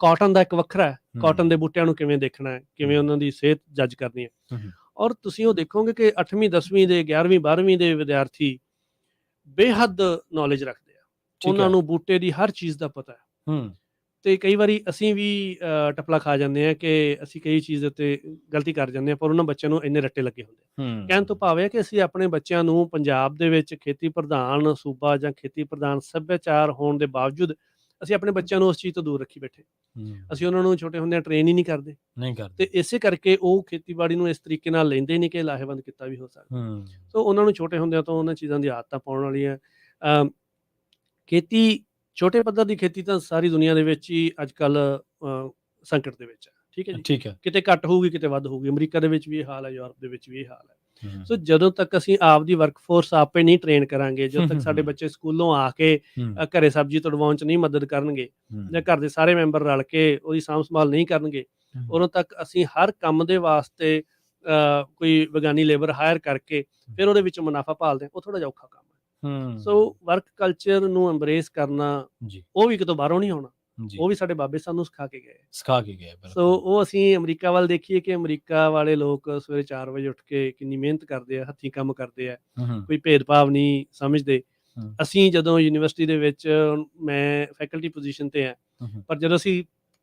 ਕਾਟਨ ਦਾ ਇੱਕ ਵੱਖਰਾ, ਕਾਟਨ ਦੇ ਬੂਟਿਆਂ ਨੂੰ ਕਿਵੇਂ ਦੇਖਣਾ ਹੈ, ਕਿਵੇਂ ਉਹਨਾਂ ਦੀ ਸਿਹਤ ਜੱਜ ਕਰਨੀ ਹੈ। ਔਰ ਤੁਸੀਂ ਉਹ ਦੇਖੋਗੇ ਕਿ 8ਵੀਂ 10ਵੀਂ ਦੇ 11ਵੀਂ 12ਵੀਂ ਦੇ ਵਿਦਿਆਰਥੀ ਬੇਹੱਦ ਨੌਲੇਜ ਰੱਖਦੇ ਆ, ਉਹਨਾਂ ਨੂੰ ਬੂਟੇ ਦੀ ਹਰ ਚੀਜ਼ ਦਾ ਪਤਾ ਹੈ। ਤੇ ਕਈ ਵਾਰੀ ਅਸੀਂ ਵੀ ਟਪਲਾ ਖਾ ਜਾਂਦੇ ਹਾਂ ਕਿ ਅਸੀਂ ਕਈ ਚੀਜ਼ ਉੱਤੇ ਗਲਤੀ ਕਰ ਜਾਂਦੇ ਹਾਂ, ਪਰ ਉਹਨਾਂ ਬੱਚਿਆਂ ਨੂੰ ਇੰਨੇ ਰੱਟੇ ਲੱਗੇ ਹੁੰਦੇ। ਕਹਿਣ ਤੋਂ ਭਾਵ ਹੈ ਕਿ ਅਸੀਂ ਆਪਣੇ ਬੱਚਿਆਂ ਨੂੰ ਪੰਜਾਬ ਦੇ ਵਿੱਚ ਖੇਤੀ ਪ੍ਰਧਾਨ ਸੂਬਾ ਜਾਂ ਖੇਤੀ ਪ੍ਰਧਾਨ ਸੱਭਿਆਚਾਰ ਹੋਣ ਦੇ ਬਾਵਜੂਦ ਅਸੀਂ ਆਪਣੇ ਬੱਚਿਆਂ ਨੂੰ ਉਸ ਚੀਜ਼ ਤੋਂ ਦੂਰ ਰੱਖੀ ਬੈਠੇ। ਅਸੀਂ ਉਹਨਾਂ ਨੂੰ ਛੋਟੇ ਹੁੰਦਿਆਂ ਟ੍ਰੇਨ ਹੀ ਨਹੀਂ ਕਰਦੇ ਤੇ ਇਸੇ ਕਰਕੇ ਉਹ ਖੇਤੀਬਾੜੀ ਨੂੰ ਇਸ ਤਰੀਕੇ ਨਾਲ ਲੈਂਦੇ ਨਹੀਂ ਕਿ ਲਾਹੇਵੰਦ ਕੀਤਾ ਵੀ ਹੋ ਸਕਦਾ। ਸੋ ਉਹਨਾਂ ਨੂੰ ਛੋਟੇ ਹੁੰਦਿਆਂ ਤੋਂ ਉਹਨਾਂ ਚੀਜ਼ਾਂ ਦੀ ਆਦਤਾਂ ਪਾਉਣ ਵਾਲੀਆਂ। ਖੇਤੀ ਛੋਟੇ ਪੱਧਰ ਦੀ ਖੇਤੀ ਤਾਂ ਸਾਰੀ ਦੁਨੀਆ ਦੇ ਵਿੱਚ ਹੀ ਅੱਜ ਕੱਲ੍ਹ ਸੰਕਟ ਦੇ ਵਿੱਚ ਹੈ। ਠੀਕ ਹੈ ਜੀ, ਠੀਕ ਹੈ। ਕਿਤੇ ਘੱਟ ਹੋਊਗੀ, ਕਿਤੇ ਵੱਧ ਹੋਊਗੀ। ਅਮਰੀਕਾ ਦੇ ਵਿੱਚ ਵੀ ਇਹ ਹਾਲ ਹੈ, ਯੂਰਪ ਦੇ ਵਿੱਚ ਵੀ ਇਹ ਹਾਲ ਹੈ। ਸੋ ਜਦੋਂ ਤੱਕ ਅਸੀਂ ਆਪਦੀ ਵਰਕਫੋਰਸ ਆਪੇ ਨਹੀਂ ਟ੍ਰੇਨ ਕਰਾਂਗੇ, ਜਦੋਂ ਤੱਕ ਸਾਡੇ ਬੱਚੇ ਸਕੂਲੋਂ ਆ ਕੇ ਘਰੇ ਸਬਜ਼ੀ ਤੁੜਵਾਉਣ 'ਚ ਨਹੀਂ ਮਦਦ ਕਰਨਗੇ ਜਾਂ ਘਰ ਦੇ ਸਾਰੇ ਮੈਂਬਰ ਰਲ ਕੇ ਉਹਦੀ ਸਾਂਭ ਸੰਭਾਲ ਨਹੀਂ ਕਰਨਗੇ, ਉਦੋਂ ਤੱਕ ਅਸੀਂ ਹਰ ਕੰਮ ਦੇ ਵਾਸਤੇ ਕੋਈ ਵਿਗਿਆਨੀ ਲੇਬਰ ਹਾਇਰ ਕਰਕੇ ਫਿਰ ਉਹਦੇ ਵਿੱਚ ਮੁਨਾਫਾ ਭਾਲਦੇ ਹਾਂ, ਉਹ ਥੋੜ੍ਹਾ ਜਿਹਾ ਔਖਾ ਕੰਮ ਹੈ। ਸੋ ਵਰਕ ਕਲਚਰ ਨੂੰ ਐਮਬਰੇਸ ਕਰਨਾ ਉਹ ਵੀ ਕਿਤੋਂ ਬਾਹਰੋਂ ਨਹੀਂ ਆਉਣਾ, ਉਹ ਵੀ ਸਾਡੇ ਬਾਬੇ ਸਾਨੂੰ ਸਿਖਾ ਕੇ ਗਏ। ਸੋ ਉਹ ਅਸੀਂ ਅਮਰੀਕਾ ਵੱਲ ਦੇਖੀਏ ਕਿ ਅਮਰੀਕਾ ਵਾਲੇ ਲੋਕ ਸਵੇਰੇ 4 ਵਜੇ ਉੱਠ ਕੇ ਕਿੰਨੀ ਮਿਹਨਤ ਕਰਦੇ ਆ, ਹੱਥੀਂ ਕੰਮ ਕਰਦੇ ਆ, ਕੋਈ ਭੇਦਭਾਵ ਨਹੀਂ ਸਮਝਦੇ। ਅਸੀਂ ਜਦੋਂ ਯੂਨੀਵਰਸਿਟੀ ਦੇ ਵਿੱਚ, ਮੈਂ ਫੈਕਲਟੀ ਪੋਜੀਸ਼ਨ ਤੇ ਆ, ਪਰ ਜਦੋਂ ਅਸੀਂ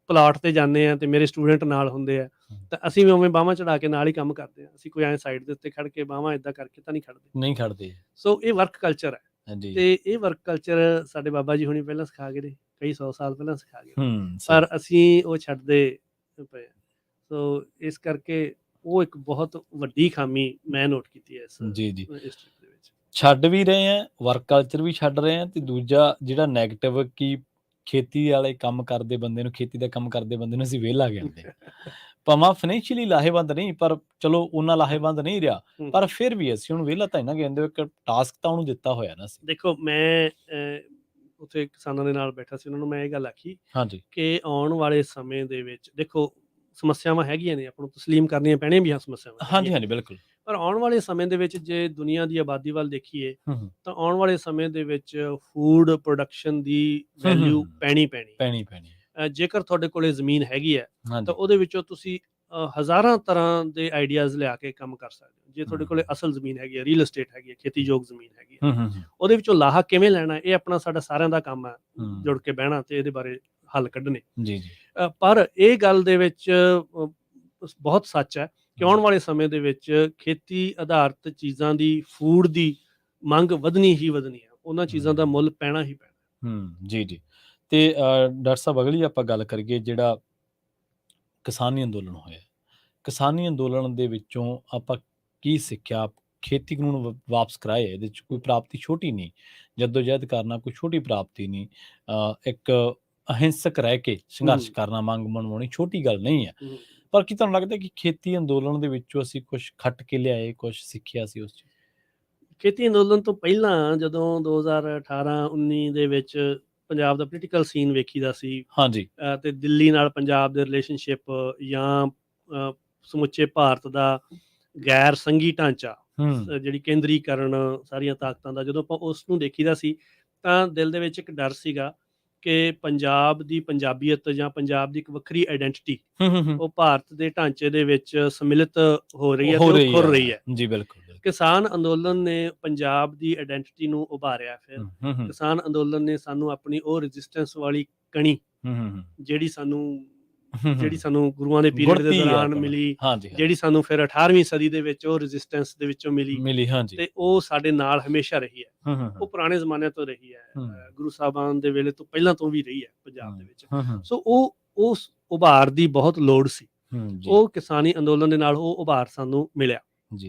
ਪਲਾਟ ਤੇ ਜਾਂਦੇ ਆ ਤੇ ਮੇਰੇ ਸਟੂਡੈਂਟ ਨਾਲ ਹੁੰਦੇ ਆ ਤਾਂ ਅਸੀਂ ਵੀ ਉਵੇਂ ਬਾਹਾਂ ਚੜਾ ਕੇ ਨਾਲ ਹੀ ਕੰਮ ਕਰਦੇ ਆ। ਅਸੀਂ ਕੋਈ ਐਂ ਸਾਈਡ ਦੇ ਉੱਤੇ ਖੜ ਕੇ ਬਾਹਾਂ ਏਦਾਂ ਕਰਕੇ ਤਾਂ ਨਹੀਂ ਖੜਦੇ। ਸੋ ਇਹ ਵਰਕ ਕਲਚਰ ਹੈ ਤੇ ਇਹ ਵਰਕ ਕਲਚਰ ਸਾਡੇ ਬਾਬਾ ਜੀ ਹੁਣੀ ਪਹਿਲਾਂ ਸਿਖਾ ਗਏ ਨੇ, ਕਈ 100 ਸਾਲ ਪਹਿਲਾਂ ਸਿਖਾ ਗਏ, ਪਰ ਅਸੀਂ ਉਹ ਛੱਡਦੇ ਪਏ। ਸੋ ਇਸ ਕਰਕੇ ਉਹ ਇੱਕ ਬਹੁਤ ਵੱਡੀ ਖਾਮੀ ਮੈਂ ਨੋਟ ਕੀਤੀ ਹੈ ਇਸ ਟ੍ਰਿਪ ਦੇ ਵਿੱਚ। ਛੱਡ ਵੀ ਰਹੇ ਆ, ਵਰਕ ਕਲਚਰ ਵੀ ਛੱਡ ਰਹੇ ਆ, ਤੇ ਦੂਜਾ ਜਿਹੜਾ ਨੈਗੇਟਿਵ ਕਿ ਖੇਤੀ ਵਾਲੇ ਕੰਮ ਕਰਦੇ ਬੰਦੇ ਨੂੰ, ਖੇਤੀ ਦਾ ਕੰਮ ਕਰਦੇ ਬੰਦੇ ਨੂੰ ਅਸੀਂ ਵਿਹਲਾ ਕਹਿੰਦੇ ਭਾਵੇਂ ਫਾਈਨੈਂਸ਼ੀਅਲੀ ਲਾਹੇਵੰਦ ਨਹੀਂ, ਪਰ ਚਲੋ ਉਹਨਾਂ ਲਾਹੇਵੰਦ ਨਹੀਂ ਰਿਹਾ, ਪਰ ਫਿਰ ਵੀ ਅਸੀਂ ਉਹਨੂੰ ਵਿਹਲਾ ਤਾਂ ਨਾ ਕਹਿੰਦੇ, ਇੱਕ ਟਾਸਕ ਤਾਂ ਉਹਨੂੰ ਦਿੱਤਾ ਹੋਇਆ ਨਾ ਸੀ। ਦੇਖੋ, ਮੈਂ ਉੱਥੇ ਕਿਸਾਨਾਂ ਦੇ ਨਾਲ ਬੈਠਾ ਸੀ, ਉਹਨਾਂ ਨੂੰ ਮੈਂ ਇਹ ਗੱਲ ਆਖੀ ਕਿ ਆਉਣ ਵਾਲੇ ਸਮੇਂ ਦੇ ਵਿੱਚ ਦੇਖੋ ਸਮੱਸਿਆਵਾਂ ਹੈਗੀਆਂ ਨੇ, ਆਪਾਂ ਨੂੰ ਤਸਲੀਮ ਕਰਨੀਆਂ ਪੈਣੀਆਂ ਵੀ ਸਮੱਸਿਆਵਾਂ। ਹਾਂਜੀ, ਬਿਲਕੁਲ। ਪਰ ਆਉਣ ਵਾਲੇ ਸਮੇਂ ਦੇ ਵਿੱਚ ਜੇ ਦੁਨੀਆ ਦੀ ਆਬਾਦੀ ਵੱਲ ਦੇਖੀਏ ਤਾਂ ਆਉਣ ਵਾਲੇ ਸਮੇਂ ਦੇ ਵਿੱਚ ਫੂਡ ਪ੍ਰੋਡਕਸ਼ਨ ਦੀ ਵੈਲਿਊ ਪੈਣੀ ਜੇਕਰ ਤੁਹਾਡੇ ਕੋਲੇ ਜ਼ਮੀਨ ਹੈਗੀ ਹੈ ਤਾਂ ਉਹਦੇ ਵਿੱਚੋਂ ਤੁਸੀਂ ਹਜ਼ਾਰਾਂ ਤਰ੍ਹਾਂ ਦੇ ਆਈਡੀਆਜ਼ ਲਿਆ ਕੇ ਕੰਮ ਕਰ ਸਕਦੇ ਹੋ। ਜੇ ਤੁਹਾਡੇ ਕੋਲੇ ਅਸਲ ਜ਼ਮੀਨ ਹੈਗੀ ਹੈ, ਰੀਅਲ ਐਸਟੇਟ ਹੈਗੀ ਹੈ, ਖੇਤੀਯੋਗ ਜ਼ਮੀਨ ਹੈਗੀ ਹੈ, ਉਹਦੇ ਵਿੱਚੋਂ ਲਾਹਾ ਕਿਵੇਂ ਲੈਣਾ, ਇਹ ਆਪਣਾ ਸਾਡਾ ਸਾਰਿਆਂ ਦਾ ਕੰਮ ਹੈ, ਜੁੜ ਕੇ ਬਹਿਣਾ ਤੇ ਇਹਦੇ ਬਾਰੇ ਹੱਲ ਕੱਢਣੇ। ਪਰ ਇਹ ਗੱਲ ਦੇ ਵਿੱਚ ਬਹੁਤ ਸੱਚ ਹੈ ਕਿ ਆਉਣ ਵਾਲੇ ਸਮੇਂ ਦੇ ਵਿੱਚ ਖੇਤੀ ਆਧਾਰਿਤ ਚੀਜ਼ਾਂ ਦੀ, ਫੂਡ ਦੀ ਮੰਗ ਵਧਣੀ ਹੀ ਵਧਣੀ ਹੈ। ਉਹਨਾਂ ਚੀਜ਼ਾਂ ਦਾ ਮੁੱਲ ਪੈਣਾ ਹੀ ਪੈਣਾ। ਤੇ ਡਾਕਟਰ ਸਾਹਿਬ, ਅਗਲੀ ਆਪਾਂ ਗੱਲ ਕਰੀਏ ਜਿਹੜਾ ਕਿਸਾਨੀ ਅੰਦੋਲਨ ਹੋਇਆ, ਕਿਸਾਨੀ ਅੰਦੋਲਨ ਦੇ ਵਿੱਚੋਂ ਆਪਾਂ ਕੀ ਸਿੱਖਿਆ? ਖੇਤੀ ਕਾਨੂੰਨ ਵਾਪਸ ਕਰਾਏ, ਇਹਦੇ 'ਚ ਕੋਈ ਪ੍ਰਾਪਤੀ ਛੋਟੀ ਨਹੀਂ, ਜਦੋਜਹਿਦ ਕਰਨਾ ਕੋਈ ਛੋਟੀ ਪ੍ਰਾਪਤੀ ਨਹੀਂ, ਇੱਕ ਅਹਿੰਸਕ ਰਹਿ ਕੇ ਸੰਘਰਸ਼ ਕਰਨਾ, ਮੰਗ ਮਨਵਾਉਣੀ ਛੋਟੀ ਗੱਲ ਨਹੀਂ ਹੈ। ਪਰ ਕੀ ਤੁਹਾਨੂੰ ਲੱਗਦਾ ਕਿ ਖੇਤੀ ਅੰਦੋਲਨ ਦੇ ਵਿੱਚੋਂ ਅਸੀਂ ਕੁਛ ਖੱਟ ਕੇ ਲਿਆਏ, ਕੁਛ ਸਿੱਖਿਆ ਸੀ ਉਸ 'ਚ? ਖੇਤੀ ਅੰਦੋਲਨ ਤੋਂ ਪਹਿਲਾਂ ਜਦੋਂ 2018-19 ਦੇ ਵਿੱਚ ਪੰਜਾਬ ਦਾ ਪੋਲੀਟੀਕਲ ਸੀਨ ਵੇਖੀਦਾ ਸੀ ਤੇ ਦਿੱਲੀ ਨਾਲ ਪੰਜਾਬ ਦੇ ਰਿਲੇਸ਼ਨਸ਼ਿਪ ਜਾਂ ਸਮੁੱਚੇ ਭਾਰਤ ਦਾ ਗੈਰ ਸੰਘੀ ਢਾਂਚਾ, ਜਿਹੜੀ ਕੇਂਦਰੀਕਰਨ ਸਾਰੀਆਂ ਤਾਕਤਾਂ ਦਾ, ਜਦੋਂ ਆਪਾਂ ਉਸ ਨੂੰ ਦੇਖੀਦਾ ਸੀ ਤਾਂ ਦਿਲ ਦੇ ਵਿੱਚ ਇੱਕ ਡਰ ਸੀਗਾ ਕਿ ਪੰਜਾਬ ਦੀ ਪੰਜਾਬੀਅਤ ਜਾਂ ਪੰਜਾਬ ਦੀ ਇੱਕ ਵੱਖਰੀ ਆਈਡੈਂਟੀਟੀ ਉਹ ਭਾਰਤ ਦੇ ਢਾਂਚੇ ਦੇ ਵਿੱਚ ਸਮਿਲਿਤ ਹੋ ਰਹੀ ਹੈ ਤੇ ਉਹ ਖੁਰ ਰਹੀ ਹੈ। ਜੀ ਬਿਲਕੁਲ। ਕਿਸਾਨ ਅੰਦੋਲਨ ਨੇ ਪੰਜਾਬ ਦੀ ਆਈਡੈਂਟੀਟੀ ਨੂੰ ਉਭਾਰਿਆ। ਫਿਰ ਕਿਸਾਨ ਅੰਦੋਲਨ ਨੇ ਸਾਨੂੰ ਆਪਣੀ ਉਹ ਰੈਜ਼ਿਸਟੈਂਸ ਵਾਲੀ ਕਣੀ ਜਿਹੜੀ ਸਾਨੂੰ ਗੁਰੂਆਂ ਦੇ ਪੀਰੀਅਡ ਦੇ ਦੌਰਾਨ ਮਿਲੀ, ਜਿਹੜੀ ਸਾਨੂੰ ਫਿਰ 18ਵੀਂ ਸਦੀ ਦੇ ਵਿੱਚ ਉਹ ਰੈਜ਼ਿਸਟੈਂਸ ਦੇ ਵਿੱਚੋਂ ਮਿਲੀ ਤੇ ਉਹ ਸਾਡੇ ਨਾਲ ਹਮੇਸ਼ਾ ਰਹੀ ਹੈ। ਉਹ ਪੁਰਾਣੇ ਜ਼ਮਾਨੇ ਤੋਂ ਰਹੀ ਹੈ, ਗੁਰੂ ਸਾਹਿਬਾਨ ਦੇ ਵੇਲੇ ਤੋਂ ਪਹਿਲਾਂ ਤੋਂ ਵੀ ਰਹੀ ਹੈ ਪੰਜਾਬ ਦੇ ਵਿੱਚ। ਸੋ ਉਹ ਉਸ ਉਭਾਰ ਦੀ ਬਹੁਤ ਲੋੜ ਸੀ। ਉਹ ਕਿਸਾਨੀ ਅੰਦੋਲਨ ਦੇ ਨਾਲ ਉਹ ਉਭਾਰ ਸਾਨੂੰ ਮਿਲਿਆ।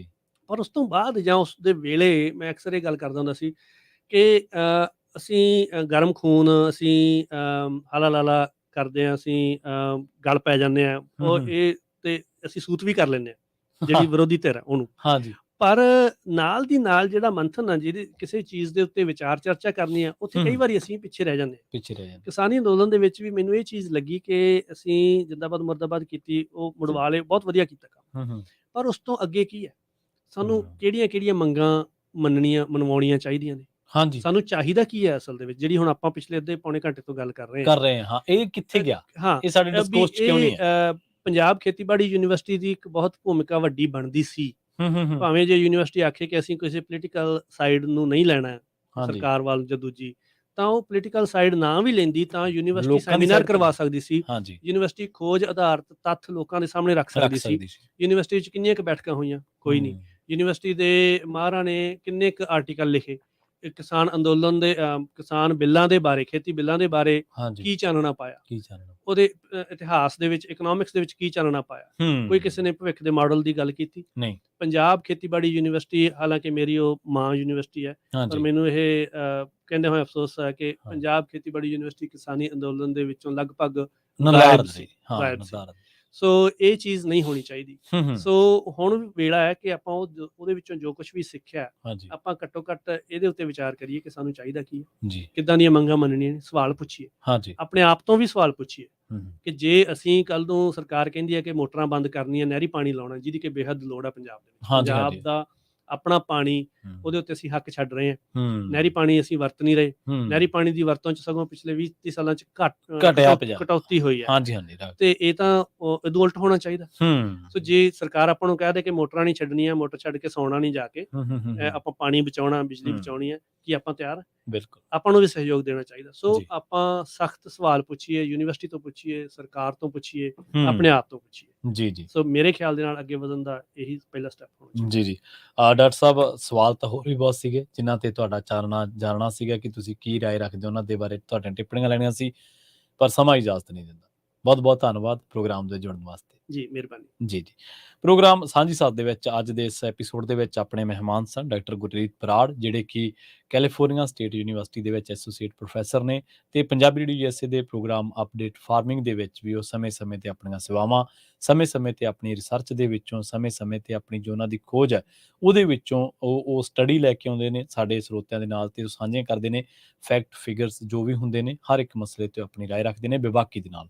ਪਰ ਉਸ ਤੋਂ ਬਾਅਦ ਜਾਂ ਉਸ ਦੇ ਵੇਲੇ ਮੈਂ ਅਕਸਰ ਇਹ ਗੱਲ ਕਰਦਾ ਹੁੰਦਾ ਸੀ ਕਿ ਅਸੀਂ ਗਰਮ ਖੂਨ, ਅਸੀਂ ਹਾਲਾ ਲਾਲਾ ਕਰਦੇ ਹਾਂ, ਅਸੀਂ ਗਲ ਪੈ ਜਾਂਦੇ ਹਾਂ, ਉਹ ਇਹ ਤੇ ਅਸੀਂ ਸੂਤ ਵੀ ਕਰ ਲੈਂਦੇ ਹਾਂ ਜਿਹੜੀ ਵਿਰੋਧੀ ਧਿਰ ਹੈ ਉਹਨੂੰ। ਪਰ ਨਾਲ ਦੀ ਨਾਲ ਜਿਹੜਾ ਮੰਥਨ ਆ, ਜਿਹੜੀ ਕਿਸੇ ਚੀਜ਼ ਦੇ ਉੱਤੇ ਵਿਚਾਰ ਚਰਚਾ ਕਰਨੀ ਆ, ਉੱਥੇ ਕਈ ਵਾਰੀ ਅਸੀਂ ਪਿੱਛੇ ਰਹਿ ਜਾਂਦੇ ਹਾਂ। ਕਿਸਾਨੀ ਅੰਦੋਲਨ ਦੇ ਵਿੱਚ ਵੀ ਮੈਨੂੰ ਇਹ ਚੀਜ਼ ਲੱਗੀ ਕਿ ਅਸੀਂ ਜਿੰਦਾਬਾਦ ਮੁਰਦਾਬਾਦ ਕੀਤੀ, ਉਹ ਮੁੜਵਾਲੇ ਬਹੁਤ ਵਧੀਆ ਕੀਤਾ ਕੰਮ, ਪਰ ਉਸ ਤੋਂ ਅੱਗੇ ਕੀ ਹੈ? ਸਾਨੂੰ ਕਿਹੜੀਆਂ ਮੰਗਾਂ ਮਨਵਾਉਣੀਆਂ ਚਾਹੀਦੀਆਂ ਨੇ? ਸਾਨੂੰ ਚਾਹੀਦਾ ਕੀ ਹੈ ਅਸਲ ਦੇ ਵਿੱਚ? ਜਿਹੜੀ ਹੁਣ ਆਪਾਂ ਪਿਛਲੇ ਅੱਧੇ ਪੌਣੇ ਘੰਟੇ ਤੋਂ ਗੱਲ ਕਰ ਰਹੇ ਹਾਂ, ਇਹ ਕਿੱਥੇ ਗਿਆ? ਇਹ ਸਾਡੇ ਡਿਸਕੋਰਸ 'ਚ ਕਿਉਂ ਨਹੀਂ ਹੈ? ਪੰਜਾਬ ਖੇਤੀਬਾੜੀ ਯੂਨੀਵਰਸਿਟੀ ਦੀ ਇੱਕ ਬਹੁਤ ਭੂਮਿਕਾ ਵੱਡੀ ਬਣਦੀ ਸੀ। ਭਾਵੇਂ ਜੇ ਯੂਨੀਵਰਸਿਟੀ ਆਖੇ ਕਿ ਅਸੀਂ ਕਿਸੇ ਪੋਲੀਟੀਕਲ ਸਾਈਡ ਨੂੰ ਨਹੀਂ ਲੈਣਾ ਸਰਕਾਰ ਵੱਲ ਜਾਂ ਦੂਜੀ, ਤਾਂ ਉਹ ਪੋਲੀਟੀਕਲ ਸਾਈਡ ਨਾ ਵੀ ਲੈਂਦੀ ਤਾਂ ਯੂਨੀਵਰਸਿਟੀ ਲੋਕਾਂ ਦੀ ਸੈਮੀਨਾਰ side ਕਰਵਾ ਤੇ। ਸਕਦੀ ਸੀ, ਹਾਂਜੀ, ਯੂਨੀਵਰਸਿਟੀ ਖੋਜ ਆਧਾਰਿਤ ਤੱਥ ਲੋਕਾਂ ਦੇ ਸਾਹਮਣੇ ਰੱਖ ਰੱਖ ਸਕਦੀ ਸੀ। ਸਕਦੀ ਸੀ। ਯੂਨੀਵਰਸਿਟੀ 'ਚ ਕਿੰਨੀਆਂ ਕੁ ਬੈਠਕਾਂ ਹੋਈਆਂ? ਕੋਈ ਨਹੀਂ। ਯੂਨੀਵਰਸਿਟੀ ਦੇ ਮਾਹਰਾਂ ਨੇ ਕਿੰਨੇ ਕੁ ਆਰਟੀਕਲ ਲਿਖੇ? ਕਿਸਾਨ ਅੰਦੋਲਨ ਦੇ ਕਿਸਾਨ ਬਿੱਲਾਂ ਦੇ ਬਾਰੇ, ਖੇਤੀ ਬਿੱਲਾਂ ਦੇ ਬਾਰੇ ਹਾਂਜੀ, ਕੀ ਚਾਨਣਾ ਪਾਇਆ? ਕੀ ਚਾਨਣਾ? ਉਹਦੇ ਇਤਿਹਾਸ ਦੇ ਵਿੱਚ, ਇਕਨੋਮਿਕਸ ਦੇ ਵਿੱਚ ਕੀ ਚਾਨਣਾ ਪਾਇਆ? ਕੋਈ ਕਿਸੇ ਨੇ ਭਵਿੱਖ ਦੇ ਮਾਡਲ ਦੀ ਗੱਲ ਕੀਤੀ? ਨਹੀਂ। ਪੰਜਾਬ ਖੇਤੀਬਾੜੀ ਯੂਨੀਵਰਸਿਟੀ, ਹਾਲਾਂਕਿ ਮੇਰੀ ਉਹ ਮਾਂ ਯੂਨੀਵਰਸਿਟੀ ਹੈ, ਪਰ ਹਾਂਜੀ, ਮੈਨੂੰ ਇਹ ਕਹਿੰਦੇ ਹੋਏ ਅਫਸੋਸ ਹੈ ਕਿ ਹਾਂ। ਪੰਜਾਬ ਖੇਤੀਬਾੜੀ ਯੂਨੀਵਰਸਿਟੀ ਕਿਸਾਨੀ ਅੰਦੋਲਨ ਦੇ ਵਿੱਚੋਂ ਲਗਭਗ ਨਲਾਇਬ ਗਾਇਬ ਸੀ। ਸੀ, ਹਾਂ, ਗਾਇਬ ਸੀ। ਨਲਾਇਬ। ਸੋ ਇਹ ਚੀਜ਼ ਨਹੀਂ ਹੋਣੀ ਚਾਹੀਦੀ। ਸੋ ਹੁਣ ਵੇਲਾ ਹੈ ਕਿ ਆਪਾਂ ਉਹਦੇ ਵਿੱਚੋਂ ਜੋ ਕੁਝ ਵੀ ਸਿੱਖਿਆ, ਹਾਂਜੀ, ਆਪਾਂ ਘੱਟੋ ਘੱਟ ਇਹਦੇ ਉੱਤੇ ਵਿਚਾਰ ਕਰੀਏ ਕਿ ਸਾਨੂੰ ਚਾਹੀਦਾ ਕੀ ਹੈ, ਜੀ, ਕਿੱਦਾਂ ਦੀਆਂ ਮੰਗਾਂ ਮੰਨਣੀਆਂ ਨੇ, ਸਵਾਲ ਪੁੱਛੀਏ, ਹਾਂਜੀ, ਆਪਣੇ ਆਪ ਤੋਂ ਵੀ ਸਵਾਲ ਪੁੱਛੀਏ ਹੂੰ, ਕਿ ਜੇ ਅਸੀਂ ਕੱਲ ਨੂੰ, ਸਰਕਾਰ ਕਹਿੰਦੀ ਹੈ ਕਿ ਮੋਟਰਾਂ ਬੰਦ ਕਰਨੀਆਂ, ਨਹਿਰੀ ਪਾਣੀ ਲਾਉਣਾ, ਜਿਹਦੀ ਕਿ ਬੇਹੱਦ ਲੋੜ ਹੈ ਪੰਜਾਬ ਦੇ ਵਿੱਚ, ਹਾਂਜੀ, ਪੰਜਾਬ ਹਾਂਜੀ। ਦਾ ਆਪਣਾ ਪਾਣੀ, ਹੂੰ, ਉਹਦੇ ਉੱਤੇ ਅਸੀਂ ਹੱਕ ਛੱਡ ਰਹੇ ਹਾਂ। ਹੂੰ, ਨਹਿਰੀ ਪਾਣੀ ਅਸੀਂ ਵਰਤ ਨਹੀਂ ਰਹੇ। ਹੂੰ, ਨਹਿਰੀ ਪਾਣੀ ਦੀ ਵਰਤੋਂ 'ਚ ਸਗੋਂ ਪਿਛਲੇ 20-30 ਸਾਲਾਂ 'ਚ ਘਟਿਆ ਪੰਜਾਬ। ਕਟੌਤੀ ਹੋਈ ਹੈ, ਹਾਂਜੀ, ਹਾਂਜੀ, right। ਤੇ ਇਹ ਤਾਂ ਇਹਦੋਂ ਉਲਟ ਹੋਣਾ ਚਾਹੀਦਾ। ਸੋ ਜੇ ਸਰਕਾਰ ਆਪਾਂ ਨੂੰ ਕਹਿ ਦੇ ਕਿ ਮੋਟਰਾਂ ਨਹੀਂ ਛੱਡਣੀਆਂ, ਮੋਟਰ ਛੱਡ ਕੇ ਸੌਣਾ ਨਹੀਂ ਜਾ ਕੇ, ਆਪਾਂ ਪਾਣੀ ਬਚਾਉਣਾ, ਬਿਜਲੀ ਬਚਾਉਣੀ ਹੈ, ਕੀ ਆਪਾਂ ਤਿਆਰ? ਬਿਲਕੁਲ। ਆਪਾਂ ਨੂੰ ਵੀ ਸਹਿਯੋਗ ਦੇਣਾ ਚਾਹੀਦਾ। ਸੋ ਜੀ। ਆਪਾਂ ਸਖਤ ਸਵਾਲ ਪੁੱਛੀਏ, ਯੂਨੀਵਰਸਿਟੀ ਤੋਂ ਪੁੱਛੀਏ, ਸਰਕਾਰ ਤੋਂ ਪੁੱਛੀਏ, ਆਪਣੇ ਆਪ ਤੋਂ ਪੁੱਛੀਏ। ਜੀ, ਜੀ, ਸੋ ਮੇਰੇ ਖਿਆਲ ਦੇ ਨਾਲ ਅੱਗੇ ਵਧਣ ਦਾ ਇਹੀ ਪਹਿਲਾ ਸਟੈਪ ਹੋਣਾ ਚਾਹੀਦਾ। ਜੀ, ਜੀ। ਡਾਕਟਰ ਸਾਹਿਬ, ਸਵਾਲ ਤਾਂ ਹੋਰ ਵੀ ਬਹੁਤ ਸੀਗੇ ਜਿਨ੍ਹਾਂ ਤੇ ਤੁਹਾਡਾ ਜਾਣਨਾ ਸੀਗਾ ਕਿ ਤੁਸੀਂ ਕੀ ਰਾਏ ਰੱਖਦੇ ਹੋ ਉਹਨਾਂ ਦੇ ਬਾਰੇ, ਤੁਹਾਡੀਆਂ ਟਿੱਪਣੀਆਂ ਲੈਣੀਆਂ ਸੀ, ਪਰ ਸਮਾਂ ਇਜਾਜ਼ਤ ਨਹੀਂ ਦਿੰਦਾ। ਬਹੁਤ ਬਹੁਤ ਧੰਨਵਾਦ ਪ੍ਰੋਗਰਾਮ ਦੇ ਜੁੜਨ ਵਾਸਤੇ। ਜੀ, ਮਿਹਰਬਾਨੀ। ਜੀ, ਜੀ। ਪ੍ਰੋਗਰਾਮ ਸਾਂਝੀ ਸਾਥ ਦੇ ਵਿੱਚ ਅੱਜ ਦੇ ਇਸ ਐਪੀਸੋਡ ਦੇ ਵਿੱਚ ਆਪਣੇ ਮਹਿਮਾਨ ਸਨ ਡਾਕਟਰ ਗੁਰਰੀਤ ਬਰਾੜ, ਜਿਹੜੇ ਕਿ ਕੈਲੀਫੋਰਨੀਆ ਸਟੇਟ ਯੂਨੀਵਰਸਿਟੀ ਦੇ ਵਿੱਚ ਐਸੋਸੀਏਟ ਪ੍ਰੋਫੈਸਰ ਨੇ, ਤੇ ਪੰਜਾਬੀ ਰੇਡੀਓ ਯੂਐਸਏ ਦੇ ਪ੍ਰੋਗਰਾਮ ਅਪਡੇਟ ਫਾਰਮਿੰਗ ਦੇ ਵਿੱਚ ਵੀ ਉਹ ਸਮੇਂ-ਸਮੇਂ ਤੇ ਆਪਣੀਆਂ ਸੇਵਾਵਾਂ, ਸਮੇਂ-ਸਮੇਂ ਤੇ ਆਪਣੀ ਰਿਸਰਚ ਦੇ ਵਿੱਚੋਂ, ਸਮੇਂ-ਸਮੇਂ ਤੇ ਆਪਣੀ ਜੋ ਉਹਨਾਂ ਦੀ ਖੋਜ ਹੈ ਉਹਦੇ ਵਿੱਚੋਂ ਉਹ ਸਟੱਡੀ ਲੈ ਕੇ ਆਉਂਦੇ ਨੇ ਸਾਡੇ ਸਰੋਤਿਆਂ ਦੇ ਨਾਲ, ਤੇ ਉਹ ਸਾਂਝੀਆਂ ਕਰਦੇ ਨੇ। ਫੈਕਟ, ਫਿਗਰਸ ਜੋ ਵੀ ਹੁੰਦੇ ਨੇ, ਹਰ ਇੱਕ ਮਸਲੇ ਤੇ ਆਪਣੀ ਰਾਏ ਰੱਖਦੇ ਨੇ ਬੇਬਾਕੀ ਦੇ ਨਾਲ।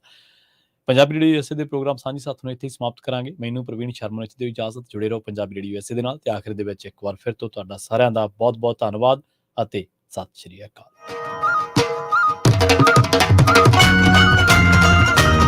ਪੰਜਾਬੀ ਰੇਡੀਓ ਯੂਐਸਏ ਦੇ ਪ੍ਰੋਗਰਾਮ ਸਾਂਝੀ ਸਾਥ ਨੂੰ ਇੱਥੇ ਹੀ ਸਮਾਪਤ ਕਰਾਂਗੇ। ਮੈਨੂੰ ਪ੍ਰਵੀਨ ਸ਼ਰਮਾ ਨੂੰ ਦਿਓ ਇਜਾਜ਼ਤ। ਜੁੜੇ ਰਹੋ ਪੰਜਾਬੀ ਰੇਡੀਓ ਯੂਐਸਏ ਦੇ ਨਾਲ, ਤੇ ਆਖਿਰ ਦੇ ਵਿੱਚ ਇੱਕ ਵਾਰ ਫਿਰ ਤੋਂ ਤੁਹਾਡਾ ਸਾਰਿਆਂ ਦਾ ਬਹੁਤ ਬਹੁਤ ਧੰਨਵਾਦ ਅਤੇ ਸਤਿ ਸ਼੍ਰੀ ਅਕਾਲ।